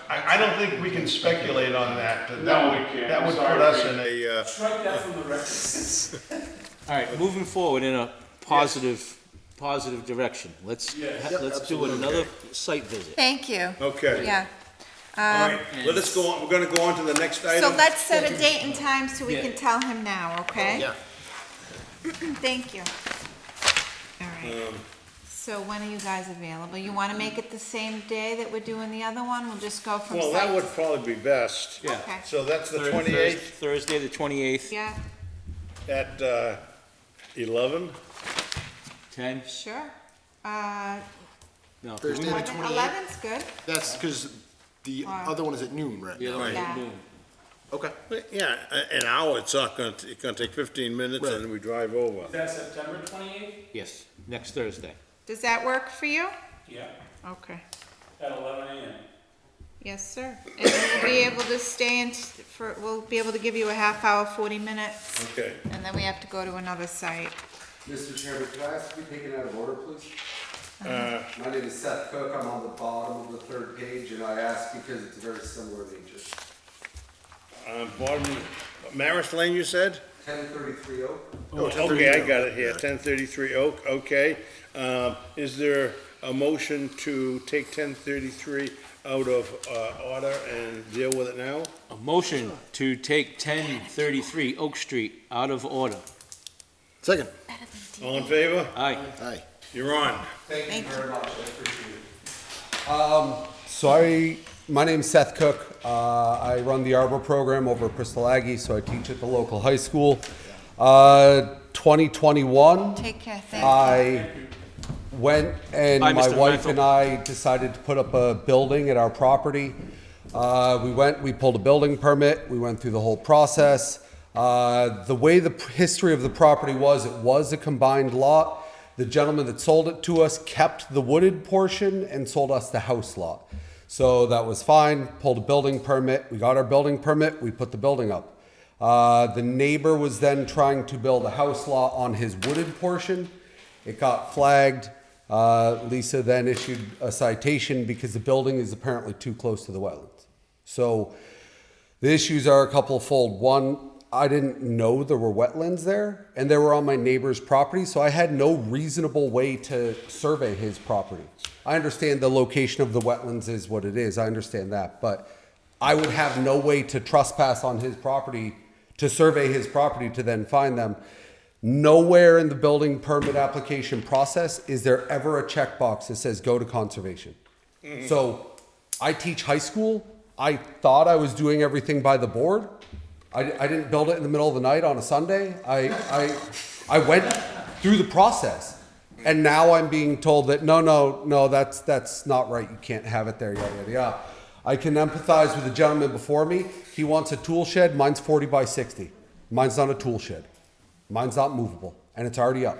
I don't think we can speculate on that. No, we can't. That would Sorry, put us Rick. in a... Strike that from the record. All right, moving forward in a positive direction. Let's do another site visit. Thank you. Okay. Yeah. All right, let us go on, we're gonna go on to the next item. So let's set a date and time so we can tell him now, okay? Yeah. Thank you. All right. So when are you guys available? You wanna make it the same day that we're doing the other one? We'll just go from Well, site that would to- probably be best. Okay. So that's the 28th Thursday, the 28th. Yeah, at 11? 10? sure. No. Thursday the 11 28th? 11's good. That's because the Or- other one is at noon, right? The other one Yeah. at noon. Okay. Yeah, an hour, it's gonna take 15 minutes and we drive over. Is that September 28th? Yes, next Thursday. Does that work for you? Yeah. Okay. At 11 a.m. Yes, sir. And we'll be able to stay in we'll be able to give you a half hour, 40 minutes, Okay. and then we have to go to another site. Mr. Chairman, could I ask to be taken out of order, please? My name is Seth Cook, I'm on the bottom of the third page, and I ask because it's very similar nature. Bottom, Maris Lane, you said? 1033 Oak? Oh, okay, I got it here, 1033 Oak, okay. Is there a motion to take 1033 out of order and deal with it now? A motion to take 1033 Oak Street out of order. Second. All in favor? Aye. Aye. You're on. Thank you very much, I appreciate it. My name's Seth Cook. I run the Arbor program over at Bristol Aggie, so I teach at the local high school. 2021. Take care, thank you. I went and Bye, my Mr. wife Menthel. and I decided to put up a building at our property. We pulled a building permit, we went through the whole process. The way the history of the property was, it was a combined lot. The gentleman that sold it to us kept the wooded portion and sold us the house lot. So that was fine, pulled a building permit, we got our building permit, we put the building up. The neighbor was then trying to build a house lot on his wooded portion. It got flagged. Lisa then issued a citation because the building is apparently too close to the wetlands. So the issues are a couple fold. One, I didn't know there were wetlands there, and they were on my neighbor's property, so I had no reasonable way to survey his property. I understand the location of the wetlands is what it is, I understand that, but I would have no way to trespass on his property, to survey his property to then find them. Nowhere in the building permit application process is there ever a checkbox that says go to conservation. So I teach high school. I thought I was doing everything by the board. I didn't build it in the middle of the night on a Sunday. I went through the process, and now I'm being told that no, that's not right. You can't have it there, yada, yada, yada. I can empathize with the gentleman before me. He wants a tool shed. Mine's 40 by 60. Mine's not a tool shed. Mine's not movable, and it's already up.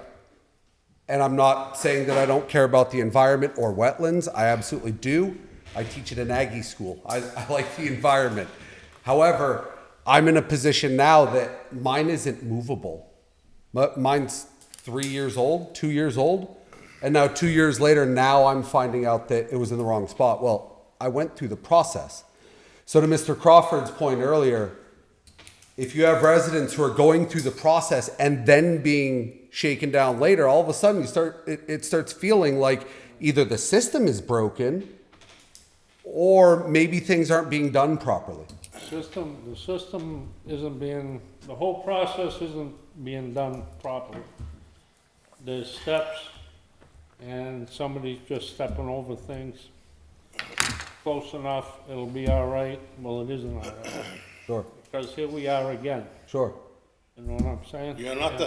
And I'm not saying that I don't care about the environment or wetlands. I absolutely do. I teach at an Aggie school. I like the environment. However, I'm in a position now that mine isn't movable. Mine's 3 years old, 2 years old, and now 2 years later, now I'm finding out that it was in the wrong spot. Well, I went through the process. So to Mr. Crawford's point earlier, if you have residents who are going through the process and then being shaken down later, all of a sudden it starts feeling like either the system is broken or maybe things aren't being done properly. The system isn't the whole process isn't being done properly. There's steps, and somebody's just stepping over things. Close enough, it'll be all right. Well, it isn't all right. Sure. Because here we are again. Sure. You know what I'm saying? You're not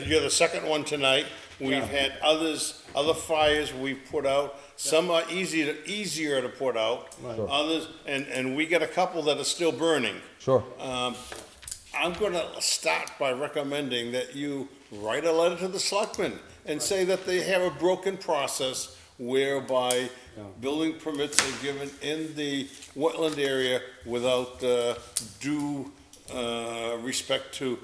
you're the second one tonight. We've had other fires we've put out. Some are easier to put out. Right. Others, and we got a couple that are still burning. Sure. I'm gonna start by recommending that you write a letter to the selectmen and say that they have a broken process whereby building permits are given in the wetland area without due respect to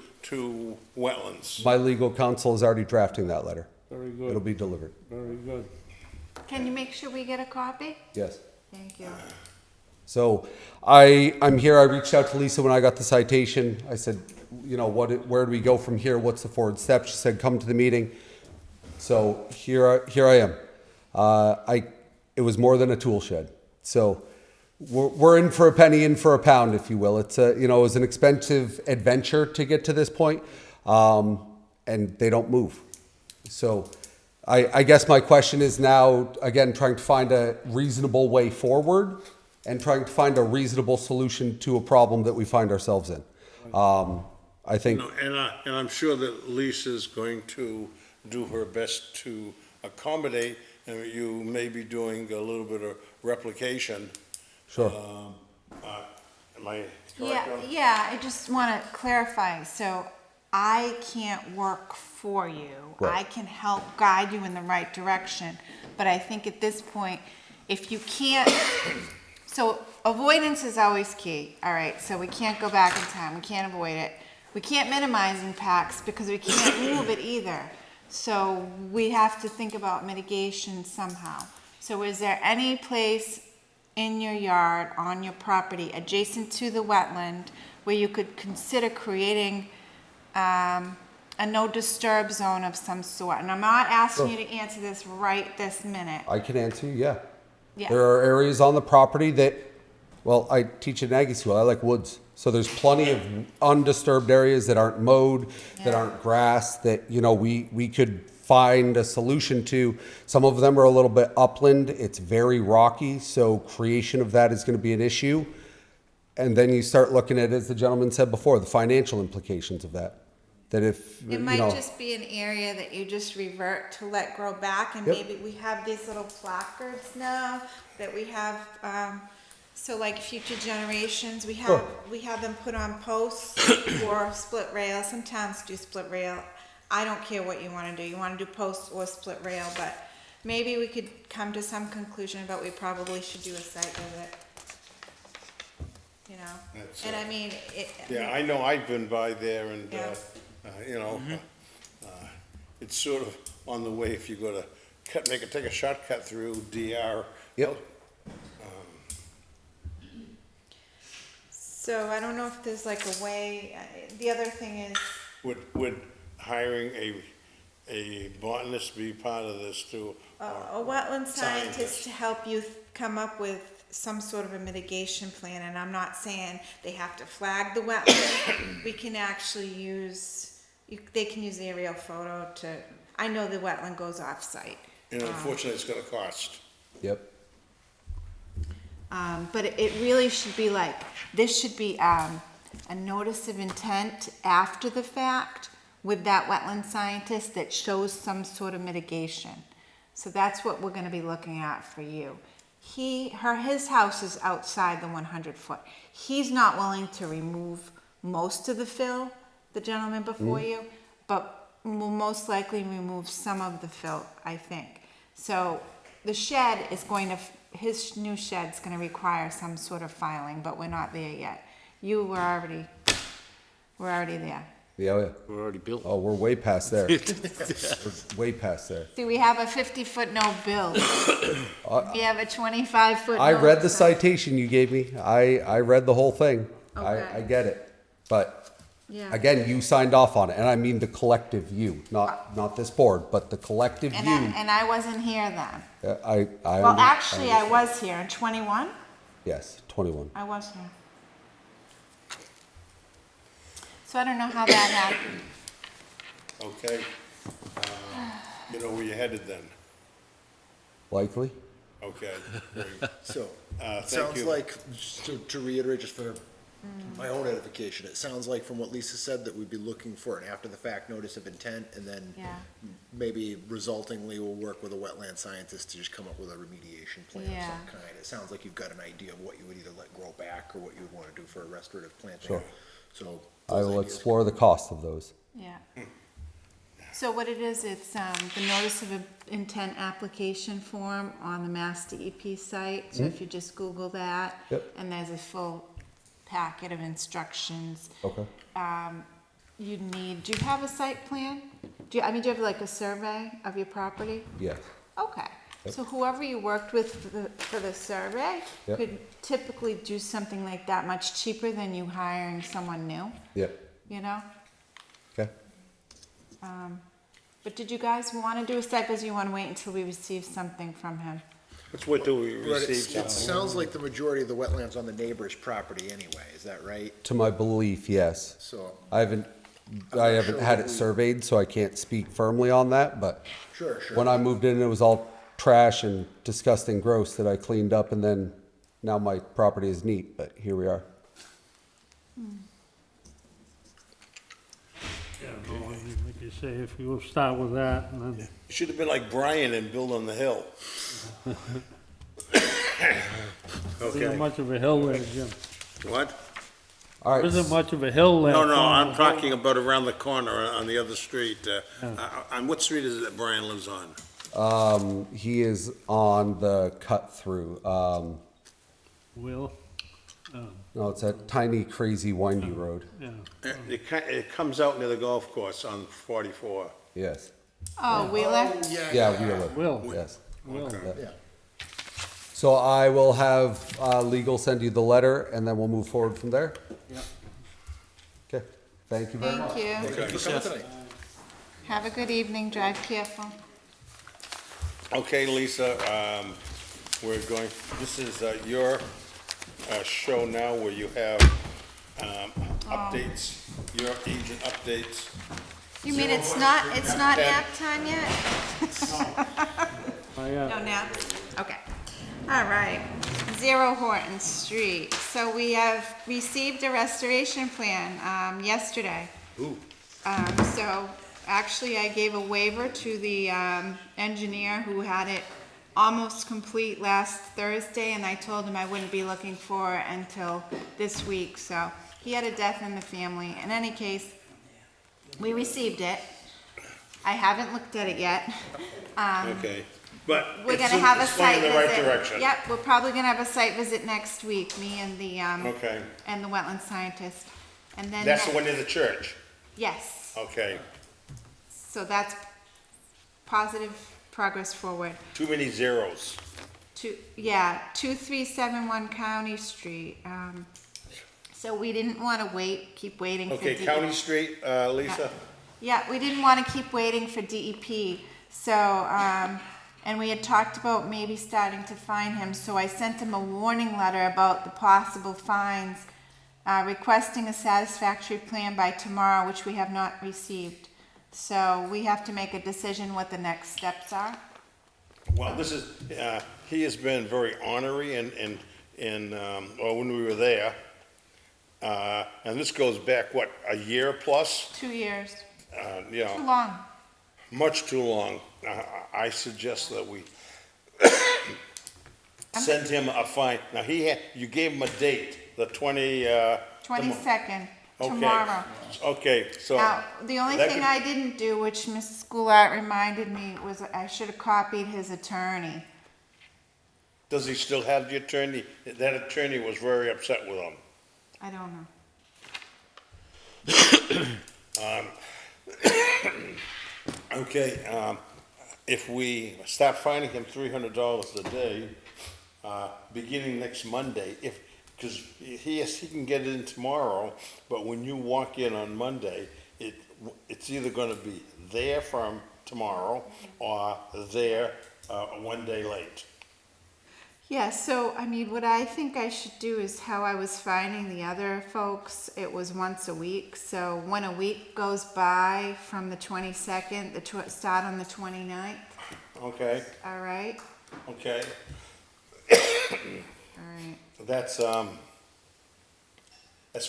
wetlands. My legal counsel is already drafting that letter. Very good. It'll be delivered. Very good. Can you make sure we get a copy? Yes. Thank you. So I'm here. I reached out to Lisa when I got the citation. I said, where do we go from here? What's the forward step? She said, come to the meeting. So here I am. It was more than a tool shed. So we're in for a penny, in for a pound, if you will. It's it was an expensive adventure to get to this point, and they don't move. So I guess my question is now, again, trying to find a reasonable way forward and trying to find a reasonable solution to a problem that we find ourselves in. I think, And I'm sure that Lisa's going to do her best to accommodate, and you may be doing a little bit of replication. sure. Am I Yeah, correct on? yeah, I just want to clarify, so I can't work for you. Right. I can help guide you in the right direction, but I think at this point, if you can't, so avoidance is always key, all right? So we can't go back in time, we can't avoid it. We can't minimize impacts because we can't move it either. So we have to think about mitigation somehow. So is there any place in your yard, on your property, adjacent to the wetland, where you could consider creating a no disturb zone of some sort? And I'm not asking you to answer this right this minute. I can answer you, yeah. Yeah. There are areas on the property that, well, I teach at Aggie School, I like woods. So there's plenty of undisturbed areas that aren't mowed, that aren't grass, that, you know, we could find a solution to. Some of them are a little bit upland, it's very rocky, so creation of that is gonna be an issue. And then you start looking at, as the gentleman said before, the financial implications of that. That if, It you might know, just be an area that you just revert to let grow back, and Yep. maybe we have these little placards now that we have, so like future generations, we have them put on posts or split rail. Some towns do split rail. I don't care what you wanna do. You wanna do posts or split rail, but maybe we could come to some conclusion about we probably should do a site visit. You know, That's, and I mean, it. Yeah, I know, I've been by there and, Yeah. you know, it's sort of on the way if you go to take a shortcut through DR. Yep. So I don't know if there's like a way, the other thing is, Would hiring a botanist be part of this too? a wetland scientist to help you come up with some sort of a mitigation plan, and I'm not saying they have to flag the wetland. We can actually use, they can use the aerial photo to, I know the wetland goes off-site. And unfortunately, it's gonna cost. Yep. But it really should be like, this should be, a notice of intent after the fact with that wetland scientist that shows some sort of mitigation. So that's what we're gonna be looking at for you. His house is outside the 100-foot. He's not willing to remove most of the fill, the gentleman before you, but will most likely remove some of the fill, I think. So the shed is going to, his new shed's gonna require some sort of filing, but we're not there yet. We're already there. Yeah. We're already built. Oh, we're way past there. We're way past there. See, we have a 50-foot no bill. We have a 25-foot no. I read the so- citation you gave me. I read the whole thing. Okay. I get it. But Yeah. again, you signed off on it, and I mean the collective you, not this board, but the collective And you. and I wasn't here then. Well, Actually, I was here in 21. Yes, 21. I was here. So I don't know how that happened. Okay. You know where you're headed then? Likely. Okay. great. So, Thank sounds you. like, to reiterate, just for my own edification, it sounds like from what Lisa said, that we'd be looking for an after-the-fact notice of intent, and then Yeah. maybe resultingly, we'll work with a wetland scientist to just come up with a remediation plan of Yeah. some kind. It sounds like you've got an idea of what you would either let grow back, or what you would wanna do for a restorative planting. Sure. So. I those will ideas- explore the cost of those. Yeah. So what it is, it's the notice of intent application form on the Mass DEP site. So if you just Google that. Yep. And there's a full packet of instructions. Okay. Do you have a site plan? Do you have like a survey of your property? Yes. Okay, Yep. so whoever you worked with for the survey Yep. could typically do something like that much cheaper than you hiring someone new, Yep. you know? Okay. But did you guys want to do a site visit, or you want to wait until we receive something from him? Let's wait till we Right, receive it something. sounds like the majority of the wetlands on the neighbor's property anyway, is that right? To my belief, yes. So, I haven't I haven't had it surveyed, so I can't speak firmly on that, but Sure, sure. when I moved in, it was all trash and disgusting gross that I cleaned up, and then now my property is neat, but here we are. Like you say, if you start with that, and then, You should have been like Brian and build on the hill. isn't Okay. much of a hill there, Jim. What? All right. Isn't much of a hill there. No, no, Tom. I'm talking about around the corner on the other street. On what street is it that Brian lives on? He is on the cut through. Will, No, it's that tiny, crazy, windy road. yeah. It comes out near the golf course on 44. Yes. Oh, Wheeler? Yeah, Wheeler. Will. Yes. Will. Yeah. So I will have legal send you the letter, and then we'll move forward from there. Yeah. Okay. Thank you very much. Thank you. Thank you for coming tonight. Have a good evening, drive careful. Okay, Lisa, we're going, this is your show now where you have updates, your agent updates. You mean it's not nap time yet? Oh, yeah. No nap? Okay. All right. 0 Horton Street. So we have received a restoration plan, yesterday. Ooh. So actually I gave a waiver to the, engineer who had it almost complete last Thursday, and I told him I wouldn't be looking for it until this week, so he had a death in the family. In any case, we received it. I haven't looked at it yet. Okay, but We're it's gonna have a it's going site in the right visit. direction. Yep, we're probably gonna have a site visit next week, me and the, Okay, and the wetland scientist. And then. that's the one near the church. Yes, Okay, so that's positive progress forward. too many zeros. 2371 County Street. So we didn't wanna keep waiting for Okay, DEP. County Street, Lisa? Yeah, we didn't wanna keep waiting for DEP, so, and we had talked about maybe starting to fine him, so I sent him a warning letter about the possible fines, requesting a satisfactory plan by tomorrow, which we have not received. So we have to make a decision what the next steps are. Well, this is, he has been very ornery or when we were there. And this goes back, what, a year plus? 2 years, You too know, long. much too long. I suggest that we send him a fine. Now, you gave him a date, the 22nd, Okay. tomorrow. Okay, so. Now, the only that thing could- I didn't do, which Mrs. Goulart reminded me, was I should have copied his attorney. Does he still have the attorney? That attorney was very upset with him. I don't know. Okay, if we start fining him $300 a day, beginning next Monday, because he can get it in tomorrow, but when you walk in on Monday, it's either gonna be there from tomorrow or there, 1 day late. Yeah, so, I mean, what I think I should do is how I was finding the other folks, it was once a week. So when a week goes by from the 22nd, start on the 29th, Okay, all right? okay. All right. That's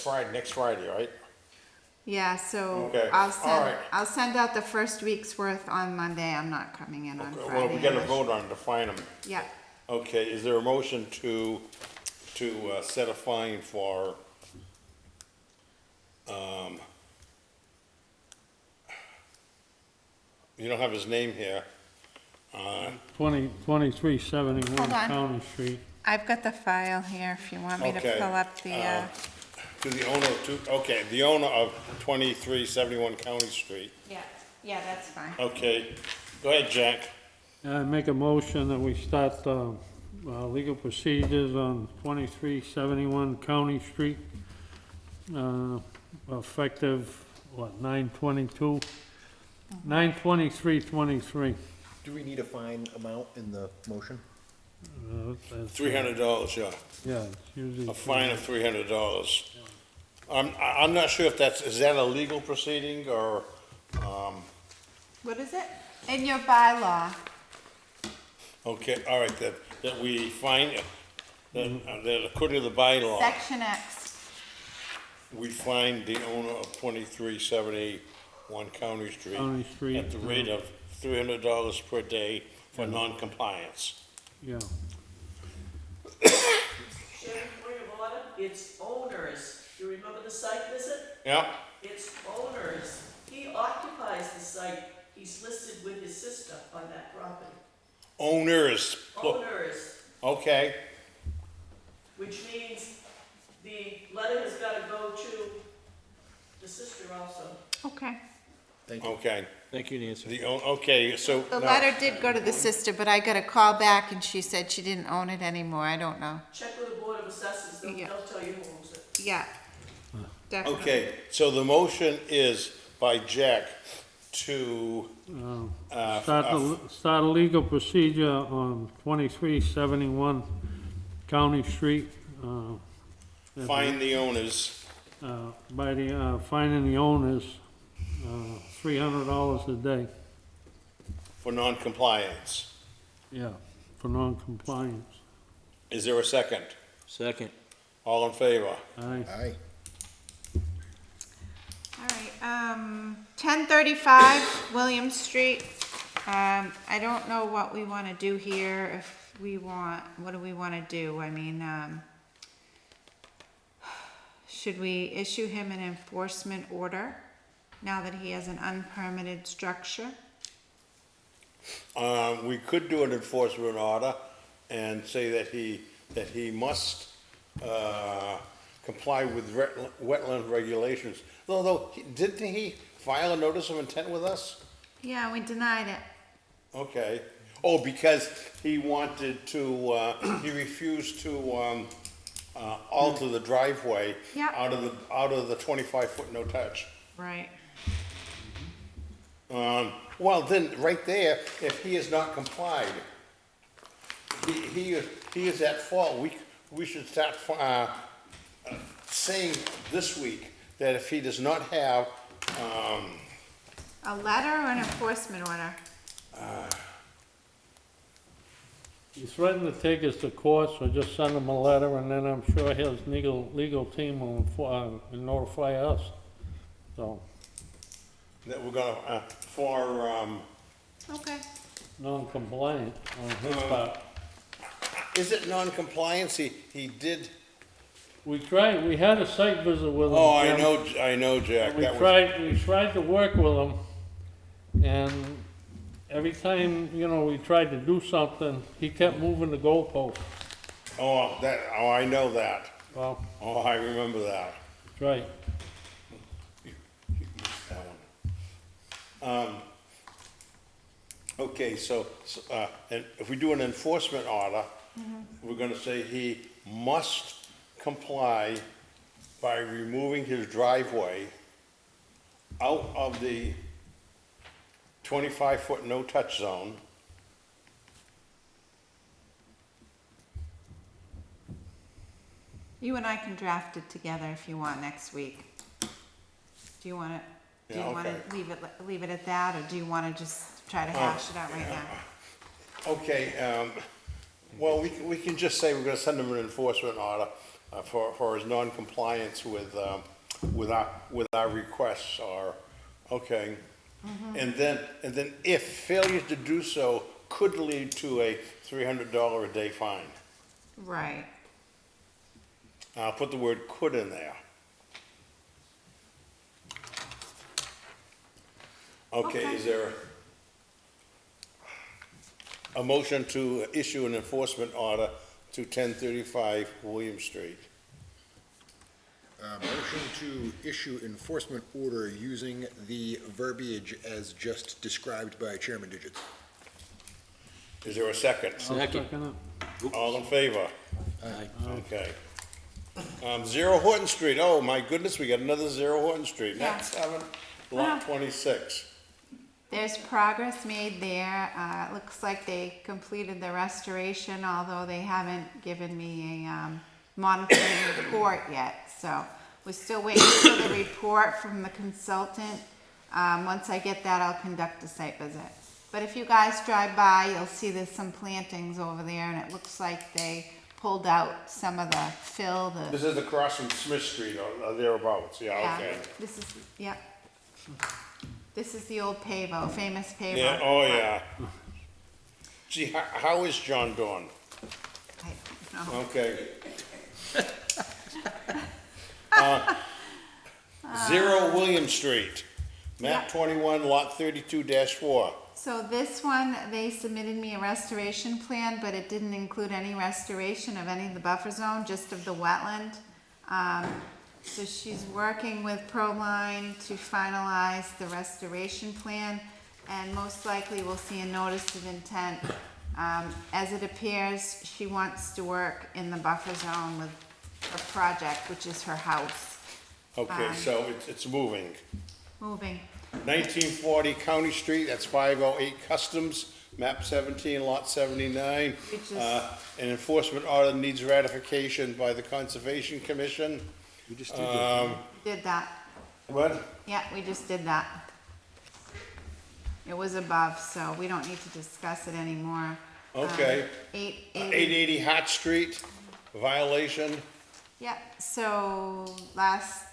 Friday, next Friday, right? Yeah, so Okay, all right. I'll send out the first week's worth on Monday. I'm not coming in on Friday. Well, we gotta vote on it to fine him. Yeah, Okay, is there a motion to set a fine for, you don't have his name here. 2371 Hold on. County Street. I've got the file here if you want me to Okay, fill up the, To the owner, the owner of 2371 County Street. yeah, that's fine. Okay, go ahead, Jack. I make a motion that we start, legal procedures on 2371 County Street, effective, 9/22? 9/23/23. Do we need a fine amount in the motion? $300, yeah. Yeah, it's usually. A fine of $300. I'm not sure if is that a legal proceeding or, What is it? In your bylaw. okay, all right, that we find, that according to the bylaw, Section X. we find the owner of 2371 County Street. County Street, At the rate of $300 per day for non-compliance. Yeah. Chairman, point of order, it's owners. You remember the site visit? Yeah, It's owners. He occupies the site. He's listed with his sister on that property. owners. Owners, Okay, which means the letter has got to go to the sister also. Okay. okay. Thank you, Nancy. Okay, so. The now- letter did go to the sister, but I got a call back and she said she didn't own it anymore. I don't know. Check with the Board of Assessors, they'll tell you who owns it. Yeah. Definitely. Okay, so the motion is by Jack to, Start a legal procedure on 2371 County Street. find the owners, By the, finding the owners, $300 a day, for non-compliance. yeah, for non-compliance. Is there a second? Second. All in favor? Aye. Aye. All right, 1035 William Street. I don't know what we want to do here, if we want, what do we want to do? I mean, should we issue him an enforcement order now that he has an unpermitted structure? We could do an enforcement order and say that he must, comply with wetland regulations. Although, didn't he file a notice of intent with us? Yeah, we denied it. Okay. Oh, because he wanted to, he refused to, alter the driveway Yeah. out of the 25-foot no touch. Right. Well, then, right there, if he has not complied, he is at fault. We should start, saying this week that if he does not have, A letter or an enforcement order? He threatened to take us to court, so just send him a letter, and then I'm sure his legal team will notify us, so, that we're gonna, Okay. non-compliant on his part. is it non-compliance? He did, We had a site visit with him. oh, Jim. I know, Jack. We That was, tried to work with him, and every time, we tried to do something, he kept moving the goalpost. I know that. Well, Oh, I remember that. that's right. Okay, so, and if we do an enforcement order, we're gonna say he must comply by removing his driveway out of the 25-foot no-touch zone. You and I can draft it together if you want next week. Do you want it? Do you Yeah, want okay. to leave it at that, or do you want to just try to hash it out right now? Okay, well, we can just say we're gonna send him an enforcement order for his non-compliance with our requests, or, okay. And then if failure to do so could lead to a $300 a day fine. Right. I'll put the word could in there. Okay, is there a motion to issue an enforcement order to 1035 William Street? Motion to issue enforcement order using the verbiage as just described by Chairman Digits. Is there a second? I'll second it. All in favor? Aye. Okay. 0 Horton Street, oh my goodness, we got another 0 Horton Street, Yeah. map 7, lot 26. There's progress made there. It looks like they completed the restoration, although they haven't given me a monitoring report yet. So We're still waiting for the report from the consultant. Once I get that, I'll conduct a site visit. But if you guys drive by, you'll see there's some plantings over there, and it looks like they pulled out some of the fill, This is across from Smith Street or thereabouts, yeah, okay. This is, yep. This is the old Pavo, famous Pavo. Yeah, oh, yeah. Gee, how is John doing? I don't know. Okay. 0 William Street, map 21, lot 32-4. So this one, they submitted me a restoration plan, but it didn't include any restoration of any of the buffer zone, just of the wetland. So she's working with Proline to finalize the restoration plan, and most likely we'll see a notice of intent. As it appears, she wants to work in the buffer zone with her project, which is her house. Okay, so it's moving. Moving. 1940 County Street, that's 508 Customs, map 17, lot 79. Which is- An enforcement order needs ratification by the Conservation Commission. We just did that. Did that. What? Yeah, we just did that. It was above, so we don't need to discuss it anymore. Okay. 880. 880 Hot Street, violation. Yeah, so last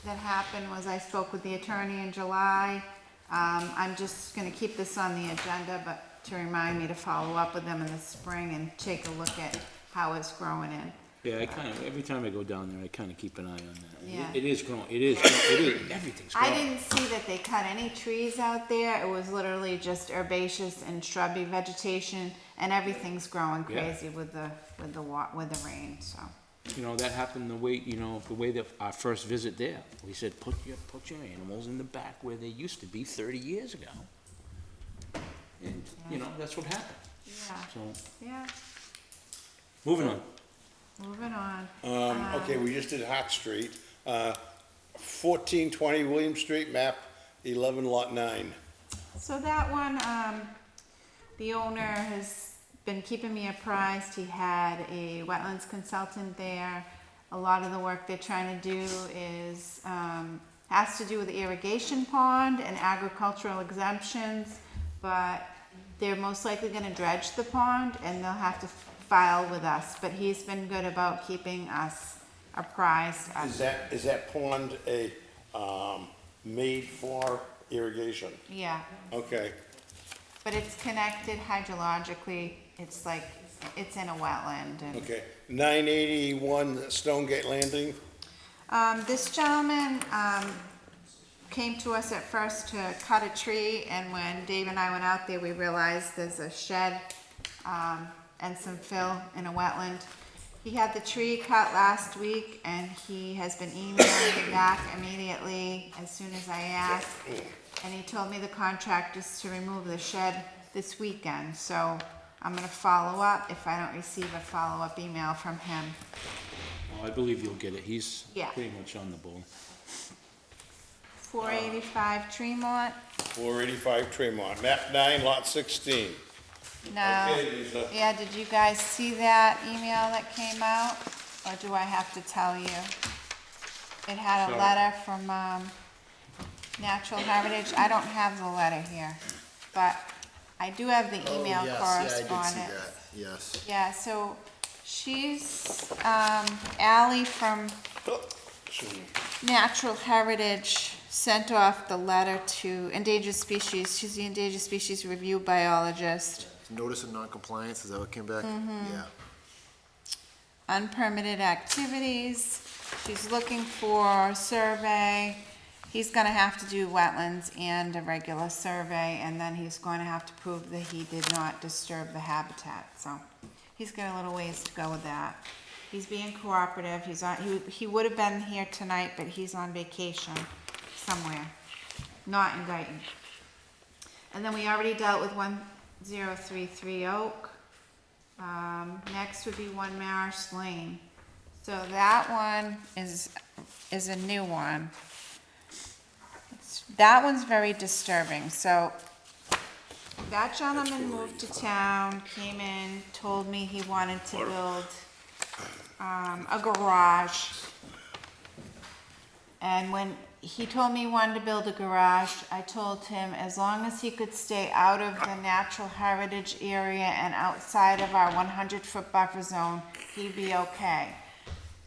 that happened was I spoke with the attorney in July. I'm just gonna keep this on the agenda, but to remind me to follow up with them in the spring and take a look at how it's growing in. Yeah, I kind of, every time I go down there, I kind of keep an eye on that. Yeah. It is growing, it is, everything's I growing. didn't see that they cut any trees out there. It was literally just herbaceous and shrubby vegetation, and everything's growing Yeah. crazy with the rain, so. You know, that happened the way, the way that our first visit there. We said, put your animals in the back where they used to be 30 years ago. And, that's what happened. Yeah. So, Yeah, moving on. moving on. Okay, we just did Hot Street. 1420 William Street, map 11, lot 9. So that one, the owner has been keeping me apprised. He had a wetlands consultant there. A lot of the work they're trying to do is, has to do with the irrigation pond and agricultural exemptions, but they're most likely gonna dredge the pond and they'll have to file with us. But he's been good about keeping us apprised. Is that pond made for irrigation? Yeah, Okay. but it's connected hydrologically. It's like, it's in a wetland and. Okay, 981 Stonegate Landing. This gentleman, came to us at first to cut a tree, and when Dave and I went out there, we realized there's a shed, and some fill in a wetland. He had the tree cut last week, and he has been emailing me back immediately as soon as I asked. And he told me the contract is to remove the shed this weekend, so I'm gonna follow up if I don't receive a follow-up email from him. Oh, I believe you'll get it. He's Yeah. pretty much on the ball. 485 Tremont. 485 Tremont, map 9, lot 16. No. Okay, Lisa. Yeah, did you guys see that email that came out? Or do I have to tell you? It had a Sorry. letter from, Natural Heritage. I don't have the letter here, but I do have the email correspondence. Yes. Yeah, so she's, Ally from Natural Heritage sent off the letter to endangered species. She's the endangered species review biologist. Notice of non-compliance, is that what came back? Mhm. Yeah. Unpermitted activities. She's looking for a survey. He's gonna have to do wetlands and a regular survey, and then he's going to have to prove that he did not disturb the habitat, so he's got a little ways to go with that. He's being cooperative. He would have been here tonight, but he's on vacation somewhere, not in Dayton. And then we already dealt with 1033 Oak. Next would be 1 Marist Lane. So that one is a new one. That one's very disturbing. So that gentleman moved to town, came in, told me he wanted to build a garage And when he told me he wanted to build a garage, I told him as long as he could stay out of the natural heritage area and outside of our 100-foot buffer zone, he'd be okay.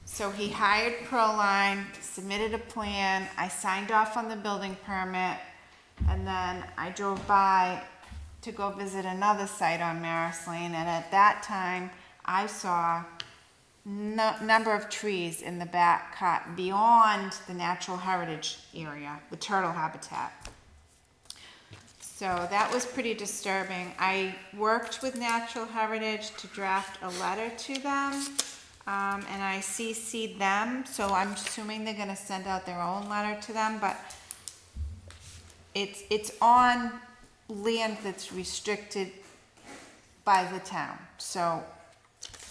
So he hired Proline, submitted a plan, I signed off on the building permit, and then I drove by to go visit another site on Maris Lane, and at that time, I saw number of trees in the back cut beyond the natural heritage area, the turtle habitat. So that was pretty disturbing. I worked with Natural Heritage to draft a letter to them, and I CC'd them, so I'm assuming they're gonna send out their own letter to them, but it's on land that's restricted by the town. So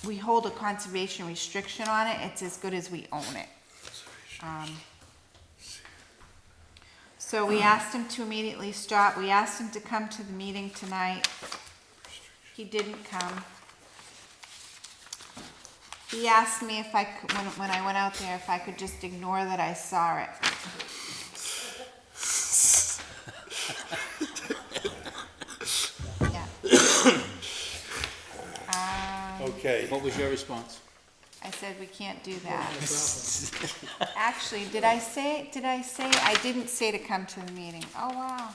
we hold a conservation restriction on it. It's as good as we own it. So we asked him to immediately stop. We asked him to come to the meeting tonight. He didn't come. He asked me if I could, when I went out there, if I could just ignore that I saw it. Okay. What was your response? I said, we can't do that. Actually, did I say, I didn't say to come to the meeting. Oh, wow.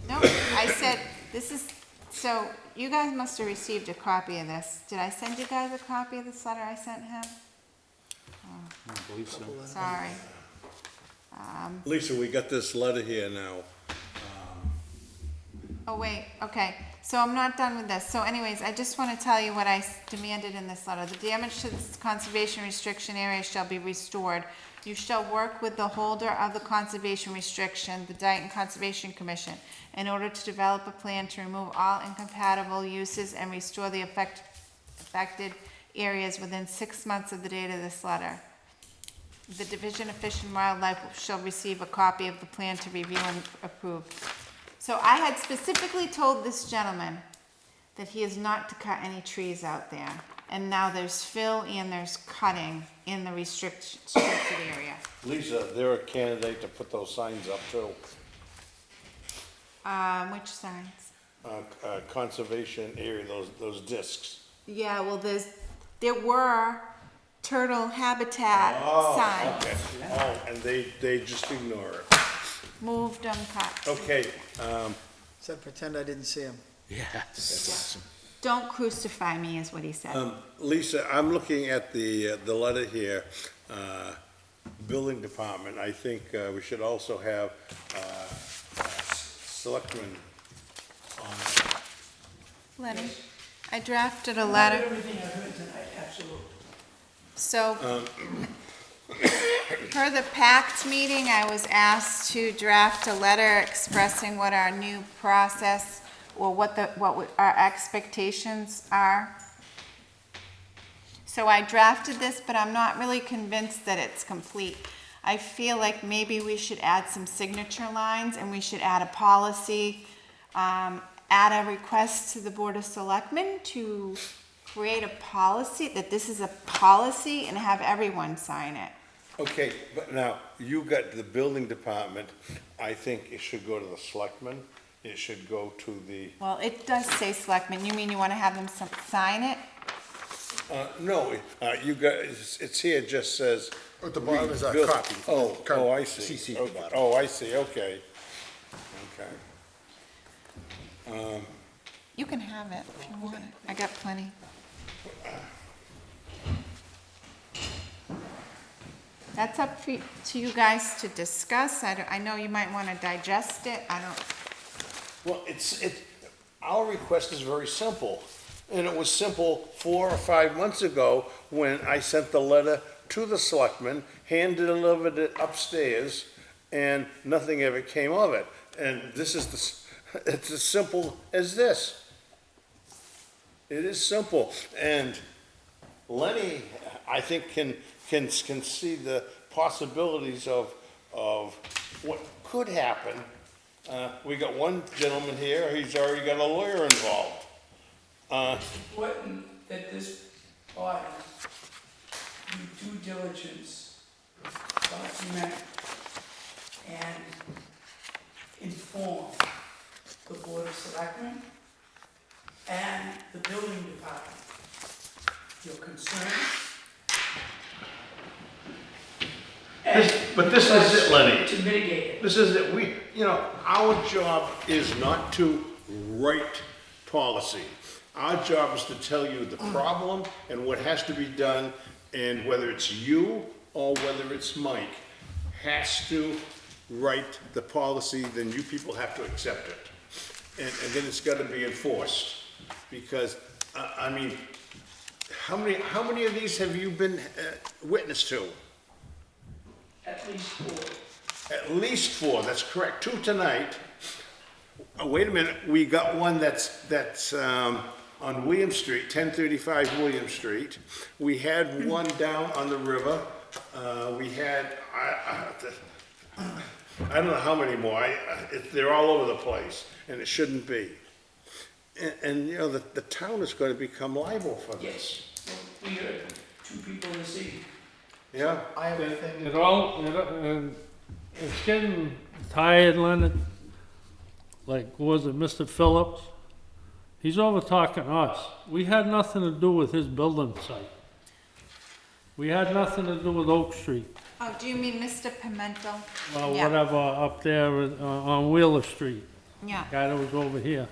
No, I said, this is, so you guys must have received a copy of this. Did I send you guys a copy of this letter I sent him? I don't believe so. Sorry. Lisa, we got this letter here now. Oh, wait, okay, so I'm not done with this. So anyways, I just want to tell you what I demanded in this letter. The damage to this conservation restriction area shall be restored. You shall work with the holder of the conservation restriction, the Dayton Conservation Commission, in order to develop a plan to remove all incompatible uses and restore the affected areas within 6 months of the date of this letter. The Division of Fish and Wildlife shall receive a copy of the plan to review and approve. So I had specifically told this gentleman that he is not to cut any trees out there. And now there's fill and there's cutting in the restricted area. Lisa, they're a candidate to put those signs up too. Which signs? Conservation area, those discs. Yeah, well, there were turtle habitat signs. Okay. Oh, and they just ignore it. Moved them, cut. Okay, Said pretend I didn't see him. yeah, that's awesome. Don't crucify me, is what he said. Lisa, I'm looking at the letter here, building department. I think we should also have selectmen on it. Lenny, I drafted a letter. Everything I've heard tonight, absolutely. So, per the PACT meeting, I was asked to draft a letter expressing what our new process, or what our expectations are. So I drafted this, but I'm not really convinced that it's complete. I feel like maybe we should add some signature lines, and we should add a policy, add a request to the Board of Selectmen to create a policy, that this is a policy, and have everyone sign it. Okay, but now, you got the building department. I think it should go to the selectmen. It should go to the, Well, it does say Selectmen. You mean you want to have them sign it? no, you got, it's here, it just says. At the bottom is a Build- copy. Oh, I see. CC at the Okay. bottom. Oh, I see, okay. Okay. You can have it if you want it. I got plenty. That's up to you guys to discuss. I know you might want to digest it. I don't, Well, our request is very simple. And it was simple 4 or 5 months ago when I sent the letter to the selectmen, hand-delivered it upstairs, and nothing ever came of it. And this is it's as simple as this. It is simple. And Lenny, I think, can see the possibilities of what could happen. We got one gentleman here, he's already got a lawyer involved. It's important that this body do due diligence document and inform the Board of Selectmen and the building department your concerns. But this is it, Lenny. To mitigate it. This is it. Our job is not to write policy. Our job is to tell you the problem and what has to be done, and whether it's you or whether it's Mike has to write the policy, then you people have to accept it. And then it's gotta be enforced. Because, I mean, how many of these have you been witness to? At least 4. At least 4, that's correct. 2 tonight. Oh, wait a minute, we got one that's on William Street, 1035 William Street. We had one down on the river. We had, I don't know how many more. They're all over the place, and it shouldn't be. And the town is going to become liable for this. Yes, we heard 2 people this evening. Yeah. I have a thing. It's getting tired, Leonard. Like, was it Mr. Phillips? He's over talking us. We had nothing to do with his building site. We had nothing to do with Oak Street. Oh, do you mean Mr. Pimentel? Well, Yeah. whatever, up there on Wheeler Street. Yeah. Guy that was over here.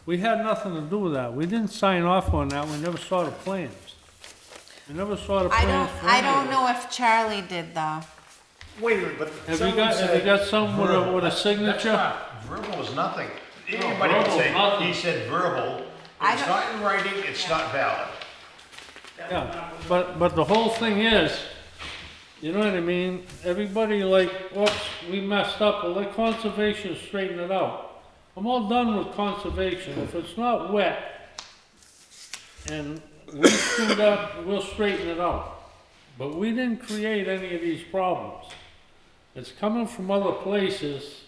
We had nothing to do with that. We didn't sign off on that. We never saw the plans. We never saw the plans. I don't know if Charlie did though. Wait a minute, but Have you got something with a signature? Verbal is nothing. No, Anybody can verbal say, is nothing. he said verbal. I If it's don't- not in writing, it's not valid. Yeah, but the whole thing is, you know what I mean? Everybody like, oops, we messed up, well, let conservation straighten it out. I'm all done with conservation. If it's not wet and we screwed up, we'll straighten it out. But we didn't create any of these problems. It's coming from other places,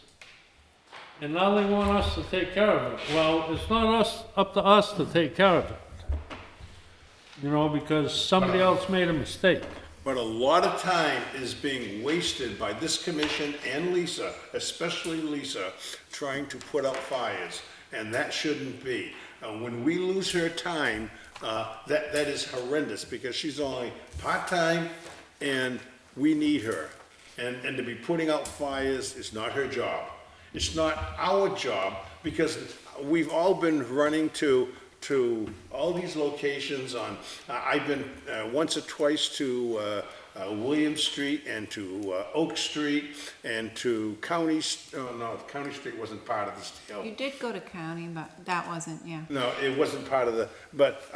and now they want us to take care of it. Well, it's not up to us to take care of it. Because somebody else made a mistake. But a lot of time is being wasted by this commission and Lisa, especially Lisa, trying to put out fires, and that shouldn't be. When we lose her time, that is horrendous, because she's only part-time, and we need her. And to be putting out fires is not her job. It's not our job, because we've all been running to all these locations on, I've been once or twice to William Street and to Oak Street and to County Street wasn't part of this deal. You did go to county, but that wasn't, yeah. No, it wasn't part of but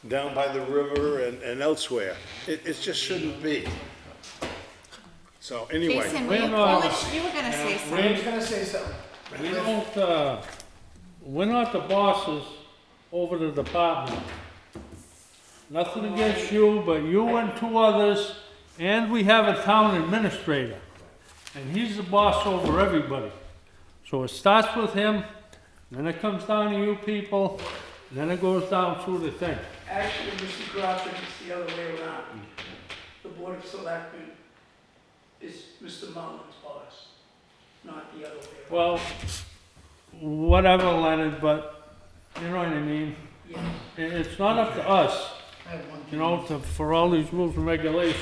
down by the river and elsewhere. It just shouldn't be. So anyway. Jason, you We're were not- gonna say we- something. I was gonna say something. We don't, we're not the bosses over the department. Nothing against you, but you and 2 others, and we have a town administrator. And he's the boss over everybody. So it starts with him, then it comes down to you people, and then it goes down through the thing. Actually, Mr. Crawford, it's the other way around. The Board of Selectmen is Mr. Mullins' boss, not the other way around. Well, whatever, Leonard, but you know what I mean? Yeah. It's not up to us, I have one. for all these rules and regulations,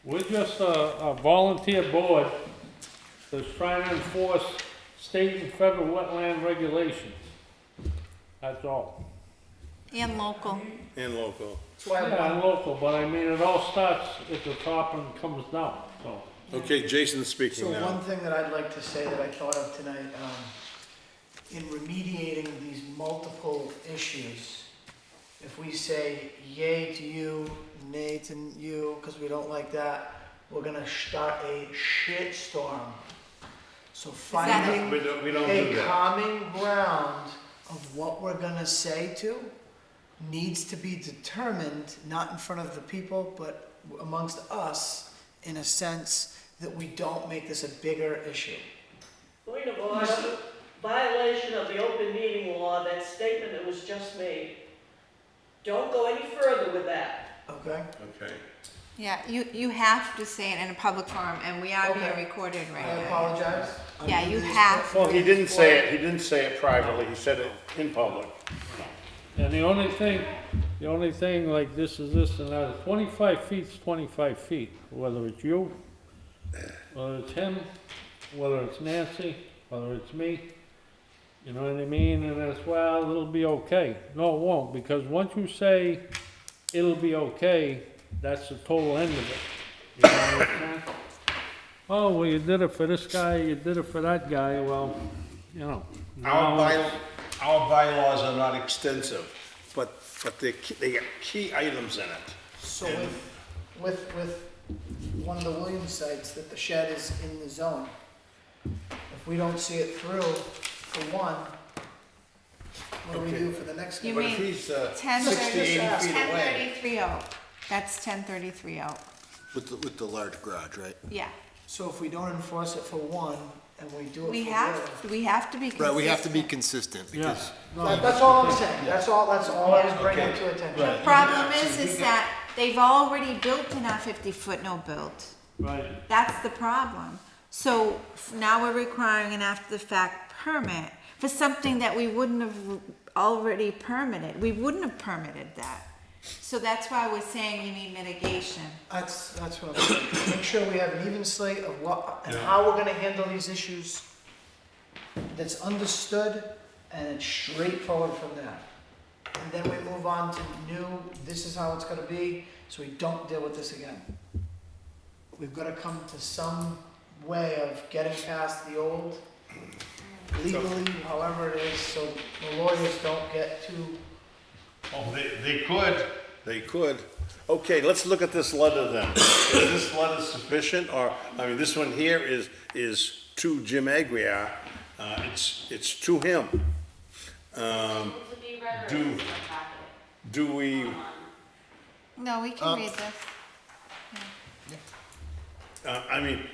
We're just a volunteer board that's trying to enforce state and federal wetland regulations. That's all. And local. And local. Yeah, and local, but I mean, it all starts at the top and comes down, so. Okay, Jason's speaking So now. one thing that I'd like to say that I thought of tonight, in remediating these multiple issues, if we say yay to you, nay to you, because we don't like that, we're gonna start a shit storm. So finding We don't do a that. common ground of what we're gonna say to needs to be determined, not in front of the people, but amongst us, in a sense that we don't make this a bigger issue. Point of order, violation of the open meeting law, that statement that was just made. Don't go any further with that. Okay? Okay. Yeah, you have to say it in a public forum, and we are being Okay. recorded right I now. apologize. Yeah, you have. Well, he didn't say it privately, he said it in public. And the only thing like this is this and that, 25 feet's 25 feet, whether it's you, whether it's him, whether it's Nancy, whether it's me, you know what I mean? And it's, well, it'll be okay. No, it won't, because once you say it'll be okay, that's the total end of it. You know what I'm saying? Oh, well, you did it for this guy, you did it for that guy, well, you know. Our bylaws are not extensive, but they got key items in it. So with one of the Williams sites, that the shed is in the zone, if we don't see it through for one, what do we do for the next guy? You But if mean he's 1030 60, 80 feet away. 1033 That's 1033 With the large garage, right? Yeah. So if we don't enforce it for one, and we do it for We the have other. to be consistent. Right, we have to be consistent because. That's all I'm saying, that's all I was bringing to attention. The problem is that they've already built in our 50-foot no built. Right. That's the problem. So now we're requiring an after-the-fact permit for something that we wouldn't have already permitted. We wouldn't have permitted that. So that's why we're saying you need mitigation. That's what I'm saying, make sure we have an even slate of what, and how we're gonna handle these issues that's understood, and it's straightforward from there. And then we move on to new, this is how it's gonna be, so we don't deal with this again. We've gotta come to some way of getting past the old, legally, however it is, so the lawyers don't get too. Oh, they could. Okay, let's look at this letter then. Is this letter sufficient, or, I mean, this one here is to Jim Aguirre, it's to him. Do we, No, we can read this. I mean,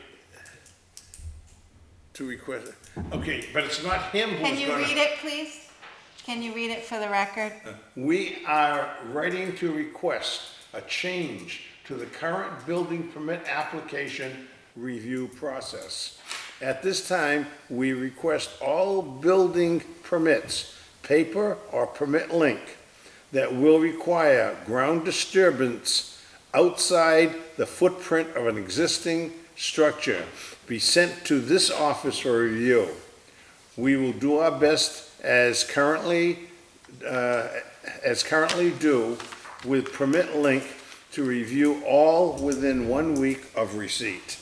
to request, okay, but it's not him who's gonna. Can you read it, please? Can you read it for the record? We are writing to request a change to the current building permit application review process. At this time, we request all building permits, paper or permit link, that will require ground disturbance outside the footprint of an existing structure be sent to this office for review. We will do our best as currently do with permit link to review all within 1 week of receipt.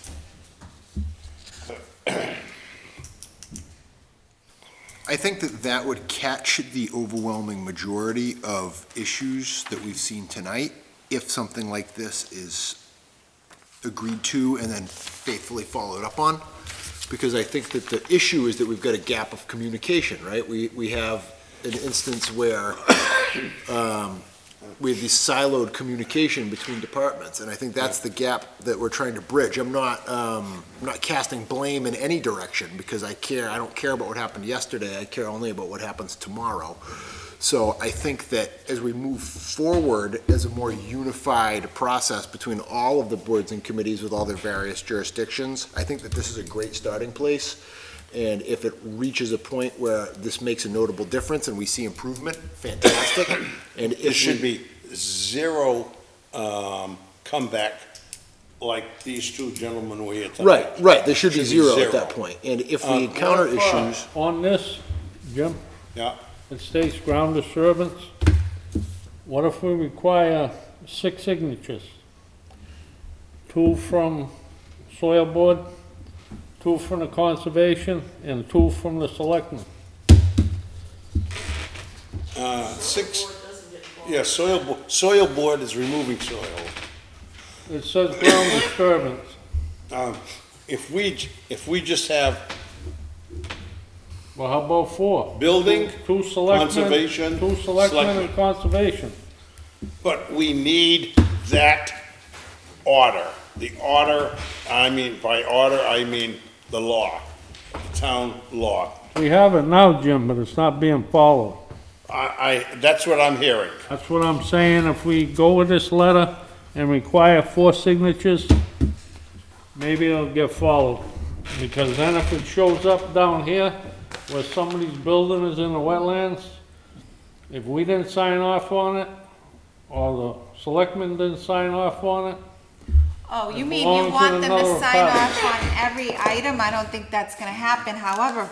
I think that would catch the overwhelming majority of issues that we've seen tonight if something like this is agreed to and then faithfully followed up on. Because I think that the issue is that we've got a gap of communication, right? We have an instance where we have this siloed communication between departments, and I think that's the gap that we're trying to bridge. I'm not casting blame in any direction because I don't care about what happened yesterday. I care only about what happens tomorrow. So I think that as we move forward as a more unified process between all of the boards and committees with all their various jurisdictions, I think that this is a great starting place. And if it reaches a point where this makes a notable difference and we see improvement, fantastic. And It should be zero comeback like these two gentlemen were here tonight. Right, there should be zero at that point. And if we encounter issues. On this, Jim? Yeah. It states ground disturbance. What if we require 6 signatures? 2 from soil board, 2 from the conservation, and 2 from the selectmen. 6, yeah, soil board is removing soil. It says ground disturbance. If we just have Well, how about 4? building, 2 selectmen, conservation, 2 selectmen selectmen. and conservation. But we need that order. The order, by order, I mean the law, the town law. We have it now, Jim, but it's not being followed. That's what I'm hearing. That's what I'm saying, if we go with this letter and require 4 signatures, maybe it'll get followed. Because then if it shows up down here, where somebody's building is in the wetlands, if we didn't sign off on it, or the selectmen didn't sign off on it, Oh, you It mean belongs you to want them to another sign party. off on every item? I don't think that's gonna happen. However,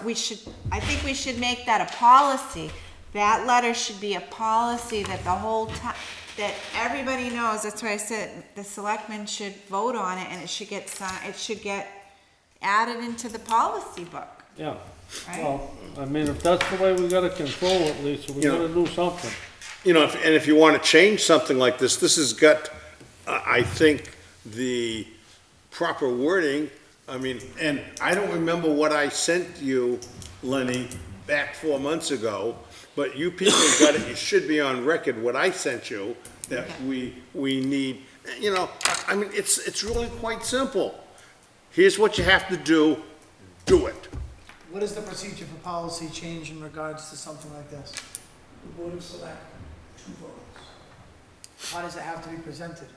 I think we should make that a policy. That letter should be a policy that the whole time, that everybody knows. That's why I said the selectmen should vote on it and it should get it should get added into the policy book. yeah. Right. Well, I mean, if that's the way we gotta control it, Lisa, we You know- gotta do something. You know, and if you want to change something like this, this has got, I think, the proper wording. I mean, and I don't remember what I sent you, Lenny, back 4 months ago, but you people got it, you should be on record what I sent you, that we need, you know, I mean, it's really quite simple. Here's what you have to do it. What is the procedure for policy change in regards to something like this? The Board of Select, 2 votes. How does it have to be presented?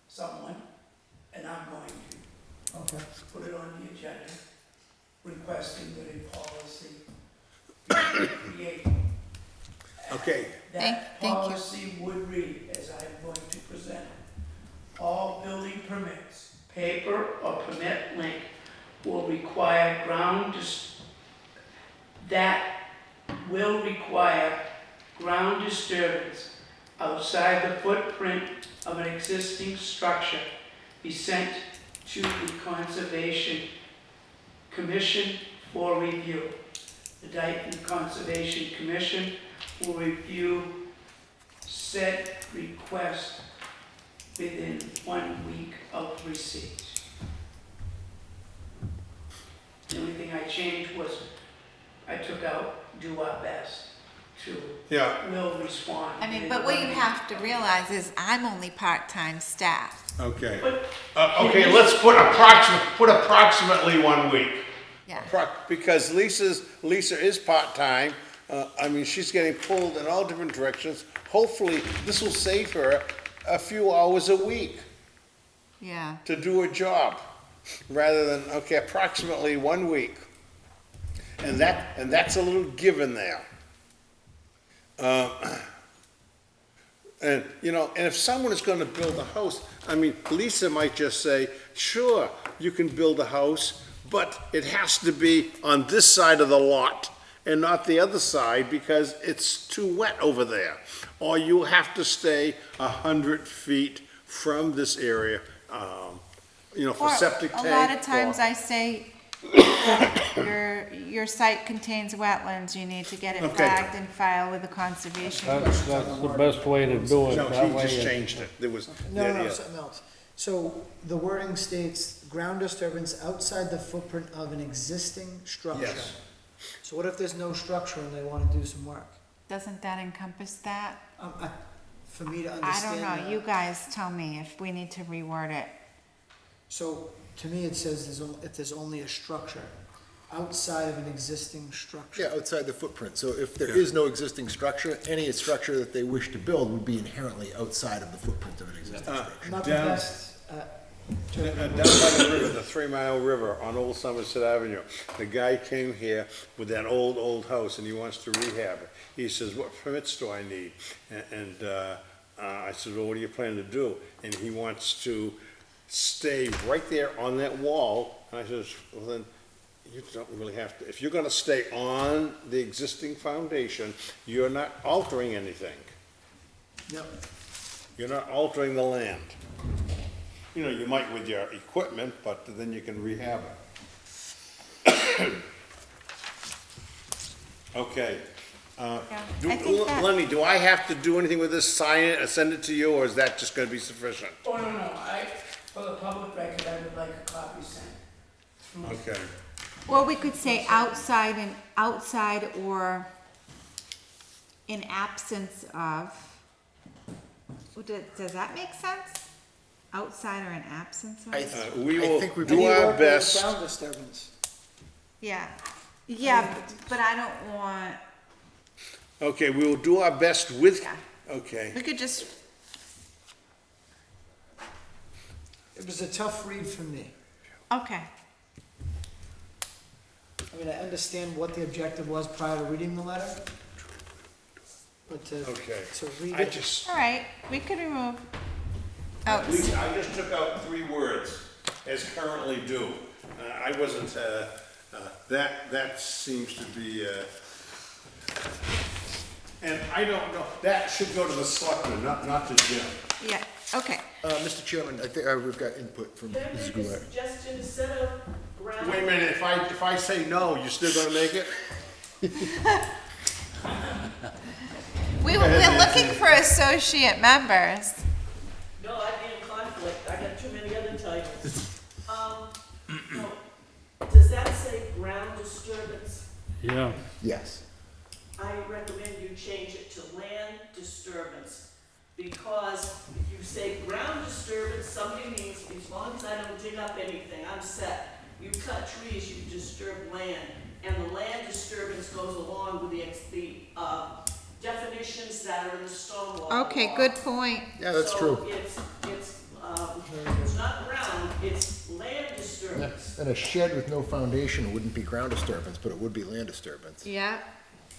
Someone, and I'm going to. Okay. Put it on the agenda, requesting that a policy be created. Okay. That Thank you. policy would read, as I'm going to present it, all building permits, paper or permit link, will require ground disturbance outside the footprint of an existing structure be sent to the Conservation Commission for review. The Dayton Conservation Commission will review said request within 1 week of receipt. The only thing I changed was I took out do our best to will respond. I mean, but what you have to realize is I'm only part-time staff. Okay. Okay, let's put approximately 1 week. Yeah. Because Lisa is part-time. I mean, she's getting pulled in all different directions. Hopefully, this will save her a few hours a week Yeah. to do her job, rather than, okay, approximately 1 week. And that's a little given there. And, you know, and if someone is gonna build a house, I mean, Lisa might just say, sure, you can build a house, but it has to be on this side of the lot and not the other side because it's too wet over there. Or you have to stay 100 feet from this area, you know, for Or septic tank. a lot of times or- I say, your site contains wetlands, you need to get it Okay. flagged and filed with the conservation. That's the best way to do it. No, That he way just it- changed it. There was. No, something else. So the wording states ground disturbance outside the footprint of an existing structure. Yes. So what if there's no structure and they want to do some work? Doesn't that encompass that? For me to I understand don't know, that. you guys tell me if we need to reword it. So to me, it says if there's only a structure outside of an existing structure. Yeah, outside the footprint. So if there is no existing structure, any structure that they wish to build would be inherently outside of the footprint of an existing structure. I'm not the Down- best. Down by the river, the 3 Mile River on Old Somerset Avenue, the guy came here with that old house and he wants to rehab it. He says, what permits do I need? And I said, well, what do you plan to do? And he wants to stay right there on that wall. And I says, well then, you don't really have to. If you're gonna stay on the existing foundation, you're not altering anything. Yep. You're not altering the land. You know, you might with your equipment, but then you can rehab it. Okay. I think that- Lenny, do I have to do anything with this, sign it, and send it to you, or is that just gonna be sufficient? Oh, no, for the public record, I would like a copy sent. Okay. Well, we could say outside or in absence of. Does that make sense? Outside or in absence of? We will do our best. Ground disturbance. Yeah, Yeah, but I don't want, Okay, we will do our best with, Yeah. okay. we could just, It was a tough read for me. okay. I mean, I understand what the objective was prior to reading the letter, but to read I it. just, All right, we could remove, I oh, just took out 3 words, as currently do. I wasn't, that seems to be, and I don't know, that should go to the selectmen, not to Jim. yeah, okay. Mr. Chairman, I think we've got input from Can I Mrs. make a Goulart. suggestion instead of ground? Wait a minute, if I say no, you still gonna make it? We're looking for associate members. No, I'd be in conflict, I got too many other titles. No, does that say ground disturbance? Yeah. Yes. I recommend you change it to land disturbance, because if you say ground disturbance, somebody means, as long as I don't dig up anything, I'm set. You cut trees, you disturb land, and the land disturbance goes along with the definitions that are in the stormwater. Okay, good point. Yeah, that's true. So it's not ground, it's land disturbance. And a shed with no foundation wouldn't be ground disturbance, but it would be land disturbance. Yeah,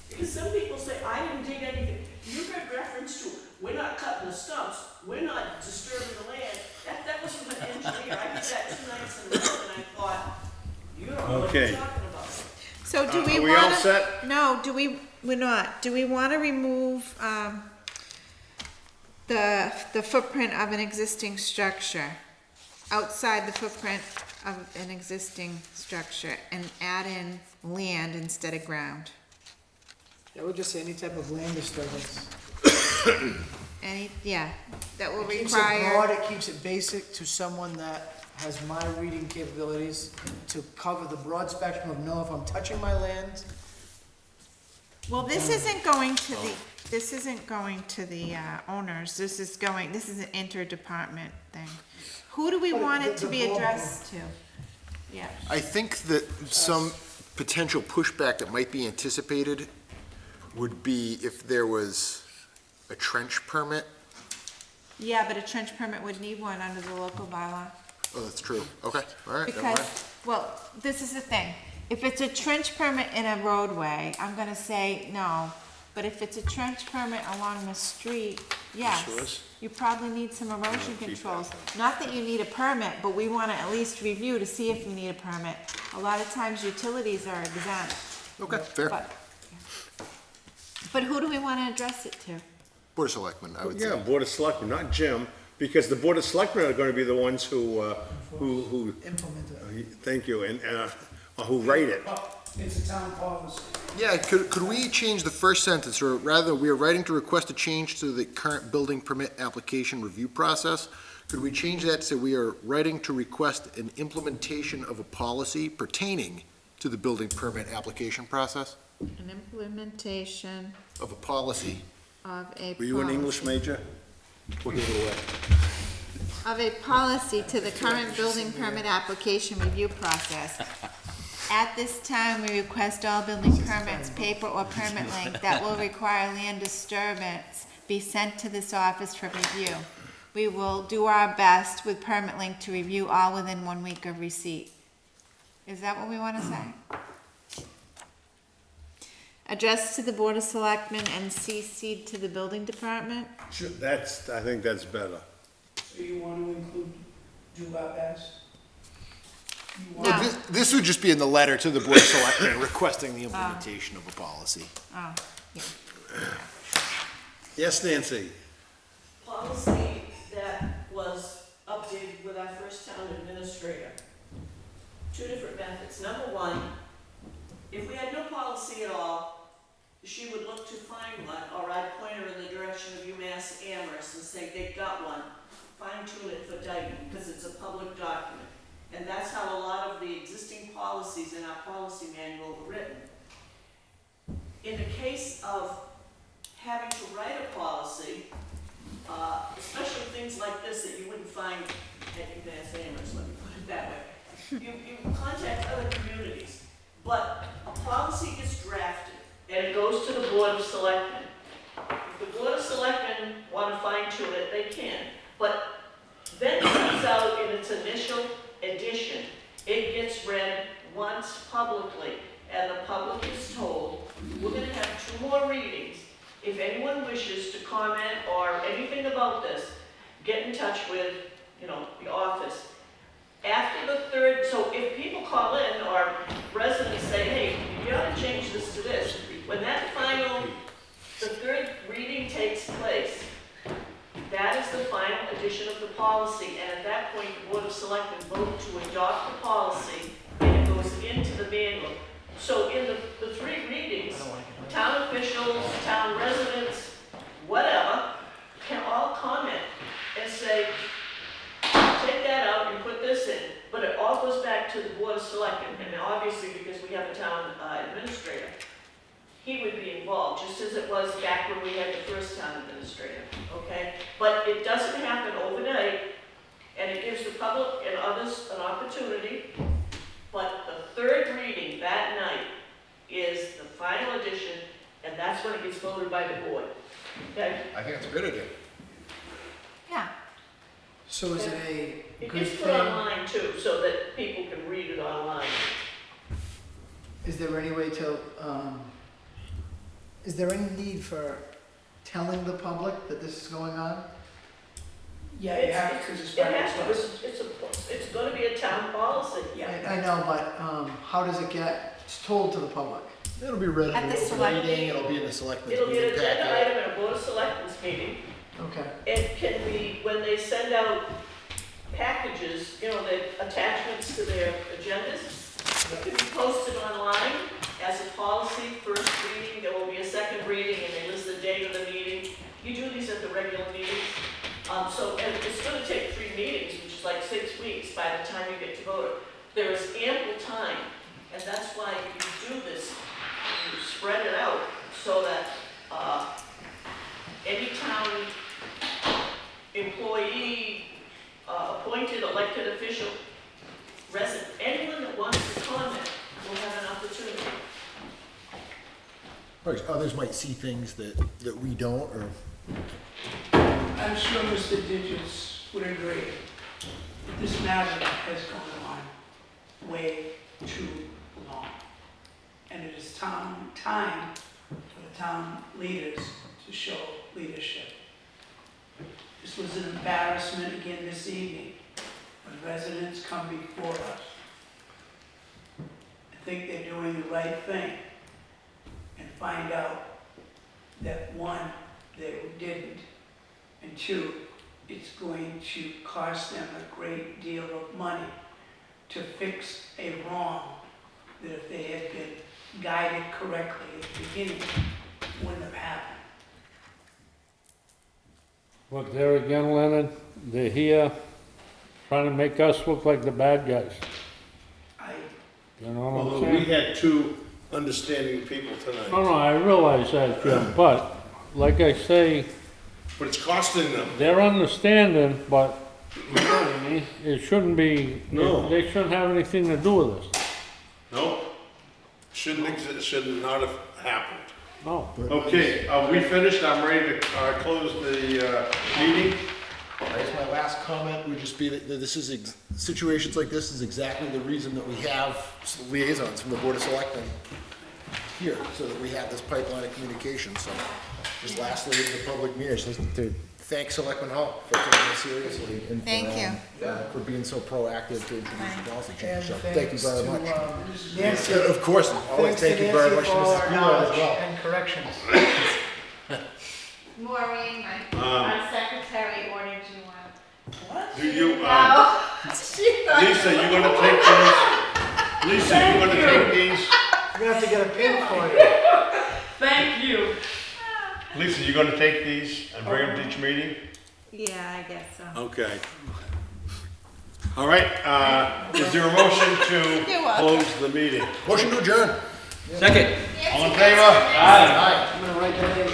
Because some people say, I didn't dig anything. You heard reference to, we're not cutting the stumps, we're not disturbing the land. That was from an engineer. I did that 2 nights in a row, and I thought, you don't know what you're Okay. talking about. so do we Are wanna? we all set? No, we're not. Do we wanna remove, the footprint of an existing structure? Outside the footprint of an existing structure and add in land instead of ground? I would just say any type of land disturbance. That will It keeps it broad, require, it keeps it basic to someone that has my reading capabilities to cover the broad spectrum of know if I'm touching my land. well, this isn't going to the owners, this is an interdepartment thing. Who do we But want the- it to the be broad- addressed to? Yeah, I think that some potential pushback that might be anticipated would be if there was a trench permit. yeah, but a trench permit would need one under the local bylaw. Oh, that's true. Okay, all right, never Because, mind. well, this is the thing, if it's a trench permit in a roadway, I'm gonna say no. But if it's a trench permit along the street, yes, you probably need some erosion controls. Not that you need a permit, but we wanna at least review to see if you need a permit. A lot of times utilities are exempt. Okay, fair. But who do we wanna address it to? Board of Selectmen, I would say. Yeah, Board of Selectmen, not Jim, because the Board of Selectmen are gonna be the ones who Implement it. thank you, and, who write it. It's a town policy. Yeah, could we change the first sentence, or rather, we are writing to request a change to the current building permit application review process? Could we change that to say we are writing to request an implementation of a policy pertaining to the building permit application process? An implementation Of a policy. of a Were you an English policy. major? We'll give it away. Of a policy to the current building permit application review process. At this time, we request all building permits, paper or permit link, that will require land disturbance be sent to this office for review. We will do our best with permit link to review all within 1 week of receipt. Is that what we want to say? Addressed to the Board of Selectmen and CC'd to the building department? Sure, I think that's better. So you want to include do our best? Well, this would just be in the letter to the Board of Selectmen requesting the implementation of a policy. Oh, yeah. Yes, Nancy? Policy that was updated with our first town administrator. 2 different methods. Number 1, if we had no policy at all, she would look to find one, or I'd point her in the direction of UMass Amherst and say, they've got one. Fine tune it for Dayton, because it's a public document. And that's how a lot of the existing policies in our policy manual were written. In the case of having to write a policy, especially things like this that you wouldn't find at UMass Amherst, let me put it that way. You contact other communities. But a policy gets drafted, and it goes to the Board of Selectmen. If the Board of Selectmen want to fine tune it, they can. But then it comes out in its initial edition. It gets read once publicly, and the public is told, we're going to have 2 more readings. If anyone wishes to comment or anything about this, get in touch with, the office. After the 3rd, so if people call in or residents say, hey, you ought to change this to this, when that the 3rd reading takes place, that is the final edition of the policy, and at that point, the Board of Selectmen vote to adopt the policy, and it goes into the manual. So in the 3 readings, town officials, town residents, whatever, can all comment and say, take that out and put this in. But it all goes back to the Board of Selectmen, and obviously because we have a town administrator, he would be involved, just as it was back when we had the first town administrator, okay? But it doesn't happen overnight, and it gives the public and others an opportunity. But the 3rd reading that night is the final edition, and that's when it gets voted by the board, okay? I think it's a good idea. Yeah. So is it a It good gets put thing? online too, so that people can read it online. Is there any way to, is there any need for telling the public that this is going on? Yeah, you have to, because it's It by has to, it's gonna be a town policy. I know, but how does it get told to the public? It'll be read At in the the select meeting, it'll be in the selectmen's It'll be an meeting agenda packet. item at a Board of Selectmen's meeting. Okay. It can be, when they send out packages, the attachments to their agendas, it can be posted online as a policy, first reading, there will be a second reading, and they list the date of the meeting. You do these at the regular meetings. And it's gonna take 3 meetings, which is like 6 weeks by the time you get to vote. There is ample time, and that's why you do this, you spread it out, so that, any town employee, appointed, elected official, resident, anyone that wants to comment will have an opportunity. Right, others might see things that we don't, or I'm sure Mr. Digits would agree that this matter has gone on way too long. And it is time for the town leaders to show leadership. This was an embarrassment again this evening when residents come before us. I think they're doing the right thing and find out that 1, they didn't, and 2, it's going to cost them a great deal of money to fix a wrong that if they had been guided correctly at the beginning, wouldn't have happened. But there again, Leonard, they're here trying to make us look like the bad guys. You know what I'm Although saying? we had 2 understanding people tonight. No, I realize that, Jim, but like I say, But it's costing them. they're understanding, but you know what I mean? It shouldn't be, No. they shouldn't have anything to do with this. No, shouldn't exist, should not have happened. No. Okay, we finished, I'm ready to close the meeting. I guess my last comment would just be that this is, situations like this is exactly the reason that we have liaisons from the Board of Selectmen here, so that we have this pipeline of communication, so. Just lastly, in the public meeting, just to thank Selectman Hull for taking this seriously and Thank you. for being so proactive to introduce the policy change, And so thank you very much. Nancy. Of course, always thank you very much to Mrs. for Goulart as knowledge well. and corrections. Maureen, my secretary ordered you one. Do you, No. She thought- Lisa, you gonna take these? Lisa, you gonna take these? We're gonna have to get a pin for you. Thank you. Lisa, you gonna take these and bring them to each meeting? Yeah, I guess so. Okay. All right, is there a motion to You're welcome. close the meeting? Motion to adjourn. Second. All in favor? I'm gonna write that in.